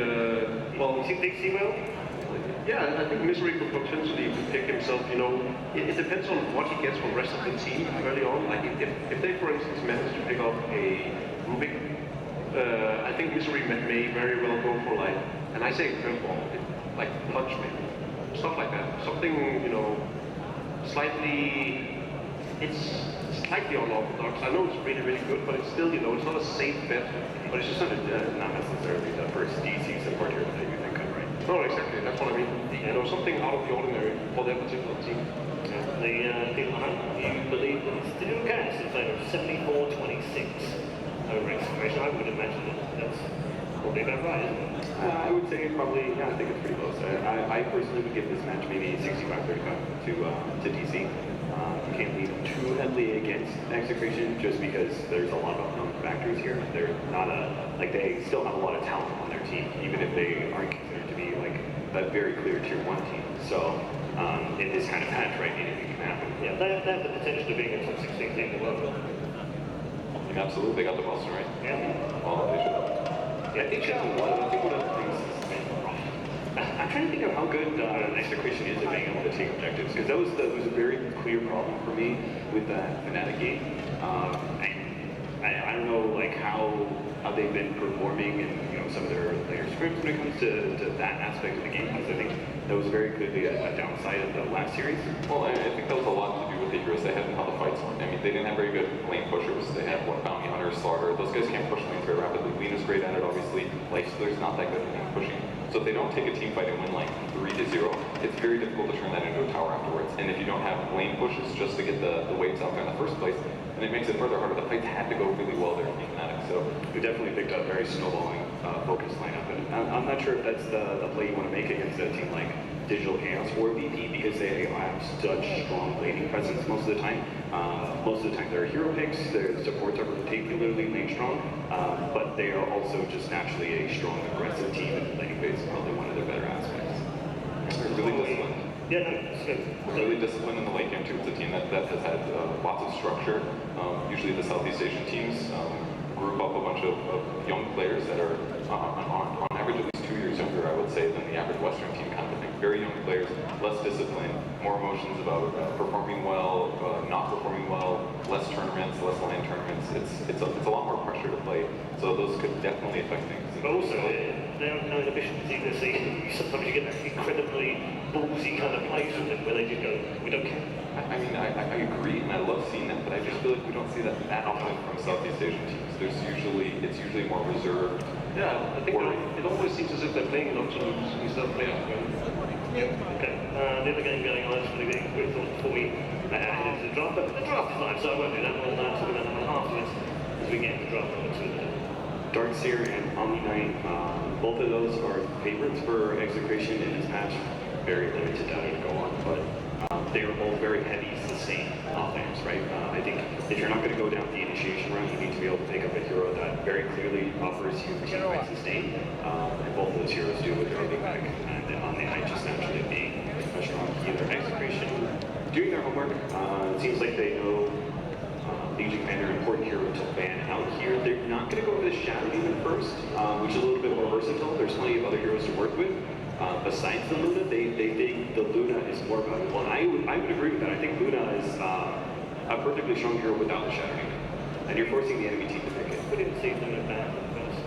Speaker 4: well... You think DC will?
Speaker 2: Yeah, I think Misery could potentially pick himself, you know, it depends on what he gets from the rest of the team early on. Like, if they, for instance, manage to pick up a Rubik, I think Misery may very well go for, like, and I say curveball, like punch maybe, stuff like that. Something, you know, it's slightly unorthodox. I know it's really, really good, but it's still, you know, it's not a safe bet.
Speaker 1: But it's just not necessarily the first DC support hero that you think of, right?
Speaker 2: No, exactly. That's what I mean. You know, something out of the ordinary for their particular team.
Speaker 4: The people you believe that it's still gas in favour of 74-26 over Execration. I would imagine that's probably about right, isn't it?
Speaker 1: I would say probably, yeah, I think it's pretty close. I personally would give this match maybe 65-35 to DC. You can't lean too heavily against Execration just because there's a lot of unknown factors here. They're not they still have a lot of talent on their team, even if they aren't considered to be like that very clear tier 1 team. So in this kind of match, right, anything can happen.
Speaker 4: Yeah, they have the potential of being a top 16 team in the world.
Speaker 3: Absolutely, they got the Boston right.
Speaker 4: Yeah.
Speaker 3: Well, they should.
Speaker 1: Yeah, I think one of the things I'm trying to think of how good Execration is at being able to take objectives, because that was a very clear problem for me with that Fnatic game. And I don't know like how they've been performing and some of their scripts when it comes to that aspect of the game, because I think that was very clearly a downside of the last series.
Speaker 3: Well, I think that was a lot to do with the heroes they had and how the fights went. I mean, they didn't have very good lane pushers. They had bounty hunters, slaughter. Those guys can't push lanes very rapidly. Lena's great at it, obviously. Lifestealer's not that good at lane pushing. So if they don't take a team fight and win like 3-0, it's very difficult to turn that into a tower afterwards. And if you don't have lane pushes just to get the waves out there in the first place, then it makes it further harder. The fights had to go really well there in Fnatic. So
Speaker 1: we definitely picked up very snowballing focused lineup. And I'm not sure if that's the play you want to make against a team like Digital Chaos or VP, because they have such strong laning presence most of the time. Most of the time they're hero picks, their supports are particularly lane strong, but they are also just naturally a strong, aggressive team, and laning phase is probably one of their better aspects.
Speaker 3: They're really disciplined.
Speaker 4: Yeah, no, it's good.
Speaker 3: They're really disciplined in the late game too. It's a team that has had lots of structure. Usually the Southeast Asian teams group up a bunch of young players that are on average at least 2 years younger, I would say, than the average Western team kind of thing. Very young players, less discipline, more emotions about performing well, not performing well, less tournaments, less line tournaments. It's a lot more pressure to play. So those could definitely affect things.
Speaker 4: But also, they have no inhibitions either. So sometimes you get that incredibly ballsy kind of plays from them where they just go, we don't care.
Speaker 3: I mean, I agree, and I love seeing that, but I just feel like we don't see that often from Southeast Asian teams. It's usually more reserved.
Speaker 2: Yeah, I think it always seems as if they're playing not to lose instead of playing to win.
Speaker 4: Okay, the other game going on is really being quick thoughts before we head into the draft. But the draft is live, so I won't do that. We'll talk about that afterwards as we get into the draft number 2.
Speaker 1: Darkseer and Omni Knight, both of those are favorites for Execration in this match. Very limited data to go on, but they are both very heavy sustained offense, right? I think if you're not going to go down the initiation route, you need to be able to pick up a hero that very clearly offers you team-fight sustain, and both of those heroes do with their big back, and then Omni Knight just naturally being a strong either Execration, doing their homework. It seems like they know Legion Commander, an important hero to ban out here. They're not going to go for the Shadow Demon first, which is a little bit more versatile. There's plenty of other heroes to work with. Besides the Luna, they think the Luna is more valuable. And I would agree with that. I think Luna is a perfectly strong hero without the Shadow Demon. And you're forcing the enemy team to pick it.
Speaker 4: We didn't see Luna ban first.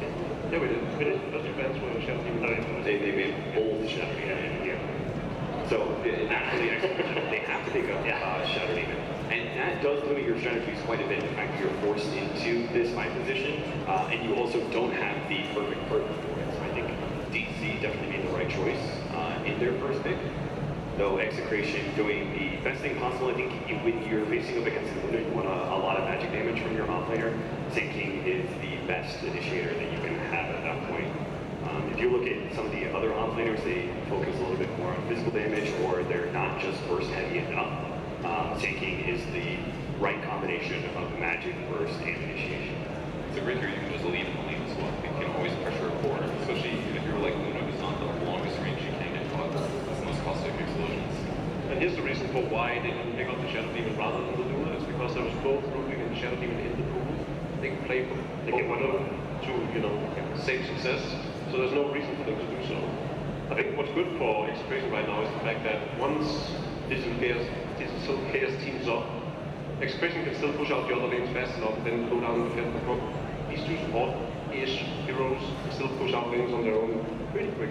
Speaker 2: Yeah, we did. We did. Those two bans were Shadow Demon.
Speaker 1: They made both Shadow Demon. Yeah.
Speaker 14: So naturally, Execration, they have to pick up Shadow Demon. And that does limit your strategies quite a bit. In fact, you're forced into this 5 position, and you also don't have the perfect partner for it. So I think DC definitely made the right choice in their first pick. Though Execration doing the best thing possible, I think when you're facing up against Luna, you want a lot of magic damage from your offlaner. Sinking is the best initiator that you can have at that point. If you look at some of the other offlaners, they focus a little bit more on physical damage, or they're not just burst heavy enough. Sinking is the right combination of magic, burst, and initiation.
Speaker 3: So right here, you can just lead in the lane as well. You can always pressure a core, especially if you're like Luna, who's not the longest range you can get caught. That's the most caustic explosions.
Speaker 2: And here's the reason for why they didn't pick up the Shadow Demon rather than the Luna. It's because there was both Rubik and Shadow Demon in the pool. They can play both of them to, save success. So there's no reason for them to do so. I think what's good for Execration right now is the fact that once Digital Chaos teams up, Execration can still push out the other lanes fast enough and then go down the field. These two support-ish heroes can still push out lanes on their own pretty quick.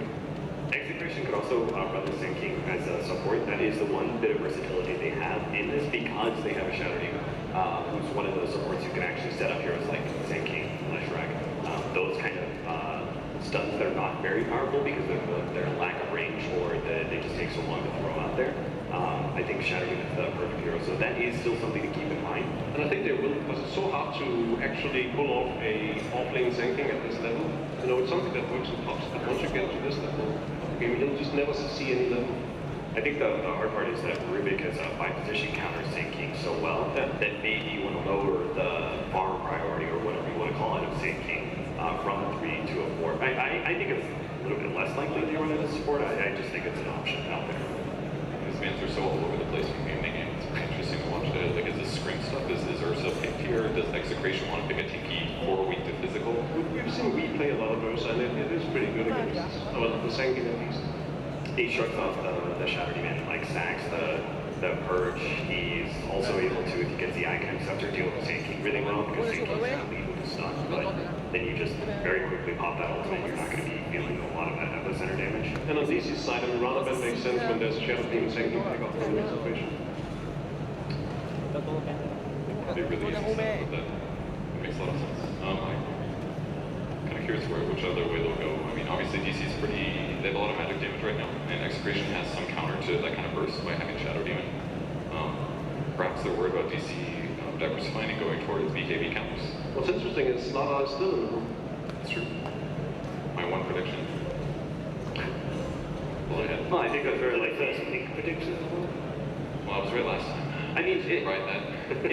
Speaker 14: Execration could also run the Sinking as a support. That is the one bit of versatility they have in this, because they have a Shadow Demon, who's one of those supports who can actually set up heroes like Sinking, Leshrac. Those kind of stuns that are not very powerful because of their lack of range, or they just take so long to throw out there. I think Shadow Demon is the perfect hero, so that is still something to keep in mind.
Speaker 2: And I think they will, because it's so hard to actually pull off a off-lane Sinking at this level. It's something that works in pops, but once you get to this level, you'll just never see any level.
Speaker 14: I think the hard part is that Rubik has a 5-position counter Sinking so well that maybe you want to lower the farm priority, or whatever you want to call it, of Sinking from a 3 to a 4. I think it's a little bit less likely to run as a support. I just think it's an option out there.
Speaker 3: These mans are so all over the place from game to game. It's pretty interesting to watch it. Like, is this scrim stuff? Is Ursa picked here? Does Execration want to pick a TP 4 weak to physical?
Speaker 2: We've seen we play a lot of Ursa, and it is pretty good against the Sinking at least.
Speaker 14: He shrugs off the Shadow Demon, like sacks the Purge. He's also able to, if he gets the Icon Acceptor, deal with Sinking really well, because Sinking's going to lead with the stun. But then you just very quickly pop that ultimate. You're not going to be feeling a lot of that epicenter damage.
Speaker 2: And on DC's side, I mean, Roundabout makes sense when there's a Shadow Demon Sinking pick up from the Execration.
Speaker 3: They really easy stuff, but that makes a lot of sense. I'm kind of curious which other way they'll go. I mean, obviously DC's they have a lot of magic damage right now, and Execration has some counter to that kind of burst by having Shadow Demon. Perhaps they're worried about DC diversifying and going towards BKB counters.
Speaker 2: What's interesting is Slaughter is still in the room.
Speaker 3: That's true. My one prediction.
Speaker 14: Well, I think that's very like first peak prediction.
Speaker 3: Well, I was right last time.
Speaker 14: I mean, if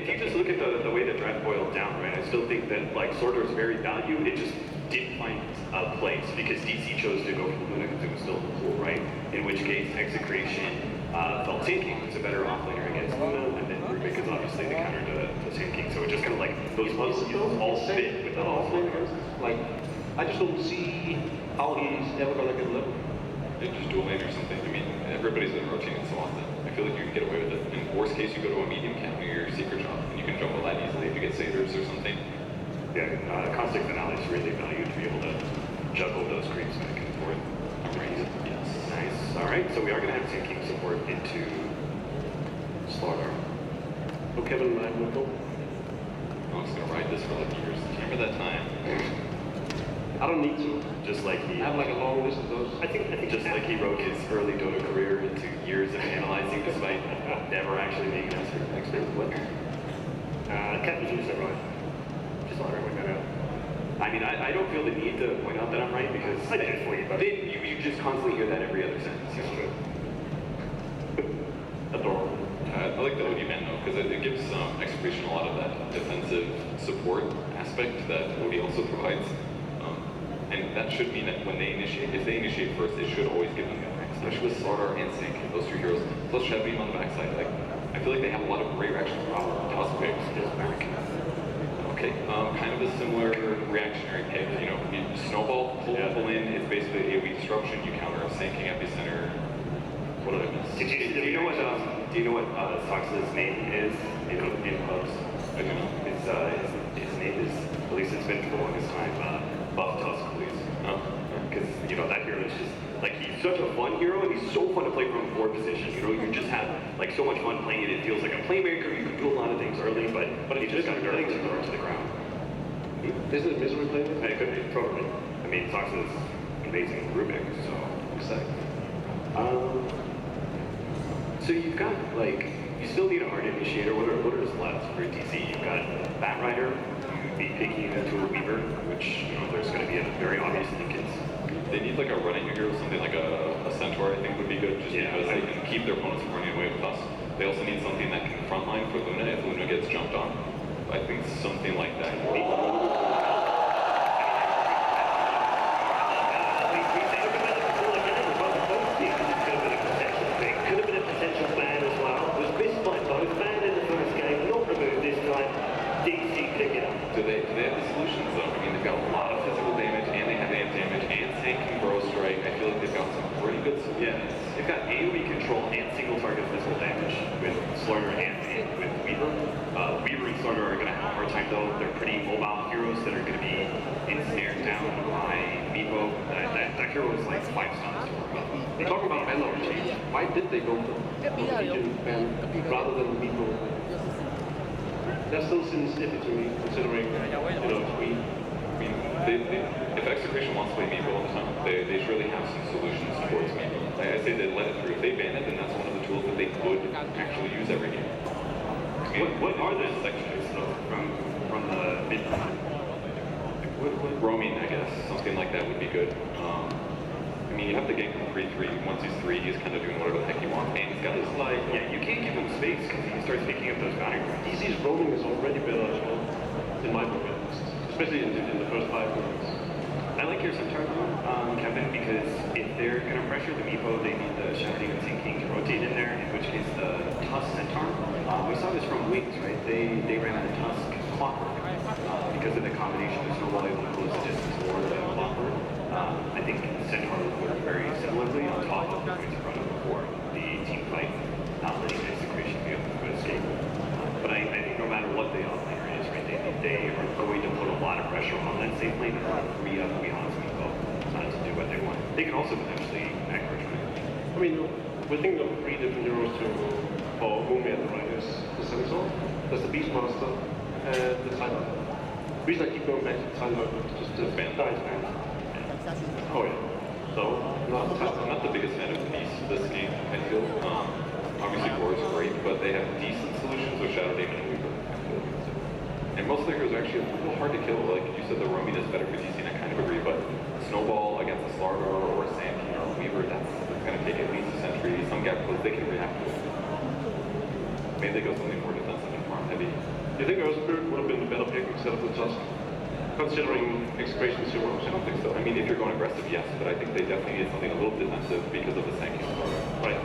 Speaker 14: you just look at the way the draft boiled down, right, I still think that like Sorter's very valued. It just didn't find a place because DC chose to go for Luna because it was still in the pool, right? In which case, Execration felt Sinking was a better offlaner against Luna, and then Rubik is obviously the counter to Sinking. So it just kind of like those puzzles all fit with the offlaner.
Speaker 2: Like, I just don't see how he's ever gonna get level.
Speaker 3: They just dual lane or something. I mean, everybody's been rotating so often. I feel like you can get away with it. In worst case, you go to a medium camp near your secret shop, and you can jump a lot easily if you get Satyrs or something.
Speaker 14: Yeah, Caustic Finale is really valued to be able to juggle those creeps back and forth.
Speaker 3: Right. Yes.
Speaker 14: Nice. All right, so we are going to have Sinking support into Slaughter.
Speaker 2: So Kevin and I will go.
Speaker 3: I'm just going to ride this for like years. Remember that time?
Speaker 2: I don't need to.
Speaker 14: Just like he...
Speaker 2: I have like a long list of those.
Speaker 14: I think just like he wrote his early Dota career into years of analyzing despite never actually being an expert. What?
Speaker 4: Captain Zeus, right? Just thought I would point that out.
Speaker 14: I mean, I don't feel the need to point out that I'm right because
Speaker 4: I did it for you, but
Speaker 14: then you just constantly hear that every other sentence.
Speaker 2: Adorable.
Speaker 3: I like the OD man though, because it gives Execration a lot of that defensive support aspect that OD also provides. And that should mean that when they initiate, if they initiate first, it should always give them the especially with Slaughter and Sink, those two heroes, plus Shadow Demon on the backside. Like, I feel like they have a lot of great reaction power. Cosmic is back. Okay, kind of a similar reactionary pick. You know, you snowball, pull people in, it's basically AoE disruption, you counter a Sinking epicenter. What did I miss?
Speaker 14: Do you know what Sox's name is in pubs?
Speaker 3: I do not.
Speaker 14: His name is, at least it's been for the longest time, Buff Tusk, please. Because, you know, that hero is just, like, he's such a fun hero, and he's so fun to play play from a forward position. You know, you just have like so much fun playing it. It feels like a playmaker. You can do a lot of things early, but you just got to guard to the ground.
Speaker 2: Isn't it misery playing?
Speaker 14: It could be, probably. I mean, Sox is amazing Rubik, so exciting. So you've got like, you still need a hard initiator. What are his left for DC? You've got Bat Rider. You'd be picking into a Weaver, which, you know, there's going to be a very obvious linkage.
Speaker 3: They need like a running hero, something like a Centaur, I think would be good, just because they can keep their opponents from running away with us. They also need something that can frontline for Luna if Luna gets jumped on. I think something like that. Do they have the solutions though? I mean, they've got a lot of physical damage, and they have amp damage, and Tank can grow strike. I feel like they've got some pretty good solutions.
Speaker 14: Yeah, they've got AoE control and single target physical damage with Slaughter and with Weaver. Weaver and Slaughter are going to have a hard time though. They're pretty mobile heroes that are going to be ensnared down by Meepo. That hero is like 5 stuns to work up.
Speaker 2: We're talking about ban opportunity. Why did they go for Legion ban rather than Meepo? That still seems iffy to me, considering, you know,
Speaker 3: if Execration wants to play Meepo all the time, they surely have some solutions towards Meepo. I say they let it through. If they ban it, then that's one of the tools that they could actually use every game. I mean,
Speaker 14: what are those sections from the mid?
Speaker 3: Roaming, I guess, something like that would be good. I mean, you have to gank him 3-3. Once he's 3, he's kind of doing whatever the heck he wants. And he's got his like,
Speaker 14: yeah, you can't give him space because he starts picking up those bounty runs.
Speaker 2: DC's roaming is already better as well, in my book at least. Especially in the first 5 minutes.
Speaker 14: I like your Centaur Kevin, because if they're going to pressure the Meepo, they need the Shouting and Sinking to rotate in there, in which case the Tusk Centaur. We saw this from Wings, right? They ran a Tusk Clockwork because of the combination of Snowball able to close the distance or the Clockwork. I think Centaur would work very similarly on top of the points in front of before the team fight, not letting Execration be able to escape. But I think no matter what the offlaner is, right, they are going to put a lot of pressure on that safe lane and free up beyond Meepo to do what they want. They can also potentially macro try.
Speaker 2: I mean, we're thinking of 3 different heroes for whom we have the riders. The Centaur, there's the Beastmaster, and the Timer. The reason I keep going back to the Timer is just the fan. Oh yeah. So,
Speaker 3: I'm not the biggest fan of the Beast this game, I feel. Obviously, Core is great, but they have decent solutions with Shadow Demon and Weaver. And most of their heroes are actually a little hard to kill. Like you said, the roaming is better for DC, and I kind of agree, but Snowball against a Slardar or a Sandkin or a Weaver, that's going to take at least a century. Some gap close, they can react to it. Maybe they go something more defensive and farm heavy.
Speaker 2: Do you think Earth Spirit would have been the better pick instead of the Tusk? Considering Execration Zero?
Speaker 3: I don't think so. I mean, if you're going aggressive, yes, but I think they definitely need something a little defensive because of the Sandkin.
Speaker 14: Right.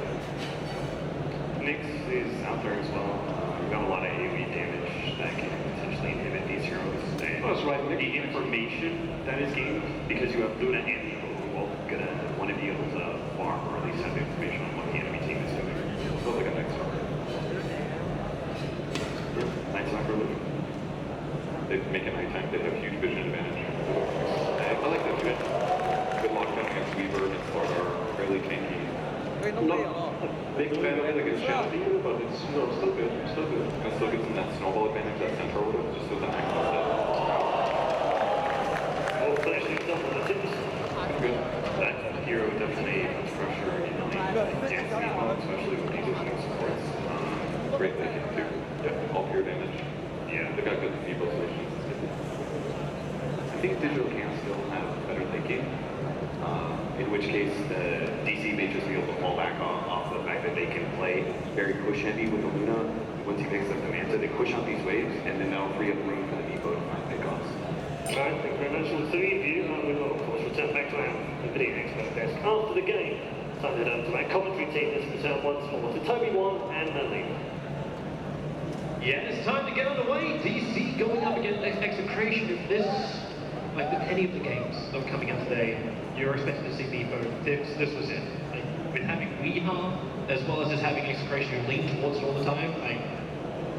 Speaker 14: Nyx is out there as well. We've got a lot of AoE damage that can potentially inhibit these heroes. And
Speaker 2: that's right.
Speaker 14: The information that is gained, because you have Luna and Meepo who are gonna want to be able to farm or at least have information on what the enemy team is doing.
Speaker 3: So like a Night Stalker.
Speaker 14: Yeah, Night Stalker Luna.
Speaker 3: They make it nighttime, they have huge vision advantage. I like that too. Good lockdown against Weaver, against Slardar, fairly tanky.
Speaker 2: I'm not a big fan of it against Shadow Demon, but it's, you know, still good. Still good.
Speaker 3: And still gets them that snowball advantage that Centaur would have, just with the max set.
Speaker 14: Oh, flashing stuff on the tips.
Speaker 3: Good.
Speaker 14: That hero definitely puts pressure in the lane, especially with these opening supports.
Speaker 3: Great thinking too. Yeah, all pure damage.
Speaker 14: Yeah.
Speaker 3: They've got good Meepo solutions.
Speaker 14: I think Digital can still have better thinking, in which case the DC may just be able to fall back off the fact that they can play very push heavy with the Luna. Once he picks up the Manta, they push out these waves, and then that'll free up room for the Meepo to find pickoffs.
Speaker 4: Alright, thank you very much. And the three of you, we will of course return back to our video expert desk after the game. Time to head over to our commentary team that's returned once more to Toby 1 and Melly.
Speaker 9: Yeah, it's time to get underway. DC going up against Execration. If this, like any of the games that were coming out today, you're expecting to see Meepo. This was it. Like, with having Weeha, as well as just having Execration who lean towards it all the time, like,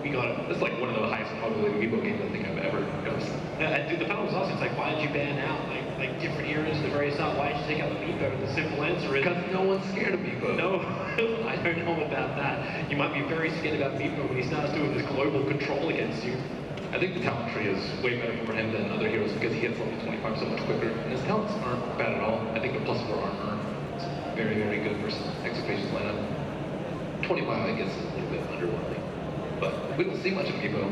Speaker 9: we got it. That's like one of the highest probability Meepo games I think I've ever seen. And the panel was awesome. It's like, why did you ban out? Like, like different eras at the very start, why did you take out the Meepo? The simple answer is...
Speaker 10: Because no one's scared of Meepo.
Speaker 9: No, I don't know about that. You might be very scared about Meepo when he starts doing this global control against you.
Speaker 10: I think the talent tree is way better for him than other heroes because he gets level 25 so much quicker. And his talents aren't bad at all. I think the +4 armor is very, very good versus Execration's lineup. 25, I guess, is a little bit underwhelming. But we don't see much of Meepo.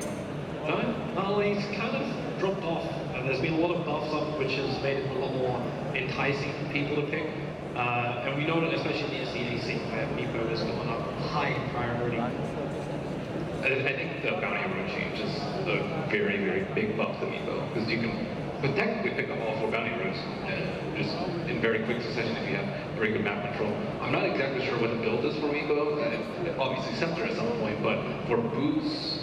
Speaker 9: No, he's kind of dropped off. There's been a lot of buffs up, which has made it a lot more enticing for people to pick. And we know that especially in the SDAC, where Meepo has gone up high in priority.
Speaker 10: I think the bounty hero change is a very, very big buff to Meepo because you can technically pick up all 4 bounty heroes just in very quick succession if you have very good map control. I'm not exactly sure what the build is for Meepo. Obviously Scepter at some point, but for boots,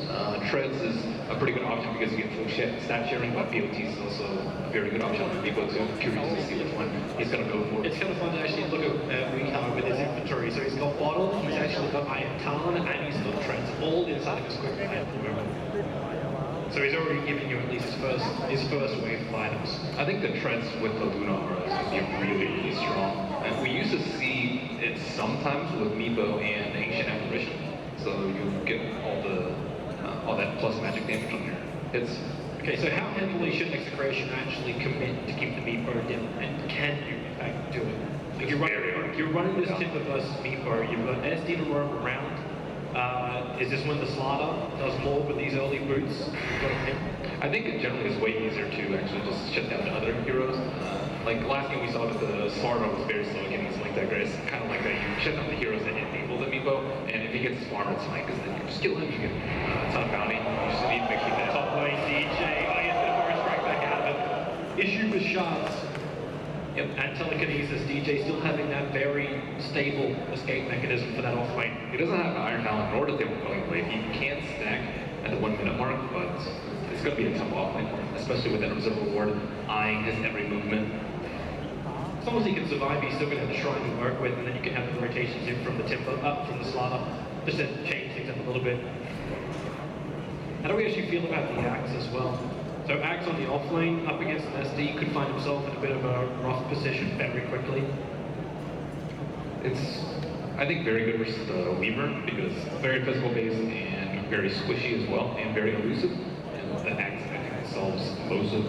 Speaker 10: Treads is a pretty good option because you get full stat sharing, but BOT is also a very good option for Meepo too. I'm curious to see which one he's going to go for.
Speaker 9: It's kind of fun to actually look at Weekar with his inventory. So he's got Bottle, he's actually got Iron Talon, and he's got Treads, all inside of his quick play at the moment. So he's already given you at least his first wave of items.
Speaker 10: I think the Treads with the Luna aura is going to be really, really strong. And we used to see it sometimes with Meepo and Ancient Apparition. So you get all that plus magic damage on here. It's
Speaker 9: okay. So how heavily should Execration actually commit to keep the Meepo down? And can you in fact do it? Like you're running this Timber versus Meepo. You've got SD to roam around. Is this when the Slaughter does more with these early boots?
Speaker 10: I think it generally is way easier to actually just shut down the other heroes. Like last game we saw that the Slaughter was very slow against like that guy. It's kind of like that. You shut down the heroes that enable the Meepo, and if he gets his farm, it's fine because then you just kill him. You get a ton of bounty. You just need to make sure that
Speaker 9: top lane DJ. I get the first strike back out of it. Issue with shards. Yep, and telekinesis. DJ still having that very stable escape mechanism for that off lane.
Speaker 10: He doesn't have Iron Talon nor does he have a going away. He can stack at the 1 minute mark, but it's going to be a tough off lane for him, especially with that Observer Ward eyeing his every movement.
Speaker 9: As long as he can survive, he's still going to have the Shrine to work with, and then you can have the rotations in from the Timber, up from the Slaughter, just to change things up a little bit. How do we actually feel about the Axe as well? So Axe on the off lane, up against an SD, could find himself in a bit of a rough position very quickly.
Speaker 10: It's, I think, very good versus the Weaver, because very physical based and very squishy as well, and very elusive. And the Axe, I think, solves most of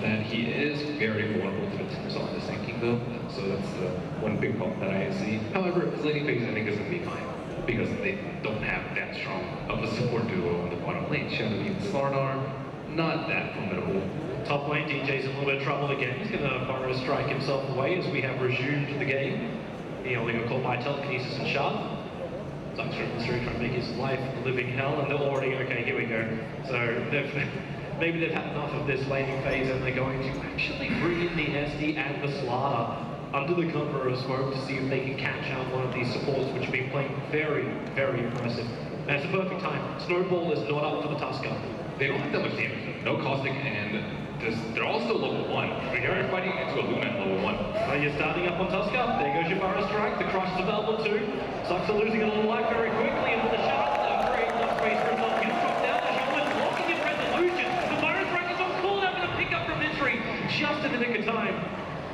Speaker 10: that. He is very vulnerable to the Timbers on the sinking though, so that's the one big problem that I see. However, his laning phase I think is going to be fine, because they don't have that strong of a support duo on the bottom lane. Shadow and Slardar, not that formidable.
Speaker 9: Top lane, DJ's in a little bit of trouble again. He's going to Burrow strike himself away as we have resumed the game. He only got caught by telekinesis and shard. Sucks from the trying to make his life a living hell, and they're already, okay, here we go. So maybe they've had enough of this laning phase and they're going to actually bring in the SD and the Slaughter under the cover of smoke to see if they can catch out one of these supports, which have been playing very, very impressive. And it's the perfect time. Snowball is not up for the Tusker.
Speaker 10: They don't have that much damage. No caustic, and they're all still level 1. They're fighting into a Luna at level 1.
Speaker 9: So you're starting up on Tusker. There goes your Burrow strike. The Crush is available too. Sucks are losing a little life very quickly, and with the shot, great enough space for himself. He'll drop down. Shaman's blocking his resolution. The Burrow strike is on call out with a pickup from Mystery just in the nick of time.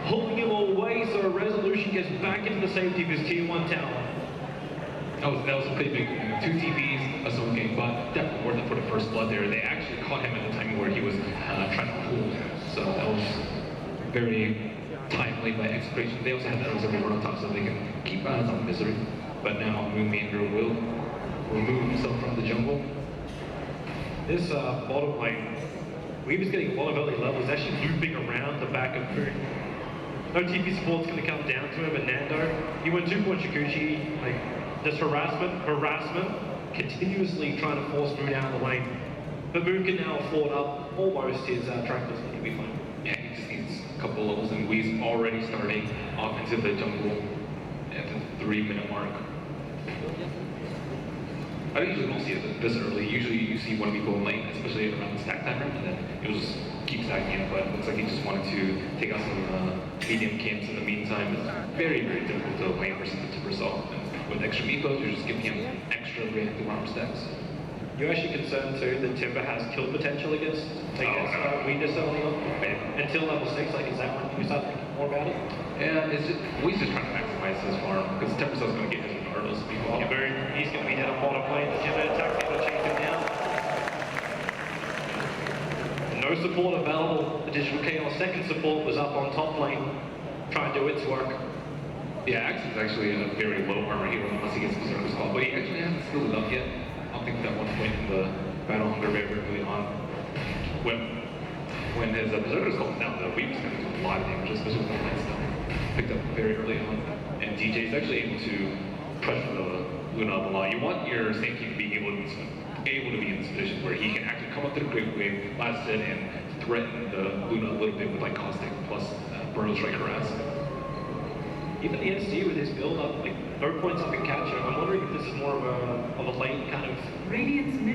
Speaker 9: Pulling him away so a resolution gets back into the safety of his tier 1 tower.
Speaker 10: That was a pretty big 2 TPs, a solo game, but definitely worth it for the first blood there. They actually caught him at the time where he was trying to pull, so that was very timely by Execration. They also had that Observer Ward on top so they can keep eyes on Misery. But now Moonmander will remove himself from the jungle.
Speaker 9: This bottom lane, Weaver's getting a lot of early levels, actually looping around the back of Poon. No TP support's going to come down to him, but Nando, he went 2-point Shikuchi, like, just harassment, continuously trying to force Moon out of the lane. But Moon can now afford up almost his trackless, and he'll be fine.
Speaker 10: Yeah, he just needs a couple levels, and Wee's already starting off into the jungle at the 3-minute mark. I usually don't see it this early. Usually you see one people in lane, especially around the stack timer, and then it'll just keep stacking up, but it looks like he just wanted to take out some medium camps in the meantime. It's very, very difficult to lane versus the Timber Saw. With extra meepos, you're just giving him extra reactive arm stacks.
Speaker 9: You actually concerned too that Timber has kill potential against weakness early on? Until level 6, like, is that when you start thinking more about it?
Speaker 10: Yeah, it's just, we're just trying to maximize his farm, because Timber's going to get his regardless.
Speaker 9: He's going to be dead on bottom lane. The Timber attack's going to chase him down. No support available. The Digital Chaos second support was up on top lane, trying to do its work.
Speaker 10: Yeah, Axe is actually a very low armor hero unless he gets Berserker's Call, but he actually hasn't skilled it up yet. I don't think that one point in the battle hunger very early on, when his Berserker's Call was down, the Weep was going to do a lot of damage, especially with the Lightstone. Picked up very early on, and DJ is actually able to pressure the Luna up a lot. You want your Snake King to be able to be in this position where he can actually come up to the quick wave, blast it, and threaten the Luna a little bit with like Caustic plus Burrow Strike Harass.
Speaker 9: Even the NC with his build up, like no points up in catcher. I'm wondering if this is more of a late kind of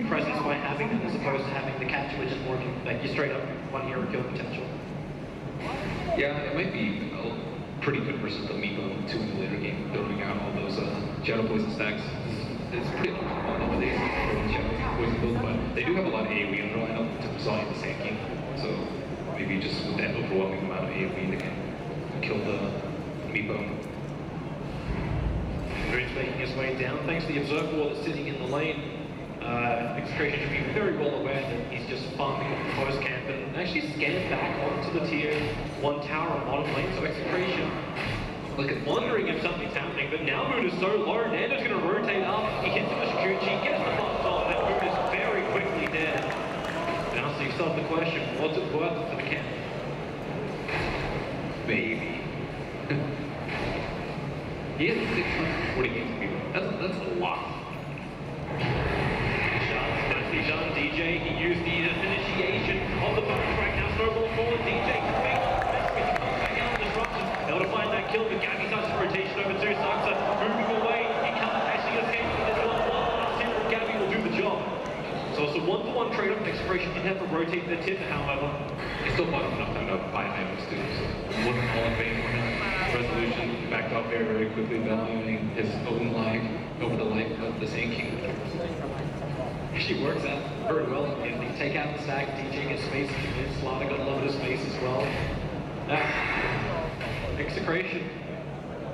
Speaker 9: presence by having it as opposed to having the catcher, which is more like you straight up one hero kill potential.
Speaker 10: Yeah, it might be pretty good versus the Meepo 2 in the later game, building out all those Shadow Poison stacks. It's pretty uncomfortable nowadays for the Shadow Poison build, but they do have a lot of AoE underline up to resolve the Sand King. So maybe just with that overwhelming amount of AoE, they can kill the Meepo.
Speaker 9: Moon's making his way down. Thanks to the Observer Wall that's sitting in the lane. Execration should be very well aware that he's just farming up the close camp and actually scanned back onto the tier 1 tower on bottom lane. So Execration, wondering if something's happening, but now Moon is so low, Nando's going to rotate up. He hits him with Shuchi, gets the bust off, and Moon is very quickly dead. Now ask yourself the question, what's it worth for the camp?
Speaker 10: Maybe. He has 640 games of people. That's a lot.
Speaker 9: Jean DJ, he used the initiation of the bonus right now. Snowball forward, DJ quick. He comes back out of disruption. Able to find that kill, but Gabby touches rotation over to Saxa. Moving away, he can't actually escape from this one. One last hit from Gabby will do the job. So it's a 1-for-1 trade-off. Execration didn't have to rotate the tip, however.
Speaker 10: They still bought enough time to buy items too, so it wasn't all in vain for him. Resolution backed off very, very quickly, valuing his own life over the life of the Sand King.
Speaker 9: Actually works out very well. If you take out the stack, DJ gets space in the mid, Slaughter got a lot of space as well. Execration.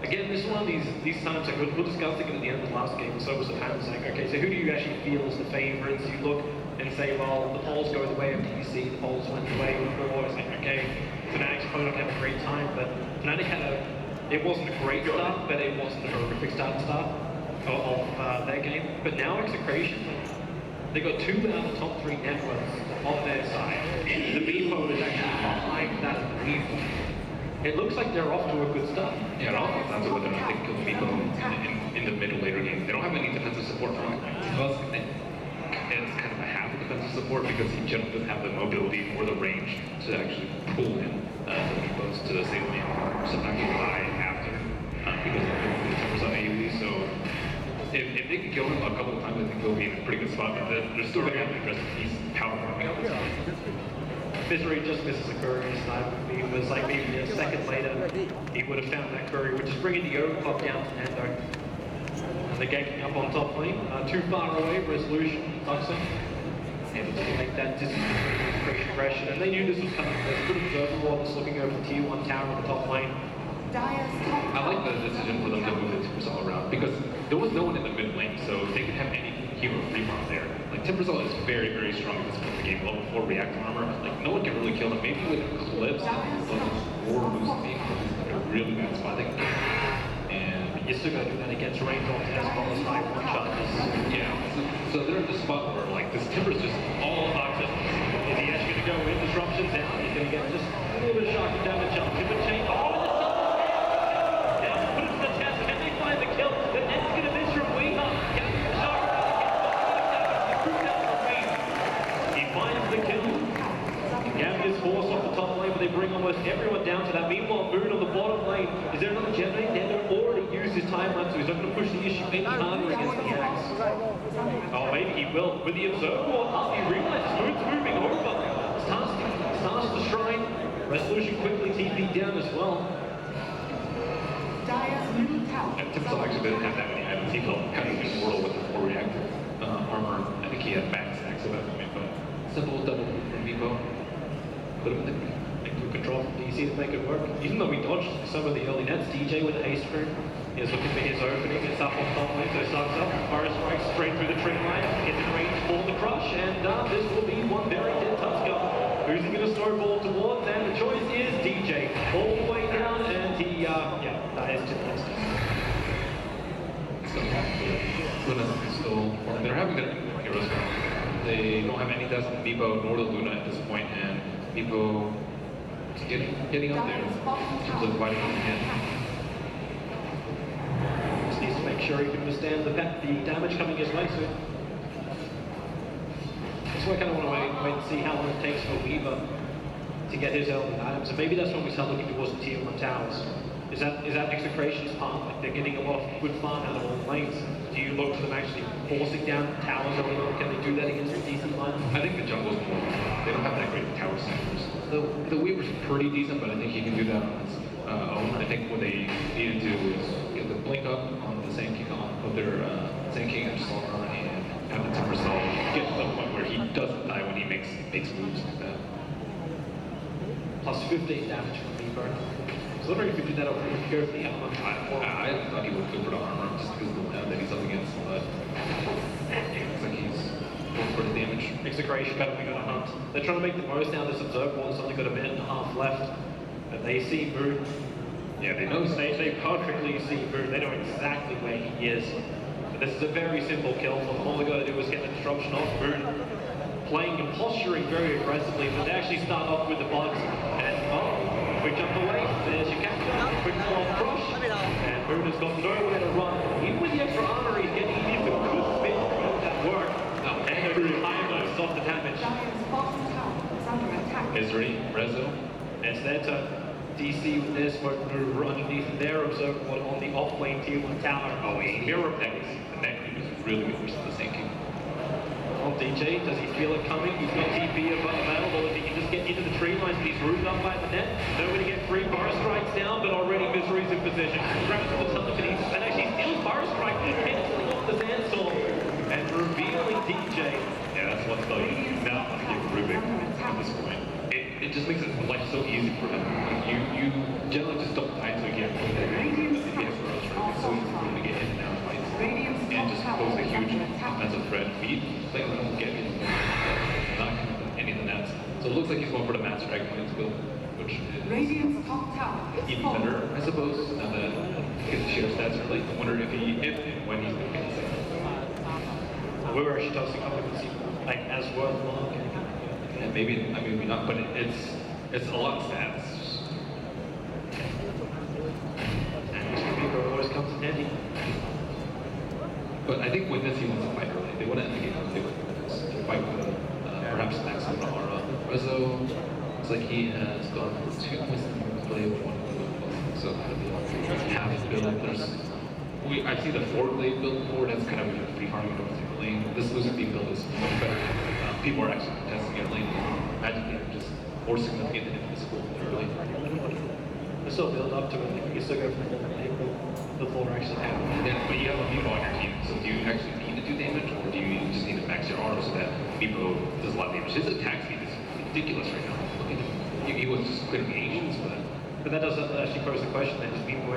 Speaker 9: Again, this is one of these times, like we're discussing it at the end of the last game, so was the panel saying, okay, so who do you actually feel is the favourites? You look and say, well, the polls go the way of DC, the polls went the way of before. It's like, okay, Fnatic's probably not going to have a great time, but Fnatic it wasn't a great start, but it wasn't a horrific start of their game. But now Execration, they got 2 out of the top 3 networks on their side. The Meepo is actually behind that of the Meepo. It looks like they're off to a good start.
Speaker 10: Yeah, and also that's what they're not taking kill the Meepo in the middle later game. They don't have any defensive support from him. It's kind of a half defensive support because he generally doesn't have the mobility or the range to actually pull in the Meepos to the same lane. Sometimes he die after because of the numbers on AoE. So if they can kill him a couple of times, I think they'll be in a pretty good spot. But they're still going to have to address these power farming on this game.
Speaker 9: Misery just misses a curry this time. It was like maybe a second later, he would have found that curry, which is bringing the overclock down to Nando. And they're ganking up on top lane. Too far away, Resolution, Tuxon. Able to make that distance between aggression. And they knew this was coming. There's a good observer wall that's looking over the tier 1 tower on the top lane.
Speaker 10: I like the decision for them to move the Timbersol around because there was no one in the mid lane, so they could have any hero free farm there. Like Timbersol is very, very strong at this point in the game, level 4 reactor armor. Like no one can really kill him. Maybe with clips, or boost being in a really bad spot they can get. And
Speaker 9: you still gotta do that against range on as well as high one charges.
Speaker 10: Yeah. So they're at the spot where like this Timber's just all about just
Speaker 9: is he actually gonna go in disruption down? He's gonna get just a little bit of shock and damage on Timber chain. Oh, and the force off the top lane, but they bring almost everyone down to that. Meanwhile, Moon on the bottom lane. Is there another Genting? Nando already used his time lapse, so he's not going to push the issue any harder against the Axe. Oh, maybe he will. With the Observer up, he realizes Moon's moving over. Starts the shrine. Resolution quickly TP down as well.
Speaker 10: And Timbersol actually didn't have that many items. He felt kind of immortal with the 4 reactor armor. I think think he had max stacks at that point, but simple double from Vivo. Put him in the
Speaker 9: Good control from DC to make it work. Even though we dodged some of the early nets, DJ with the haste rune is looking for his opening. It's up on top lane, so starts up. Forest strikes straight through the tree line, gets in range for the crush, and this will be one very dead Tusker. Who's he going to snowball towards? And the choice is DJ. All the way down, and he, dies to the distance.
Speaker 10: Luna is still, they're having their heroes now. They don't have any deaths on Vivo nor the Luna at this point, and Vivo is getting up there in terms of fighting on the hand.
Speaker 9: Just needs to make sure he can withstand the damage coming his way soon. That's why I kind of want to wait and see how long it takes for Weaver to get his element items, and maybe that's when we start looking towards the tier 1 towers. Is that Execration's part? Like they're getting a lot of good farm out of all the lanes. Do you look to them actually forcing down towers over there? Can they do that against the DC line?
Speaker 10: I think the jungle's more, they don't have that great tower centers. The Weaver's pretty decent, but I think he can do that on his own. I think what they need to do is get the blink up on the Sand King on, put their Sand King and Solar on, and have the Timber Soul get to the point where he doesn't die when he makes moves like that.
Speaker 9: Plus 15 damage from Weaver. I was wondering if you did that over here for the armor.
Speaker 10: I thought he would go for the armor just because of the that he's up against, but looks like he's going for the damage.
Speaker 9: Execration better be gonna hunt. They're trying to make the most out of this observe wall. It's only got a minute and a half left. But they see Moon. Yeah, they know they perfectly see Moon. They know exactly where he is. But this is a very simple kill for them. All they gotta do is get the disruption off Moon. Playing and posturing very aggressively, but they actually start off with the bugs. And quick jump away, there's your capture, quick small crush, and Moon has got nowhere to run. Even with the extra armor, he's getting even a good bit of that work. And a high dose off the damage.
Speaker 10: Misery, Rezo.
Speaker 9: It's their turn. DC with their smoke maneuver underneath their observer on the off-lane tier 1 tower.
Speaker 10: Oh, he mirror pegs. The neck is really good versus the Sand King.
Speaker 9: On DJ, does he feel it coming? He's got TP available. If he can just get into the tree lines, but he's rooted up by the net. Nobody get free. Forest strikes down, but already Misery's in position. Grabs the tunnel, and actually steals Forest strike, canceling off the sandstorm and revealing DJ.
Speaker 10: Yeah, that's what's about not want to give Rubik at this point. It just makes life so easy for him. Like you generally just don't die until you get really good. But if you have Rose, it's so easy for him to get in and out of fights. And just pose a huge offensive threat. Beat, like let him get in, not any of the nets. So it looks like he's going for the Master Dragon when it's built, which is even better, I suppose, now that he gets to share stats early. I wonder if and when he's going to get the second.
Speaker 9: We were actually tossing up with like as worthwhile.
Speaker 10: And maybe not, but it's a lot of stats.
Speaker 9: And Weaver always comes in handy.
Speaker 10: But I think with this he wants to fight early. They want to end the game with this. To fight with perhaps Max and Aura. Rezo, it's like he has gone for 2 points in play with 1 blade. So that'll be half his build. I see the 4 blade build before, that's kind of a free farming lane. This losing being build is much better. People are actually contesting it late. Imagine they're just forcing them to get into this school early.
Speaker 9: They still build up to it. I think you still go from the floor actually happen.
Speaker 10: Yeah, but you have a Meepo on your team, so do you actually need to do damage, or do you just need to max your armor so that Meepo does a lot of damage? His attack speed is ridiculous right now. Look at him. He was just clearing Asians,
Speaker 9: but that does actually pose the question then, does Meepo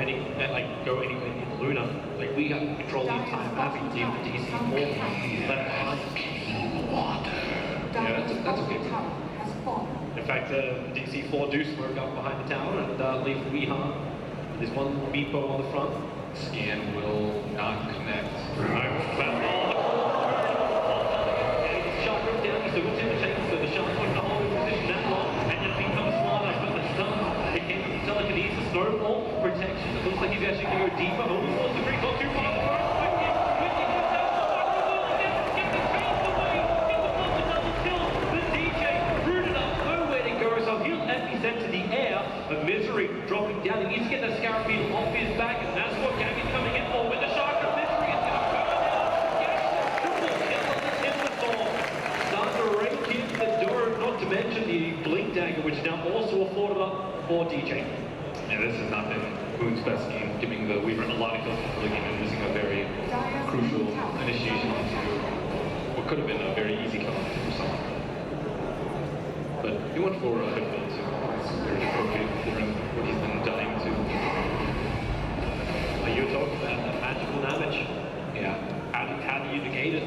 Speaker 9: go anywhere near the Luna? Like we have control the entire map, you leave the DC 4 left behind.
Speaker 10: Yeah, that's okay.
Speaker 9: In fact, DC 4 do smoke up behind the tower and leave Weehan. There's one Meepo on the front.
Speaker 10: Scan will not connect.
Speaker 9: Shark goes down, he's doing imitation, so the Shark won't hold in position that long, and then becomes smarter, but the stun, it can telekinesis, snowball, protection. It looks like he's actually going to go deeper. Almost lost the 3 got too far. Sent to the air, but Misery dropping down. He needs to get the Scarab Beetle off his back, and that's what Gabby's coming in for with the Shark of Misery. It's going to go down. Triple kill on the Timbersaw. Starts to rake into the door, not to mention the Blink Dagger, which is now also afforded up for DJ.
Speaker 10: Yeah, this has not been Moon's best game, giving the Weaver a lot of kills in the game and losing a very crucial initiation into what could have been a very easy kill for someone. But he went for a good build too. It's very appropriate given what he's been dying to.
Speaker 9: You were talking about that magical damage.
Speaker 10: Yeah.
Speaker 9: How do you negate it?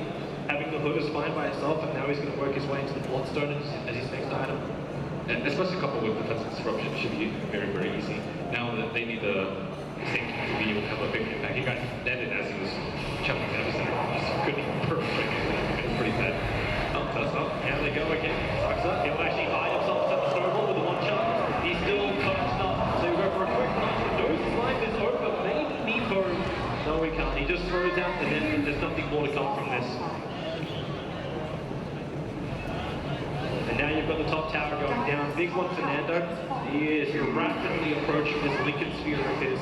Speaker 9: Having the hood is fine by itself, and now he's going to work his way into the Bloodstone as his next item.
Speaker 10: And especially coupled with defensive disruption, it should be very, very easy. Now that they need the same to be able to have a big impact. He got netted as he was chucking the epicenter. Just couldn't even perfect. It was pretty bad.
Speaker 9: Oh, that's up. Here they go again. Sucks up. He'll actually hide himself at the snowball with the one shot. He's still touched up. So he'll go for a quick punch. The nose slide is over. Maybe Meepo. No, he can't. He just throws out the net, and there's nothing more to come from this. And now you've got the top tower going down. Big one for Nando. He is rapidly approaching this Lincoln Sphere of his.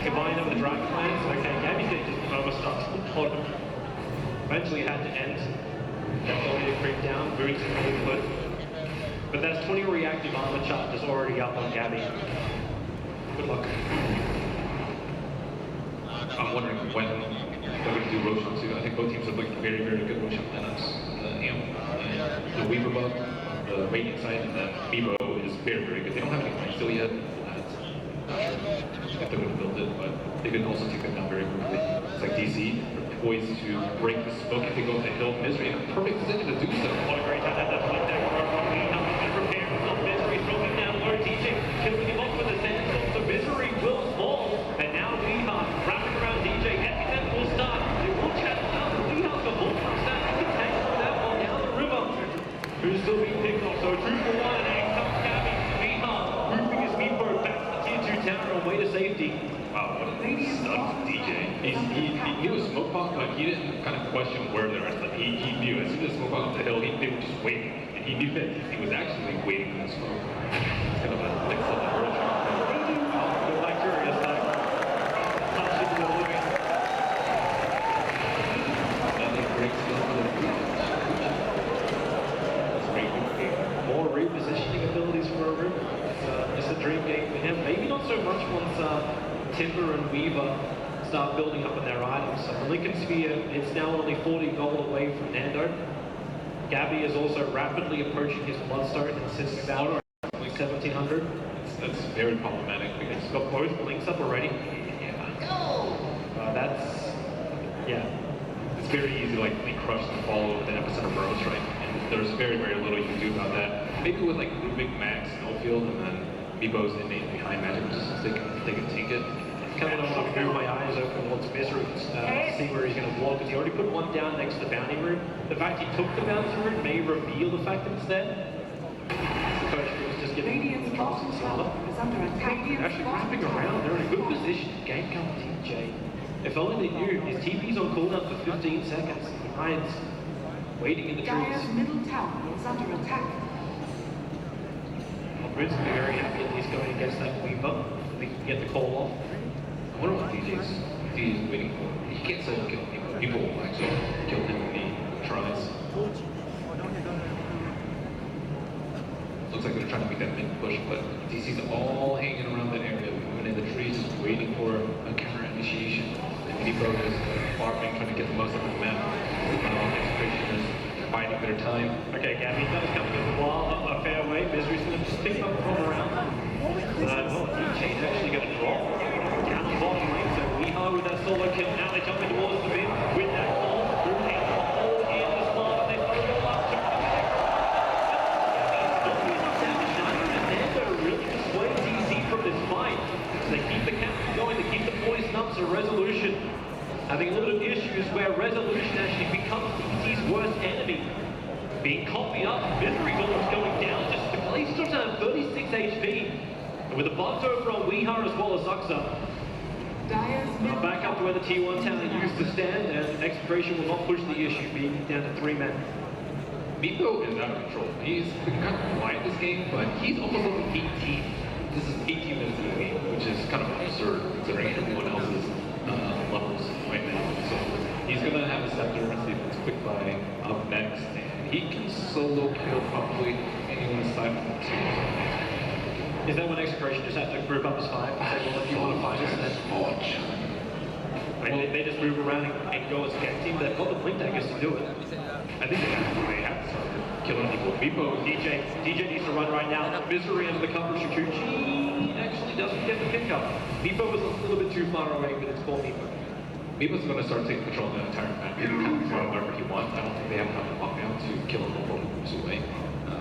Speaker 9: Combine them with the Dragon Lance. Okay, Gabby's going to just overstuck to the bottom. Eventually had to end. That ability to creep down, boots and really good. But that's 20 reactive armor chart is already up on Gabby. Good luck.
Speaker 10: I'm wondering when they're going to do Roshan too. I think both teams have looked very, very good Roshan lineups. The Weaver buff, the Radiant side, and the Meebo is very, very good. They don't have any points still yet. Not sure if they're going to build it, but they can also take them down very quickly. It's like DC, poised to break the smoke if they go up the hill of Misery. Perfect position to do so.
Speaker 9: What a great time at that point there. Prepare for Misery, throwing down low. DJ killing him off with the sandstorm, so Misery will fall. And now Weeha wrapping around DJ. Epicenter will start. They will channel out. Weeha's got more from that. He can tank for that one down the river. Who's still being picked off? So 2 for 1, and in comes Gabby. Weeha grouping his Meepo back to the tier 2 tower on way to safety.
Speaker 10: Wow, what a stud DJ. He was smoke bomb, but he didn't kind of question where they were. Like he knew as soon as smoke bomb up the hill, they were just waiting. And he knew that he was actually waiting for the smoke. It's kind of a next level approach.
Speaker 9: Good like curious, like touch into the living.
Speaker 10: Another great skill for the
Speaker 9: More repositioning abilities for a room. It's a dream game for him. Maybe not so much once Timber and Weaver start building up on their items. So the Lincoln Sphere, it's now only 40 gold away from Nando. Gabby is also rapidly approaching his Bloodstone and sits about 1700.
Speaker 10: That's very problematic because
Speaker 9: He's got both links up already. Yeah.
Speaker 10: It's very easy to like crush and follow with an epicenter burrows, right? And there's very, very little you can do about that. Maybe with like Rubik, Max, Snowfield, and then Meebo's innately high magic resistance, they can take it.
Speaker 9: Kind of want to move my eyes open towards Misery, see where he's going to block, because he already put one down next to the bounty room. The fact he took the bounty room may reveal the fact that it's there. The coach was just giving the chances to actually wrapping around. They're in a good position to gank up TJ. If only they knew, his TP's on cooldown for 15 seconds. Ryan's waiting in the trees.
Speaker 11: Dire's middle tower is under attack.
Speaker 9: Well, Brits will be very happy that he's going against that Weaver. We can get the call off.
Speaker 10: I wonder what DJ's waiting for. He can't solo kill people. People will actually kill him when he tries. Looks like they're trying to make that mid push, but DC's all hanging around that area, moving in the trees, just waiting for a counter initiation. And Meepo is farming, trying to get the most out of the map. Execration is biding their time.
Speaker 9: Okay, Gabby, that was coming in the wall, a fair way. Misery's going to just pick up from around. DJ's actually going to drop down the bottom lane. So Weeha with that solo kill. Now they jump in towards the bin with that call. Moving a hole in the spot, and they throw it all up to Nando really dissuade DC from this fight. So they keep the captain going, they keep the poison up, so Resolution having a little bit of issues where Resolution actually becomes DC's worst enemy. Being copied up, Misery's almost going down just quickly. He's still down 36 HP. And with the buffs over on Weeha as well as Zuxa. Back up to where the T1 tower used to stand, and Execration will not push the issue, being down to 3 men.
Speaker 10: Meepo is out of control. He's been kind of quiet this game, but he's almost level 18. This is 18 minutes of the game, which is kind of absurd considering everyone else's levels right now. So he's going to have a scepter and see if it's quick buy up next, and he can solo kill probably anyone aside from the team.
Speaker 9: Is that when Execration just have to group up as 5? Say, well, if you want to fight us, then... Like, they just move around and go as Genting. They've got the blink daggers to do it.
Speaker 10: I think they have to start killing people.
Speaker 9: Meepo, DJ needs to run right now. Misery into the cover. Shikuchi actually doesn't get the pickup. Meepo was a little bit too far away, but it's called Meepo.
Speaker 10: Meepo's going to start taking control of the entire map. He can kind of throw wherever he wants. I don't think they have enough to lock down to kill him before he moves away.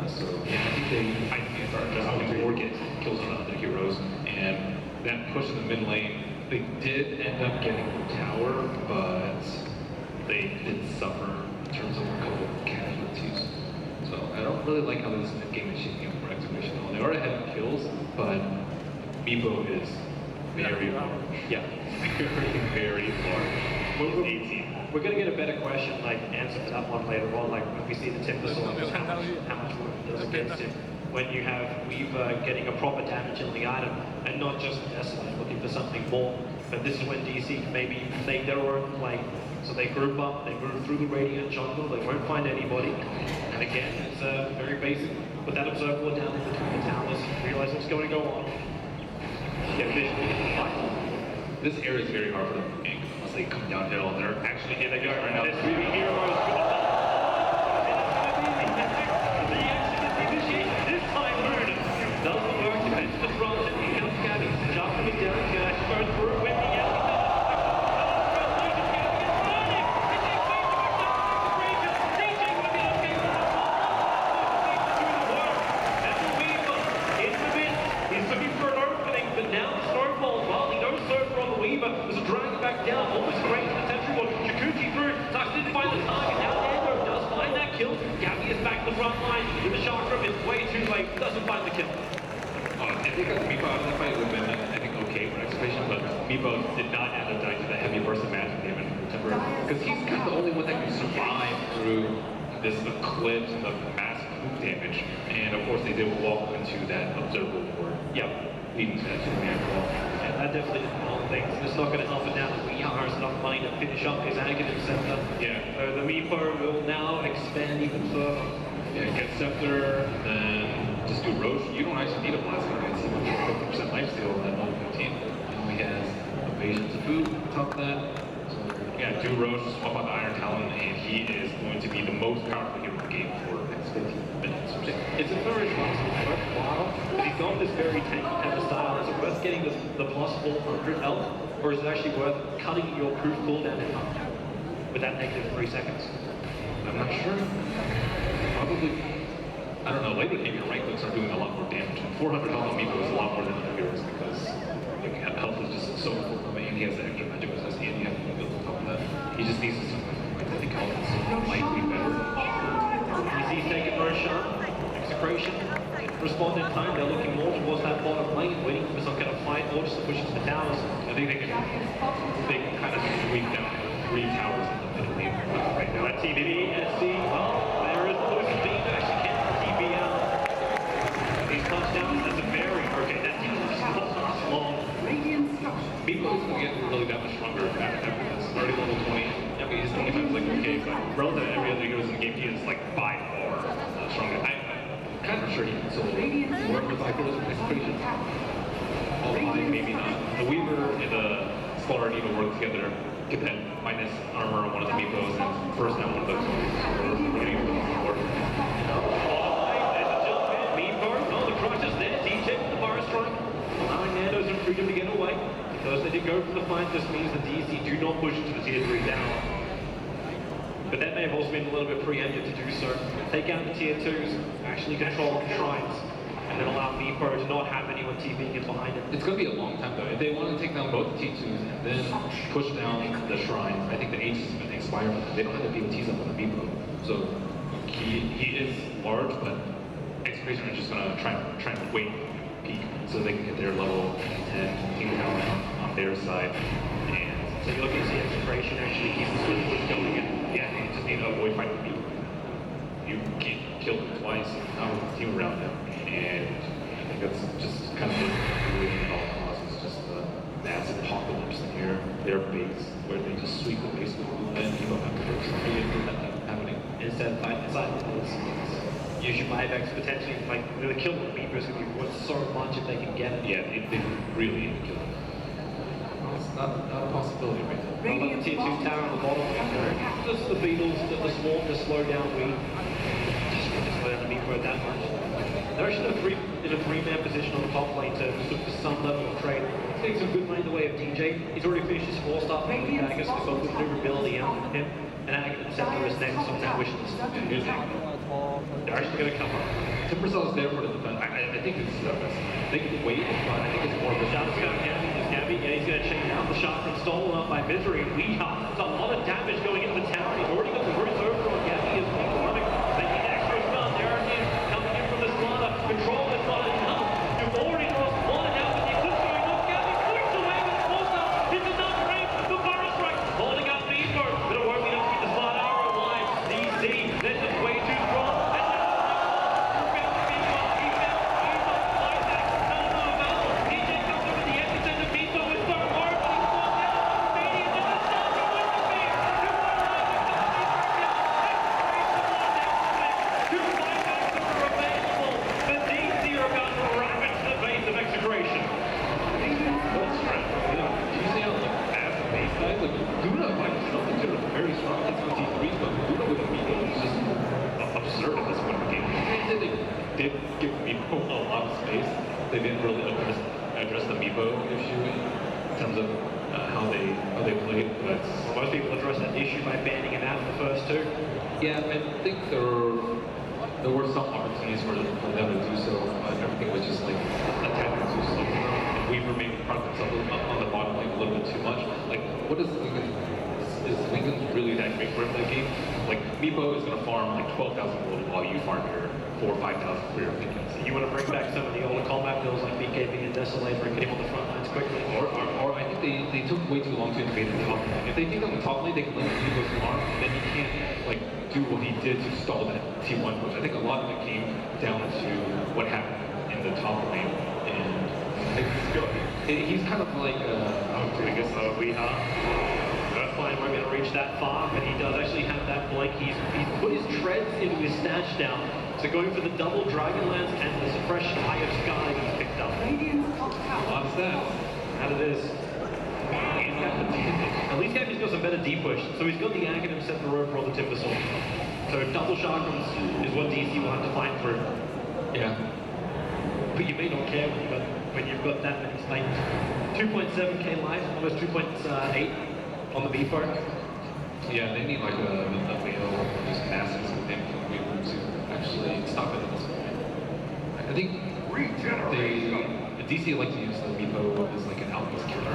Speaker 10: So yeah, I think they start just more get kills on other heroes, and that push in the mid lane. They did end up getting the tower, but they did suffer in terms of a couple of casualties. So I don't really like how this mid game is shaping up for Execration. They are ahead in kills, but Meepo is very large. Yeah, very large.
Speaker 9: We're going to get a better question, like answer to that one later on, like when we see the Timbersaw, how much work it does against him. When you have Weaver getting a proper damage in the item, and not just Desolate looking for something more. But this is when DC can maybe make their own play. So they group up, they move through the Radiant jungle, they won't find anybody. And again, it's very basic. Put that observable down in between the towers, realize what's going to go on. Get visually fight.
Speaker 10: This area is very hard for them to gank unless they come downhill. They're actually here they go right now.
Speaker 9: There's 3 heroes. This time Murder doesn't work. Depends on the front. He comes Gabby. Jump coming down. Gash goes through. When the there's a drag back down, almost great to the central one. Shikuchi through, Sux didn't find the target. Now Nando does find that kill. Gabby is back to the front line with the chakra. It's way too late, doesn't find the kill.
Speaker 10: I think Meepo out of that fight would have been, I think, okay for Execration, but Meepo did not end up dying to the heavy burst of magic damage from temporary. Because he's kind of the only one that can survive through this eclipse of massive hoop damage. And of course, they did walk into that observable ward.
Speaker 9: Yep.
Speaker 10: Leading to that Superman wall.
Speaker 9: And that definitely didn't help things. It's not going to help it now that Weeha has enough money to finish up his Aghanim Scepter.
Speaker 10: Yeah.
Speaker 9: The Meepo will now expand even further.
Speaker 10: Yeah, get Scepter, then just do Roche. You don't actually need a blast guard. It's 50% lifesteal at level 15. And he has evasion to boot on top of that. So yeah, do Roche, swap out the Iron Talon, and he is going to be the most powerful hero in the game for the next 15 minutes.
Speaker 9: It's a very worthwhile, but he's got this very tanky type of style. Is it worth getting the plus 400 health, or is it actually worth cutting your proof cooldown in half with that negative 3 seconds?
Speaker 10: I'm not sure. Probably, I don't know, lately maybe your right clicks are doing a lot more damage. 400 health on Meepo is a lot more than other heroes because like, health is just so full of it, and he has the extra magic resist, and you have to build on top of that. He just needs to I think health might be better.
Speaker 9: DC's taking Roshan, Execration, respond in time. They're looking more towards that bottom lane, waiting for some kind of fight or just to push into the towers.
Speaker 10: I think they can kind of sweep down 3 towers in the middle lane right now.
Speaker 9: That TBD, SC, well, there is the Lucid Beam that actually can't TB out. These touchdowns, that's a very, okay, that team is not long.
Speaker 10: Meepo's going to get really that much stronger after this. Already level 20. I mean, he's 25 is like okay, but relative to every other heroes in the game, he is like by far stronger. I'm kind of sure he can still work with Hyperos with Execration. All high, maybe not. The Weaver and the Slaughter need to work together, get that minus armor on one of the Meepos, and first down one of those.
Speaker 9: Meepo, the crush is there. DJ with the bar strike. Allowing Nando's and freedom to get away. Because they did go for the fight, this means the DC do not push into the tier 3 down. But that may have also been a little bit preempted to do so. Take out the tier 2s, actually control the shrines, and then allow Meepo to not have anyone TPing in behind it.
Speaker 10: It's going to be a long time though. If they want to take down both the T2s and then push down the shrines, I think the H is going to expire for them. They don't have the BOTs up on the Meepo. So he is large, but Execration are just going to try and wait peak so they can get their level 10 team talent on their side. And
Speaker 9: so you're looking to see Execration actually keep the switch going in.
Speaker 10: Yeah, you just need to avoid fighting people. You can't kill him twice, not with the team around him. And I think that's just kind of really at all costs. It's just the massive apocalypse near their base where they just sweep the base and you don't have to try and that happening.
Speaker 9: Instead of fighting inside the walls. Use your buybacks potentially, like, really kill the Meepos could be worth so much if they can get it.
Speaker 10: Yeah, they really need to kill him.
Speaker 15: It's not a possibility right now.
Speaker 9: What about the tier 2 tower on the bottom? Just the Beatles, the Swarm to slow down we just want to slow down the Meepo that much. They're actually in a three-man position on the top lane to look for some level of trade. He's getting some good lane in the way of DJ. He's already finished his 4-star from the Agus, they've got good durability out from him. And Agus Scepter is next on that wish list. They're actually going to come up.
Speaker 15: Timbersaw is there for the defense. I think it's they can wait, but I think it's more of a
Speaker 9: shot. It's going to Gabby. Yeah, he's going to chain out the shot from stolen up by Misery. And Weehaw. It's a lot of damage going into the tower. He's already got the roots over on Gabby as well. They need extra as well. There is coming in from the Slaughter. Control the Slaughter. You've already lost one and now with the eclipse going on. Gabby flicks away with the 4-star. It's another range for Fire Strike. Holding up Meepo. But it won't be enough to keep the Slaughter alive. DC. This is way too strong.
Speaker 15: Did give Meepo a lot of space. They didn't really address the Meepo issue in terms of how they played. But
Speaker 9: most people address that issue by banning him out of the first two.
Speaker 15: Yeah, I think there were some opportunities for them to do so. Everything was just like attacking too slow. And Weaver maybe propped himself up on the bottom lane a little bit too much. Like, what is Lincoln? Is Lincoln really that great for that game? Like, Meepo is going to farm like 12,000 gold while you farm your 4,000 or 5,000 for your Lincoln.
Speaker 9: So you want to bring back some of the older combat builds like BKB and Desolate, bring him on the front lines quickly?
Speaker 15: Or I think they took way too long to invade the top lane. If they think on the top lane they can limit Meepo's farm, then he can't like do what he did to stall that T1 push. I think a lot of it came down to what happened in the top lane. And he's kind of like
Speaker 9: I guess Weehaw. Earthline won't be able to reach that far, but he does actually have that blink. He's put his treads into his stash now. So going for the double Dragonlance and the fresh Eye of Sky he's picked up.
Speaker 15: a lot of stats.
Speaker 9: And it is. At least Gabby's got some better deep push. So he's got the Aghanim set the rope for the Timbersaw. So double Chakrams is what DC will have to fight through.
Speaker 15: Yeah.
Speaker 9: But you may not care when you've got that many snipes. 2.7k life, almost 2.8 on the B4.
Speaker 15: Yeah, they need like a whale or just masses with them to actually stop it at this point. I think the DC like to use the Meepo as like an outpost killer.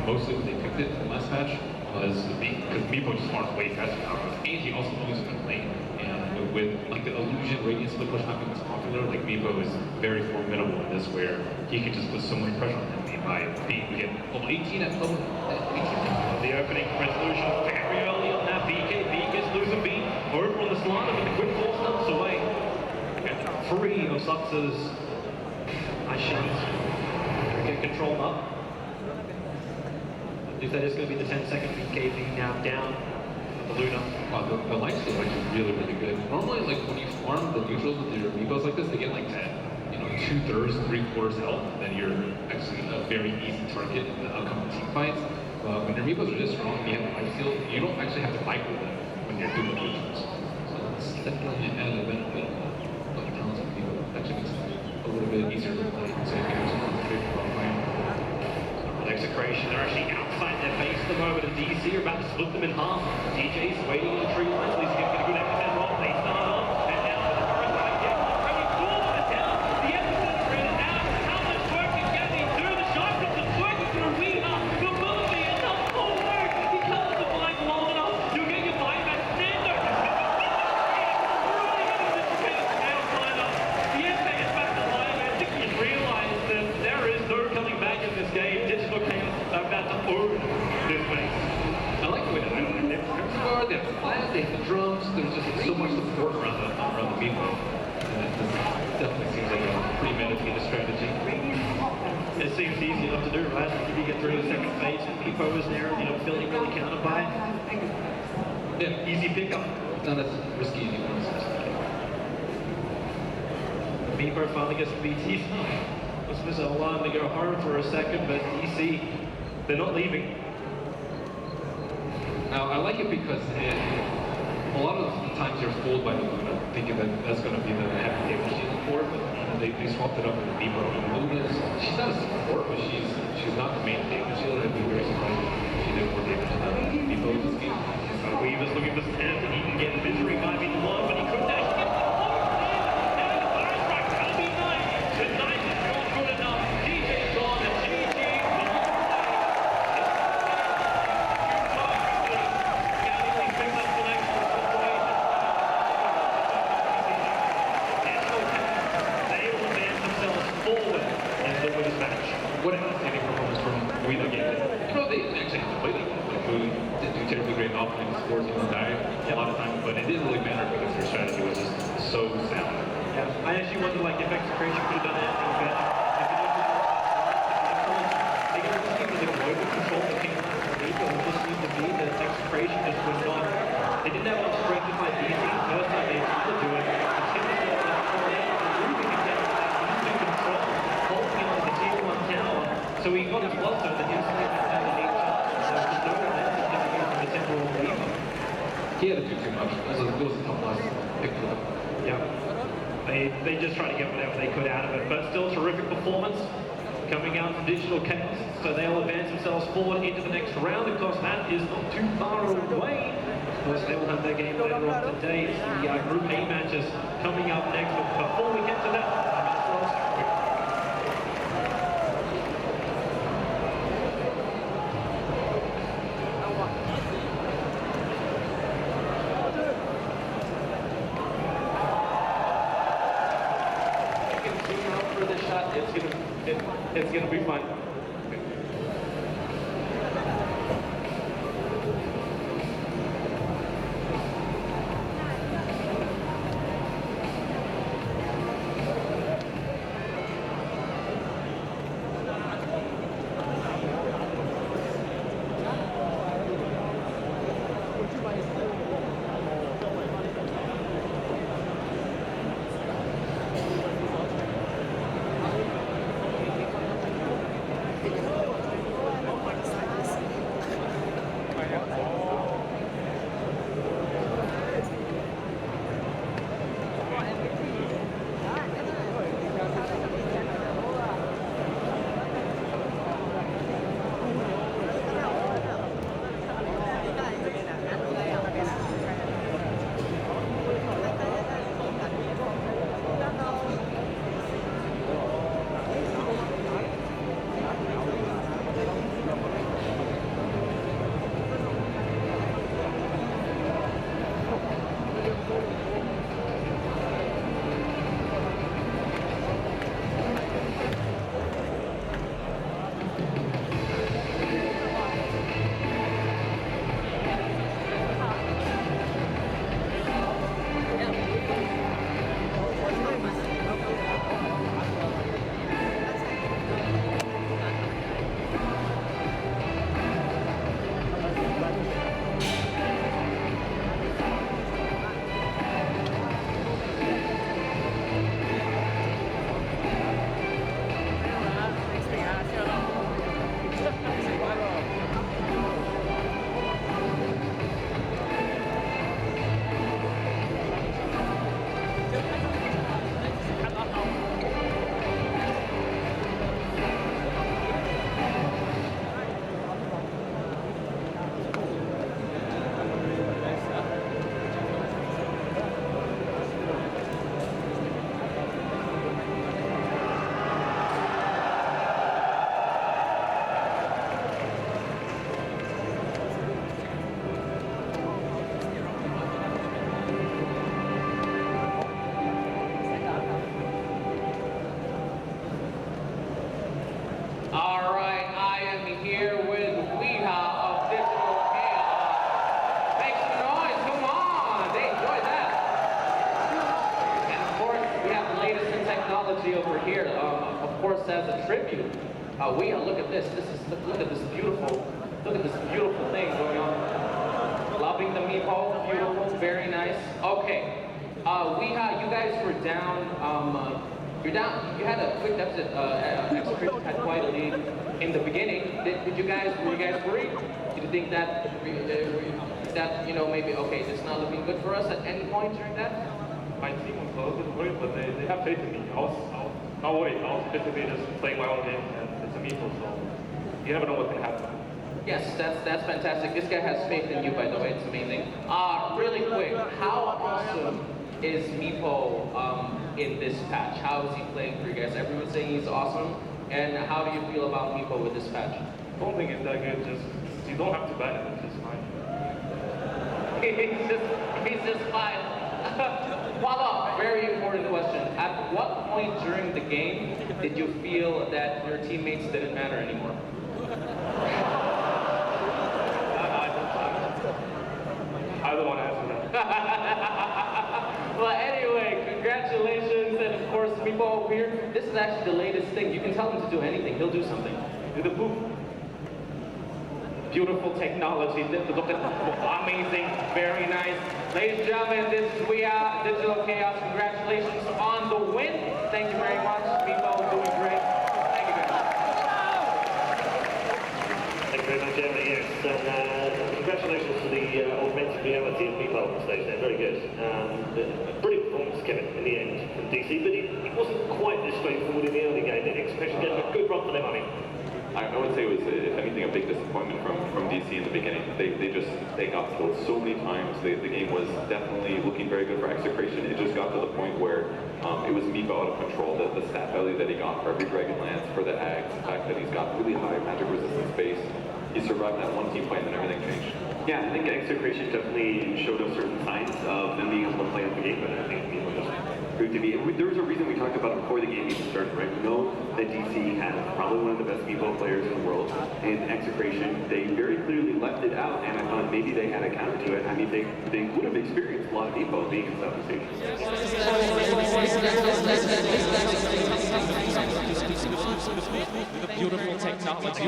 Speaker 15: Mostly when they picked it in the last match was because Meepo just farms way faster than outpost, and he also owns a good lane. And with like the illusion radiant split push not being as popular, like Meepo is very formidable in this where he can just put so much pressure on him by being level 18 at level 18.
Speaker 9: The opening resolution very early on that BKB gets lose a beat over on the Slaughter, but the quick ball stumps away. And 3 of Sux's ice shots get controlled up. I think that is going to be the 10-second BKB now down the Luna.
Speaker 15: Wow, the light steal is really, really good. Normally, like when you farm the neutrals with your Meepos like this, they get like 2/3, 3/4 health, then you're actually a very easy target in the upcoming team fights. But when your Meepos are this strong and you have a life steal, you don't actually have to fight with them when you're doing neutrals. So it's definitely an added benefit of talented people. Actually makes it a little bit easier to play. So you can just concentrate on playing.
Speaker 9: Execration, they're actually outside their base at the moment, and DC are about to split them in half. DJ's waiting on the tree lines, he's getting a good epicenter roll, they start off, and now for the first time, yeah, already 4 of it down. The epicenter in and out, how much work can Gabby do? The shot from the working through Weehaw, but will it be enough for work? He covers the flank long enough, you'll get your buyback. Nando, running into the defense now, lineup. The FA is back alive, I think he's realized that there is no coming back in this game. About to own this place.
Speaker 15: I like the way that they have Crimson, they have Flash, they have the drums, there's just so much support around the Meepo. This definitely seems like a premeditated strategy.
Speaker 9: It seems easy enough to do, right? If you get through the second phase, Meepo is there, feeling really countered by it. Yeah, easy pickup.
Speaker 15: Not as risky anymore.
Speaker 9: Meepo finally gets the BT. Was a line to go home for a second, but DC They're not leaving.
Speaker 15: Now, I like it because a lot of times you're fooled by the Luna, thinking that that's going to be the heavy game she's for, but they swapped it up with the Depot. And Luna, she's not a support, but she's not the main damage shield. I'd be very surprised if she did more damage than Depot this game.
Speaker 9: Weaver's looking for Stan. He can get misery, might be the one, but he couldn't actually get the block. And the fire strike, that'll be nice. The nice is not good enough. DJ's gone, and GG.
Speaker 15: What an outstanding performance from Weaver game. You know, they actually have to play them. Like, Moon didn't do terribly great offline sports, you know, die a lot of times, but it didn't really matter because their strategy was just so sound.
Speaker 9: Yeah, I actually wonder, like, if Execration could have done anything better. They could have just given the global control that came from the league, but it just seemed to be that Execration just was not. They didn't have much strength to fight easy. First time they tried to do it. So he got his blood zone, and he was sleeping down the nature. So there's no momentum coming in from the temporal Weaver.
Speaker 15: He had to do too much. It was a tough last pick for them.
Speaker 9: Yeah. They just tried to get whatever they could out of it. But still, terrific performance coming out from Digital Chaos. So they'll advance themselves forward into the next round. Of course, that is not too far away. Of course, they will have their game later on today. It's the Group A matches coming up next. But before we get to that, it's gonna be fun.
Speaker 8: Over here, of course, as a tribute, look at this. Look at this beautiful thing going on. Loving the meatball, beautiful, very nice. Okay, you guys were down. You're down. You had a quick deficit. Execration had quite a lead, in the beginning. Were you guys worried? Did you think that maybe okay, this is not looking good for us at any point during that?
Speaker 16: My team was a little bit worried, but they have faith in me. I was not worried. I was basically just playing my own game, and it's a meeple, so you never know what's gonna happen.
Speaker 8: Yes, that's fantastic. This guy has faith in you, by the way. It's amazing. Really quick, how awesome is Meepo in this patch? How is he playing for you guys? Everyone's saying he's awesome. And how do you feel about Meepo with this patch?
Speaker 16: I don't think it's that good. Just you don't have to ban him. It's just fine.
Speaker 8: he's just fine. Follow-up, very important question. At what point during the game did you feel that your teammates didn't matter anymore?
Speaker 16: I don't want to answer that.
Speaker 8: Well, anyway, congratulations, and of course, Meepo over here. This is actually the latest thing. You can tell him to do anything. He'll do something. Do the poop. Beautiful technology. Look at amazing, very nice. Ladies and gentlemen, this is We Are Digital Chaos. Congratulations on the win. Thank you very much. Meepo doing great. Thank you guys.
Speaker 4: Thank you very much, Emily. Yes, and congratulations to the augmented reality of Meepo on stage. They're very good. Brilliant performance, Kevin, in the end from DC, but it wasn't quite this straightforward in the early game. The Execration gave a good run for their money.
Speaker 3: I would say it was, if anything, a big disappointment from DC in the beginning. They got killed so many times. The game was definitely looking very good for Execration. It just got to the point where it was Meepo out of control. The stat value that he got for every Dragon Lance, for the Ags, the fact that he's got really high magic resistance base. He survived that one team fight and then everything changed.
Speaker 14: Yeah, I think Execration definitely showed us certain signs of them being able to play the game, but I think Meepo just proved to be. There was a reason we talked about it before the game even started, right? We know that DC has probably one of the best Meepo players in the world, and Execration, they very clearly left it out, and I thought maybe they had a counter to it. I mean, they would have experienced a lot of Meepo being in Southeast Asia.
Speaker 17: Beautiful technology.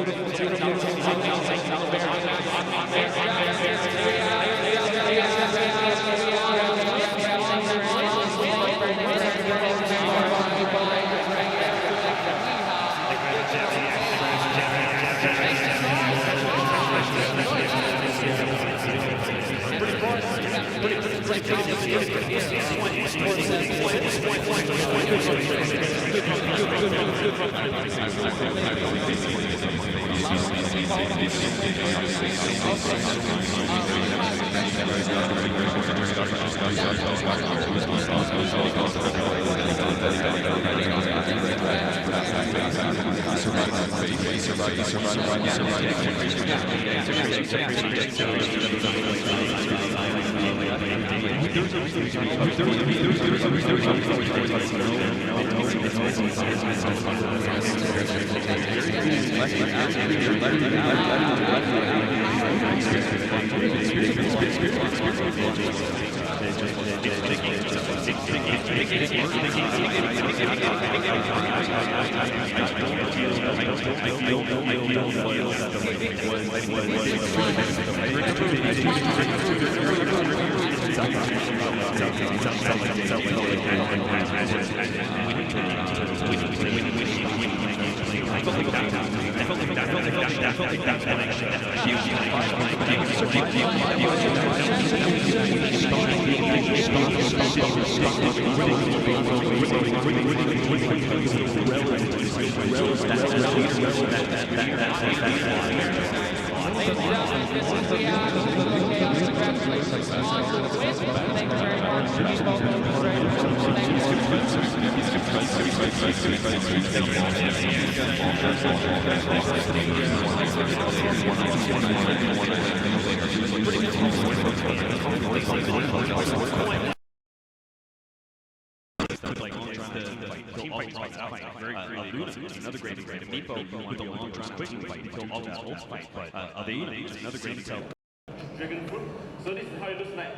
Speaker 5: Another great example. Meepo with a long quick fight until all his ult fight, but the another great example.
Speaker 16: Dragon Fruit. So this is how it looks like.